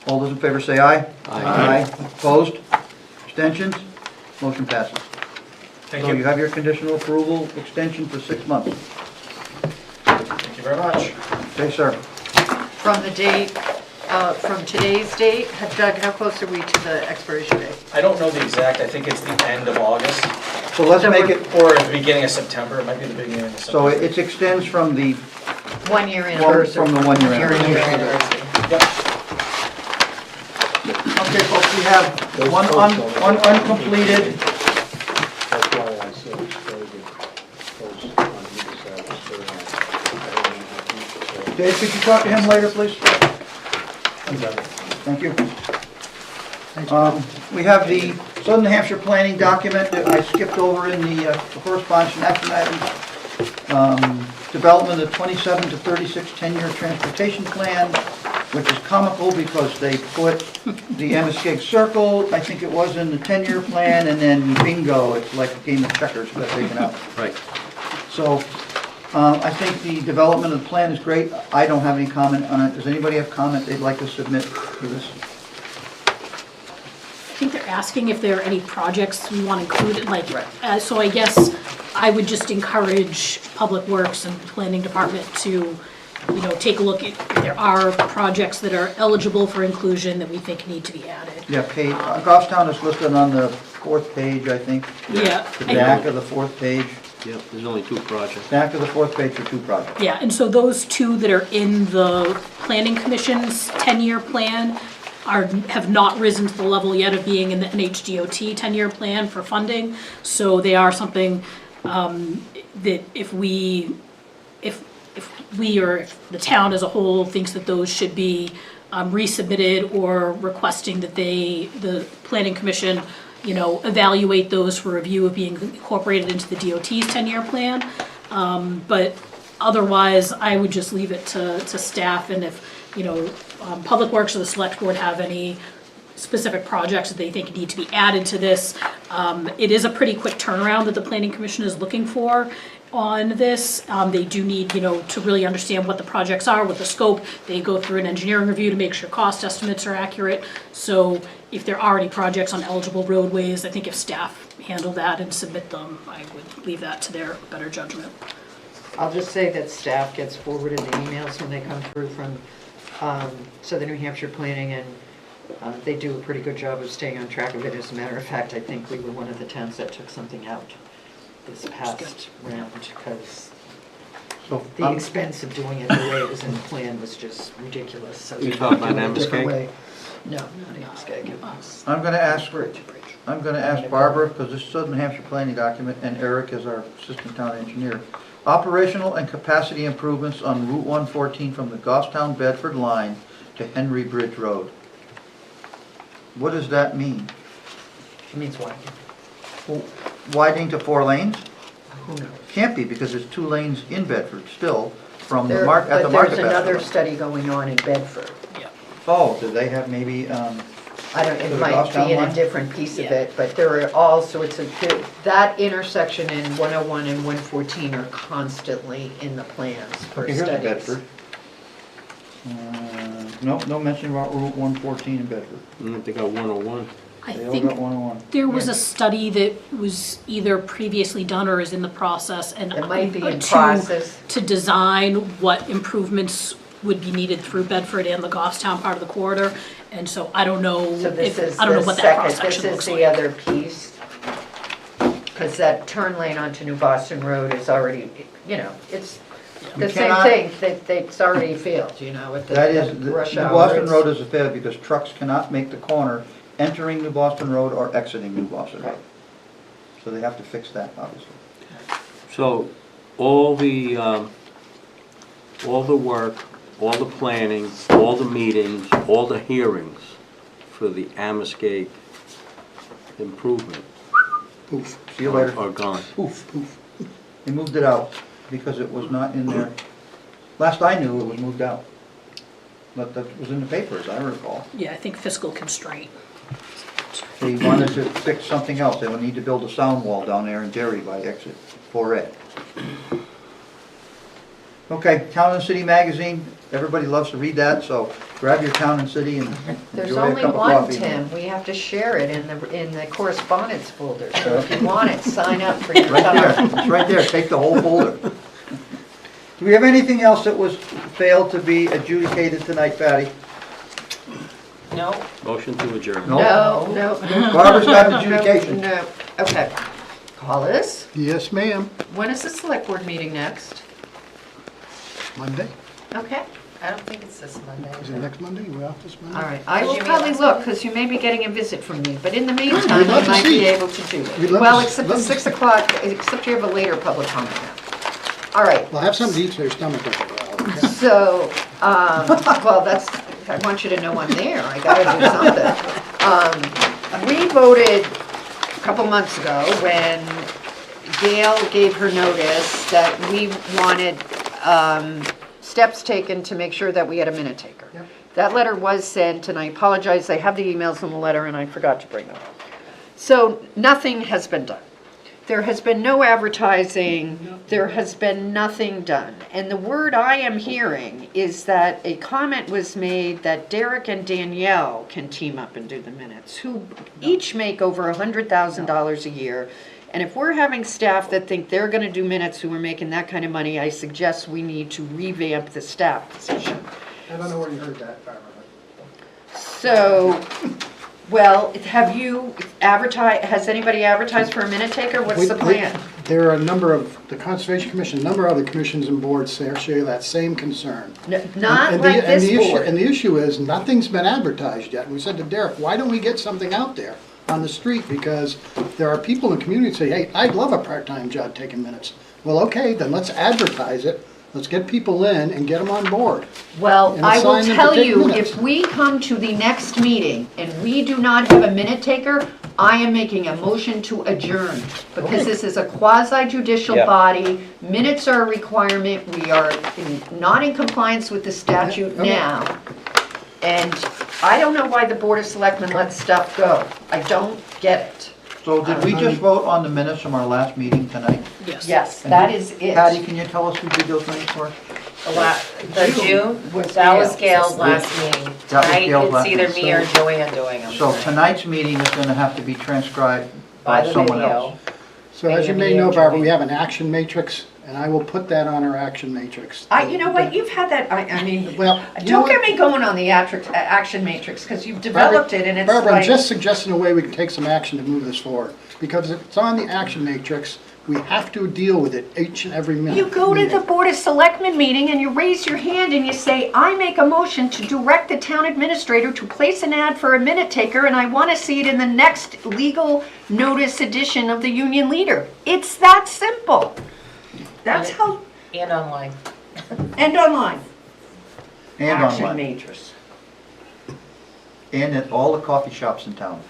[SPEAKER 1] All those in favor say aye.
[SPEAKER 5] Aye.
[SPEAKER 1] Opposed? Abstentions? Motion passes.
[SPEAKER 11] Thank
[SPEAKER 1] So you
[SPEAKER 11] you.
[SPEAKER 1] have your conditional approval extension for 6 months.
[SPEAKER 13] Thank you very much.
[SPEAKER 1] Okay, sir.
[SPEAKER 8] From the date, from today's date, Doug, how close are we to the expiration date?
[SPEAKER 13] I don't know the exact, I think it's the end of August,
[SPEAKER 1] So let's make it,
[SPEAKER 13] or the beginning of September, it might be the beginning of
[SPEAKER 1] so
[SPEAKER 13] September.
[SPEAKER 1] it extends from the
[SPEAKER 8] 1 year anniversary.
[SPEAKER 1] From the 1 year
[SPEAKER 8] Year
[SPEAKER 1] anniversary.
[SPEAKER 13] Yep.
[SPEAKER 1] Okay, folks, we have one uncompleted.
[SPEAKER 14] That's why I said it's very good. Because on either side of the story, I don't know how deep it
[SPEAKER 1] Dave, could you talk to him later, please?
[SPEAKER 14] I'm done.
[SPEAKER 1] Thank you. We have the Southern New Hampshire planning document that I skipped over in the correspondence and action items. Development of 27 to 36 10-year transportation plan, which is comical because they put the Amoskeag Circle, I think it was, in the 10-year plan, and then bingo, it's like a game of checkers got taken out.
[SPEAKER 5] Right.
[SPEAKER 1] So I think the development of the plan is great. I don't have any comment on it. Does anybody have comment they'd like to submit to this?
[SPEAKER 7] I think they're asking if there are any projects we want included, like, so I guess I would just encourage Public Works and Planning Department to, take a look at if there are projects that are eligible for inclusion that we think need to be added.
[SPEAKER 1] Yeah, Goffstown is listed on the 4th page, I think.
[SPEAKER 7] Yeah.
[SPEAKER 1] The back of the 4th page.
[SPEAKER 5] Yep, there's only 2 projects.
[SPEAKER 1] Back of the 4th page are 2 projects.
[SPEAKER 7] Yeah, and so those 2 that are in the Planning Commission's 10-year plan have not risen to the level yet of being in the NHDOT 10-year plan for funding. So they are something that if we or if the town as a whole thinks that those should be resubmitted or requesting that the Planning Commission, evaluate those for review of being incorporated into the DOT's 10-year plan. But otherwise, I would just leave it to staff, and if, Public Works or the Select Board have any specific projects that they think need to be added to this. It is a pretty quick turnaround that the Planning Commission is looking for on this. They do need, to really understand what the projects are, what the scope. They go through an engineering review to make sure cost estimates are accurate. So if there are any projects on eligible roadways, I think if staff handle that and submit them, I would leave that to their better judgment.
[SPEAKER 8] I'll just say that staff gets forwarded the emails when they come through from So the New Hampshire Planning, and they do a pretty good job of staying on track of it. As a matter of fact, I think we were one of the towns that took something out this past round, because
[SPEAKER 1] So,
[SPEAKER 8] the expense of doing it the way it was in the plan was just ridiculous. So
[SPEAKER 14] You talking about
[SPEAKER 8] do it a different
[SPEAKER 14] Amoskeag?
[SPEAKER 8] way. No, not Amoskeag. It was
[SPEAKER 1] I'm gonna ask,
[SPEAKER 8] Bridge.
[SPEAKER 1] Barbara, because this is the New Hampshire planning document, and Eric is our assistant town engineer. Operational and capacity improvements on Route 114 from the Goffstown Bedford line to Henry Bridge Road. What does that mean?
[SPEAKER 8] It means what?
[SPEAKER 1] Widening to 4 lanes?
[SPEAKER 8] Who knows?
[SPEAKER 1] Can't be, because there's 2 lanes in Bedford still from the
[SPEAKER 8] There-
[SPEAKER 1] at the
[SPEAKER 8] But
[SPEAKER 1] market
[SPEAKER 8] there's another
[SPEAKER 1] basket.
[SPEAKER 8] study going on in Bedford.
[SPEAKER 1] Oh, do they have maybe,
[SPEAKER 8] I don't,
[SPEAKER 1] To
[SPEAKER 8] it
[SPEAKER 1] the
[SPEAKER 8] might
[SPEAKER 1] Goffstown
[SPEAKER 8] be in
[SPEAKER 1] line?
[SPEAKER 8] a different piece of it, but there are all sorts of, that intersection in 101 and 114 are constantly in the plans for
[SPEAKER 1] okay, here's
[SPEAKER 8] studies.
[SPEAKER 1] Bedford. No mention about Route 114 in Bedford.
[SPEAKER 14] They got 101.
[SPEAKER 7] I
[SPEAKER 1] They all
[SPEAKER 7] think
[SPEAKER 1] got 101.
[SPEAKER 7] there was a study that was either previously done or is in the process, and
[SPEAKER 8] It might be in
[SPEAKER 7] to-
[SPEAKER 8] process.
[SPEAKER 7] to design what improvements would be needed through Bedford and the Goffstown part of the corridor, and so I don't know
[SPEAKER 8] So this is
[SPEAKER 7] if, I don't know
[SPEAKER 8] the
[SPEAKER 7] what that
[SPEAKER 8] second,
[SPEAKER 7] cross-section
[SPEAKER 8] this is
[SPEAKER 7] looks
[SPEAKER 8] the
[SPEAKER 7] like.
[SPEAKER 8] other piece. Because that turn lane onto New Boston Road is already, you know, it's the
[SPEAKER 1] You
[SPEAKER 8] same
[SPEAKER 1] cannot-
[SPEAKER 8] thing, it's already failed, you know, at the
[SPEAKER 1] That is,
[SPEAKER 8] at
[SPEAKER 1] New
[SPEAKER 8] rush hour.
[SPEAKER 1] Boston
[SPEAKER 8] it's-
[SPEAKER 1] Road is a failure because trucks cannot make the corner entering New Boston Road or exiting New Boston Road.
[SPEAKER 8] Right.
[SPEAKER 1] So they have to fix that, obviously.
[SPEAKER 14] So all the work, all the planning, all the meetings, all the hearings for the Amoskeag improvement
[SPEAKER 1] Poof, see you later.
[SPEAKER 14] are gone.
[SPEAKER 1] Poof, poof. They moved it out because it was not in there. Last I knew, it was moved out. But that was in the paper, as I recall.
[SPEAKER 7] Yeah, I think fiscal constraint.
[SPEAKER 1] They wanted to fix something else. They would need to build a sound wall down there in Derry by exit 4A. Okay, Town and City Magazine, everybody loves to read that, so grab your Town and City and
[SPEAKER 8] There's
[SPEAKER 1] enjoy a
[SPEAKER 8] only
[SPEAKER 1] cup of
[SPEAKER 8] one,
[SPEAKER 1] coffee.
[SPEAKER 8] Tim, we have to share it in the correspondence folder, so if you want it, sign up for your
[SPEAKER 1] Right there,
[SPEAKER 8] copy.
[SPEAKER 1] it's right there, take the whole folder. Do we have anything else that was failed to be adjudicated tonight, Patty?
[SPEAKER 2] No?
[SPEAKER 14] Motion to adjourn.
[SPEAKER 1] No?
[SPEAKER 8] No.
[SPEAKER 1] Barbara's got adjudication.
[SPEAKER 8] No, okay. Hollis,
[SPEAKER 3] Yes, ma'am.
[SPEAKER 8] when is the select board meeting next?
[SPEAKER 3] Monday?
[SPEAKER 8] Okay,
[SPEAKER 2] I don't think it's this Monday.
[SPEAKER 3] Is it next Monday? We off this Monday?
[SPEAKER 8] all right. I
[SPEAKER 2] Did
[SPEAKER 8] will
[SPEAKER 2] you meet
[SPEAKER 8] probably
[SPEAKER 2] last
[SPEAKER 8] look, because you may be getting a visit from me, but in the meantime,
[SPEAKER 3] We'd love
[SPEAKER 8] I
[SPEAKER 3] to
[SPEAKER 8] might
[SPEAKER 3] see
[SPEAKER 8] be
[SPEAKER 3] you.
[SPEAKER 8] able to do
[SPEAKER 3] We'd
[SPEAKER 8] it.
[SPEAKER 3] love
[SPEAKER 8] Well,
[SPEAKER 3] to-
[SPEAKER 8] except
[SPEAKER 3] love
[SPEAKER 8] at
[SPEAKER 3] to-
[SPEAKER 8] 6 o'clock, except you have a later public comment now. All right.
[SPEAKER 3] Well, have something to eat so your stomach doesn't growl, okay?
[SPEAKER 8] So, well, that's, I want you to know I'm there, I gotta do something. We voted a couple months ago when Gail gave her notice that we wanted steps taken to make sure that we had a minute taker. That letter was sent, and I apologize, I have the emails in the letter and I forgot to bring them. So, nothing has been done. There has been no advertising, there has been nothing done. And the word I am hearing is that a comment was made that Derek and Danielle can team up and do the minutes, who each make over $100,000 a year. And if we're having staff that think they're gonna do minutes who are making that kind of money, I suggest we need to revamp the staff position.
[SPEAKER 3] I don't know where you heard that, Barbara.
[SPEAKER 8] So, well, have you advertised, has anybody advertised for a minute taker? What's the plan?
[SPEAKER 3] There are a number of, the Conservation Commission, a number of other commissions and boards share that same concern.
[SPEAKER 8] Not
[SPEAKER 3] And
[SPEAKER 8] like
[SPEAKER 3] and
[SPEAKER 8] this
[SPEAKER 3] the issue-
[SPEAKER 8] board.
[SPEAKER 3] And the issue is, nothing's been advertised yet. We said to Derek, why don't we get something out there on the street? Because there are people in the community who say, hey, I'd love a part-time job taking minutes. Well, okay, then let's advertise it. Let's get people in and get them on board.
[SPEAKER 8] Well,
[SPEAKER 3] and
[SPEAKER 8] I will
[SPEAKER 3] assign them to
[SPEAKER 8] tell
[SPEAKER 3] take
[SPEAKER 8] you,
[SPEAKER 3] minutes.
[SPEAKER 8] if we come to the next meeting and we do not have a minute taker, I am making a motion to adjourn. Because this is a quasi judicial
[SPEAKER 14] Yeah.
[SPEAKER 8] body, minutes are a requirement, we are not in compliance with the statute
[SPEAKER 3] Okay.
[SPEAKER 8] now. And I don't know why the Board of Selectmen lets stuff go. I don't get it.
[SPEAKER 1] So did we just vote on the minutes from our last meeting tonight?
[SPEAKER 7] Yes.
[SPEAKER 8] Yes,
[SPEAKER 1] And
[SPEAKER 8] that is it.
[SPEAKER 1] Patty, can you tell us who did those minutes for us?
[SPEAKER 2] The June,
[SPEAKER 8] Was
[SPEAKER 2] that was
[SPEAKER 8] Gail.
[SPEAKER 2] Gail's last meeting.
[SPEAKER 1] That was
[SPEAKER 2] Tonight,
[SPEAKER 1] Gail's
[SPEAKER 2] it's
[SPEAKER 1] last
[SPEAKER 2] either
[SPEAKER 1] meeting.
[SPEAKER 2] me or Joanne doing them.
[SPEAKER 1] So tonight's meeting is gonna have to be transcribed
[SPEAKER 2] By
[SPEAKER 1] by
[SPEAKER 2] the
[SPEAKER 1] someone
[SPEAKER 2] video.
[SPEAKER 1] else.
[SPEAKER 3] So as you may know, Barbara, we have an action matrix and I will put that on our action matrix.
[SPEAKER 8] You know what, you've had that, I mean,
[SPEAKER 3] Well, you know
[SPEAKER 8] don't get
[SPEAKER 3] what?
[SPEAKER 8] me going on the action matrix, because you've developed it and it's
[SPEAKER 3] Barbara, I'm
[SPEAKER 8] like,
[SPEAKER 3] just suggesting a way we can take some action to move this forward. Because if it's on the action matrix, we have to deal with it each and every minute.
[SPEAKER 8] you go to the Board of Selectmen meeting and you raise your hand and you say, I make a motion to direct the town administrator to place an ad for a minute taker, and I want to see it in the next legal notice edition of the Union Leader. It's that simple. That's how,
[SPEAKER 2] And online.
[SPEAKER 8] and online.
[SPEAKER 1] And
[SPEAKER 8] Action
[SPEAKER 1] online.
[SPEAKER 8] matrix.
[SPEAKER 1] And at all the coffee shops in town.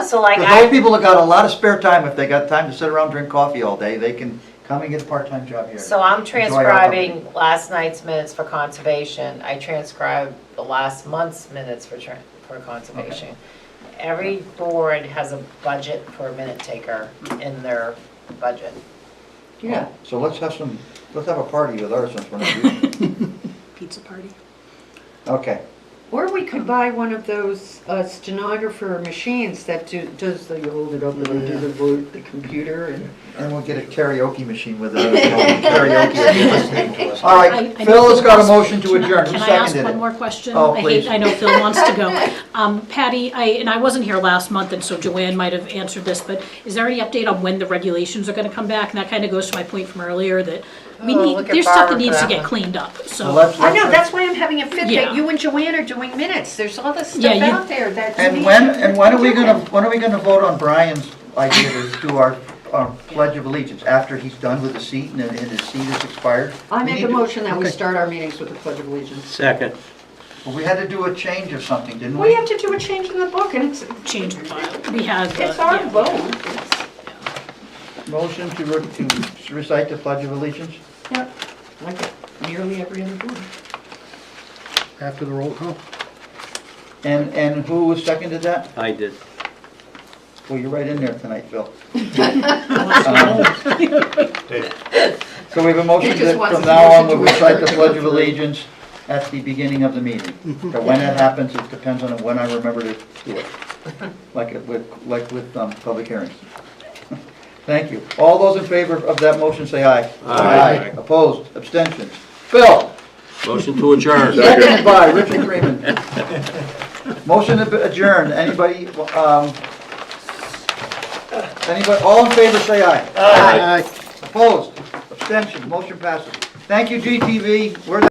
[SPEAKER 2] So like
[SPEAKER 1] For
[SPEAKER 2] I.
[SPEAKER 1] those people that got a lot of spare time, if they got time to sit around and drink coffee all day, they can come and get a part-time job here.
[SPEAKER 2] So I'm
[SPEAKER 1] Enjoy our
[SPEAKER 2] transcribing
[SPEAKER 1] company.
[SPEAKER 2] last night's minutes for conservation. I transcribed the last month's minutes for conservation. Every board has a budget for a minute taker in their budget.
[SPEAKER 8] Yeah.
[SPEAKER 1] So let's have a party with ours since we're not using it.
[SPEAKER 7] Pizza party.
[SPEAKER 1] Okay.
[SPEAKER 8] Or we could buy one of those stenographer machines that does the, you hold it up and it'll do the vote, the computer and.
[SPEAKER 1] And we'll get a karaoke machine with it. Karaoke. All
[SPEAKER 7] I
[SPEAKER 1] right,
[SPEAKER 7] know
[SPEAKER 1] Phil has got a
[SPEAKER 7] wants-
[SPEAKER 1] motion to
[SPEAKER 7] can I-
[SPEAKER 1] adjourn. Who
[SPEAKER 7] Can I ask
[SPEAKER 1] seconded
[SPEAKER 7] one
[SPEAKER 1] it?
[SPEAKER 7] more question?
[SPEAKER 1] Oh, please.
[SPEAKER 7] I know Phil wants to go. Patty, I wasn't here last month, and so Joanne might have answered this, but is there any update on when the regulations are gonna come back? And that kind of goes to my point from earlier, that we
[SPEAKER 2] Oh,
[SPEAKER 7] need,
[SPEAKER 2] look at
[SPEAKER 7] there's stuff
[SPEAKER 2] Barbara
[SPEAKER 7] that
[SPEAKER 2] for
[SPEAKER 7] needs to
[SPEAKER 2] that
[SPEAKER 7] get
[SPEAKER 2] one.
[SPEAKER 7] cleaned up,
[SPEAKER 1] So
[SPEAKER 7] so.
[SPEAKER 1] let's-
[SPEAKER 8] I know, that's why I'm having a fit
[SPEAKER 7] Yeah.
[SPEAKER 8] that you and Joanne are doing minutes. There's all this
[SPEAKER 7] Yeah,
[SPEAKER 8] stuff
[SPEAKER 7] you-
[SPEAKER 8] out there that.
[SPEAKER 1] And
[SPEAKER 8] needs
[SPEAKER 1] when
[SPEAKER 8] to
[SPEAKER 1] are we
[SPEAKER 8] be
[SPEAKER 1] gonna,
[SPEAKER 8] done.
[SPEAKER 1] when are we gonna vote on Brian's idea to do our Pledge of Allegiance? After he's done with the seat and his seat is expired?
[SPEAKER 8] I
[SPEAKER 1] We
[SPEAKER 8] make
[SPEAKER 1] need
[SPEAKER 8] a
[SPEAKER 1] to-
[SPEAKER 8] motion that we
[SPEAKER 1] okay.
[SPEAKER 8] start our meetings with the Pledge of Allegiance.
[SPEAKER 5] Second.
[SPEAKER 1] Well, we had to do a change of something, didn't
[SPEAKER 8] We
[SPEAKER 1] we?
[SPEAKER 8] have to do a change in the book and it's,
[SPEAKER 7] Change the file. We have.
[SPEAKER 8] it's our
[SPEAKER 7] yeah.
[SPEAKER 8] vote.
[SPEAKER 1] Motion to recite the Pledge of Allegiance?
[SPEAKER 8] Yeah, like nearly every other board.
[SPEAKER 3] After the roll call?
[SPEAKER 1] And who seconded that?
[SPEAKER 5] I did.
[SPEAKER 1] Well, you're right in there tonight, Phil.
[SPEAKER 10] Dave.
[SPEAKER 1] So we have a motion
[SPEAKER 8] He just
[SPEAKER 1] that
[SPEAKER 8] wants
[SPEAKER 1] from
[SPEAKER 8] his
[SPEAKER 1] now on
[SPEAKER 8] motion
[SPEAKER 1] we'll
[SPEAKER 8] to
[SPEAKER 1] recite the
[SPEAKER 8] adjourn.
[SPEAKER 1] Pledge of Allegiance at the beginning of the meeting. But when that happens, it depends on when I remember to do it, like with public hearings. Thank you. All those in favor of that motion say aye.
[SPEAKER 10] Aye.
[SPEAKER 1] Opposed, abstentions. Phil?
[SPEAKER 5] Motion to adjourn.
[SPEAKER 1] Seconded by Richard Freeman. Motion to adjourn. Anybody, all in favor say aye.
[SPEAKER 3] Aye.
[SPEAKER 1] Opposed, abstention, motion passes. Thank you, GTV. We're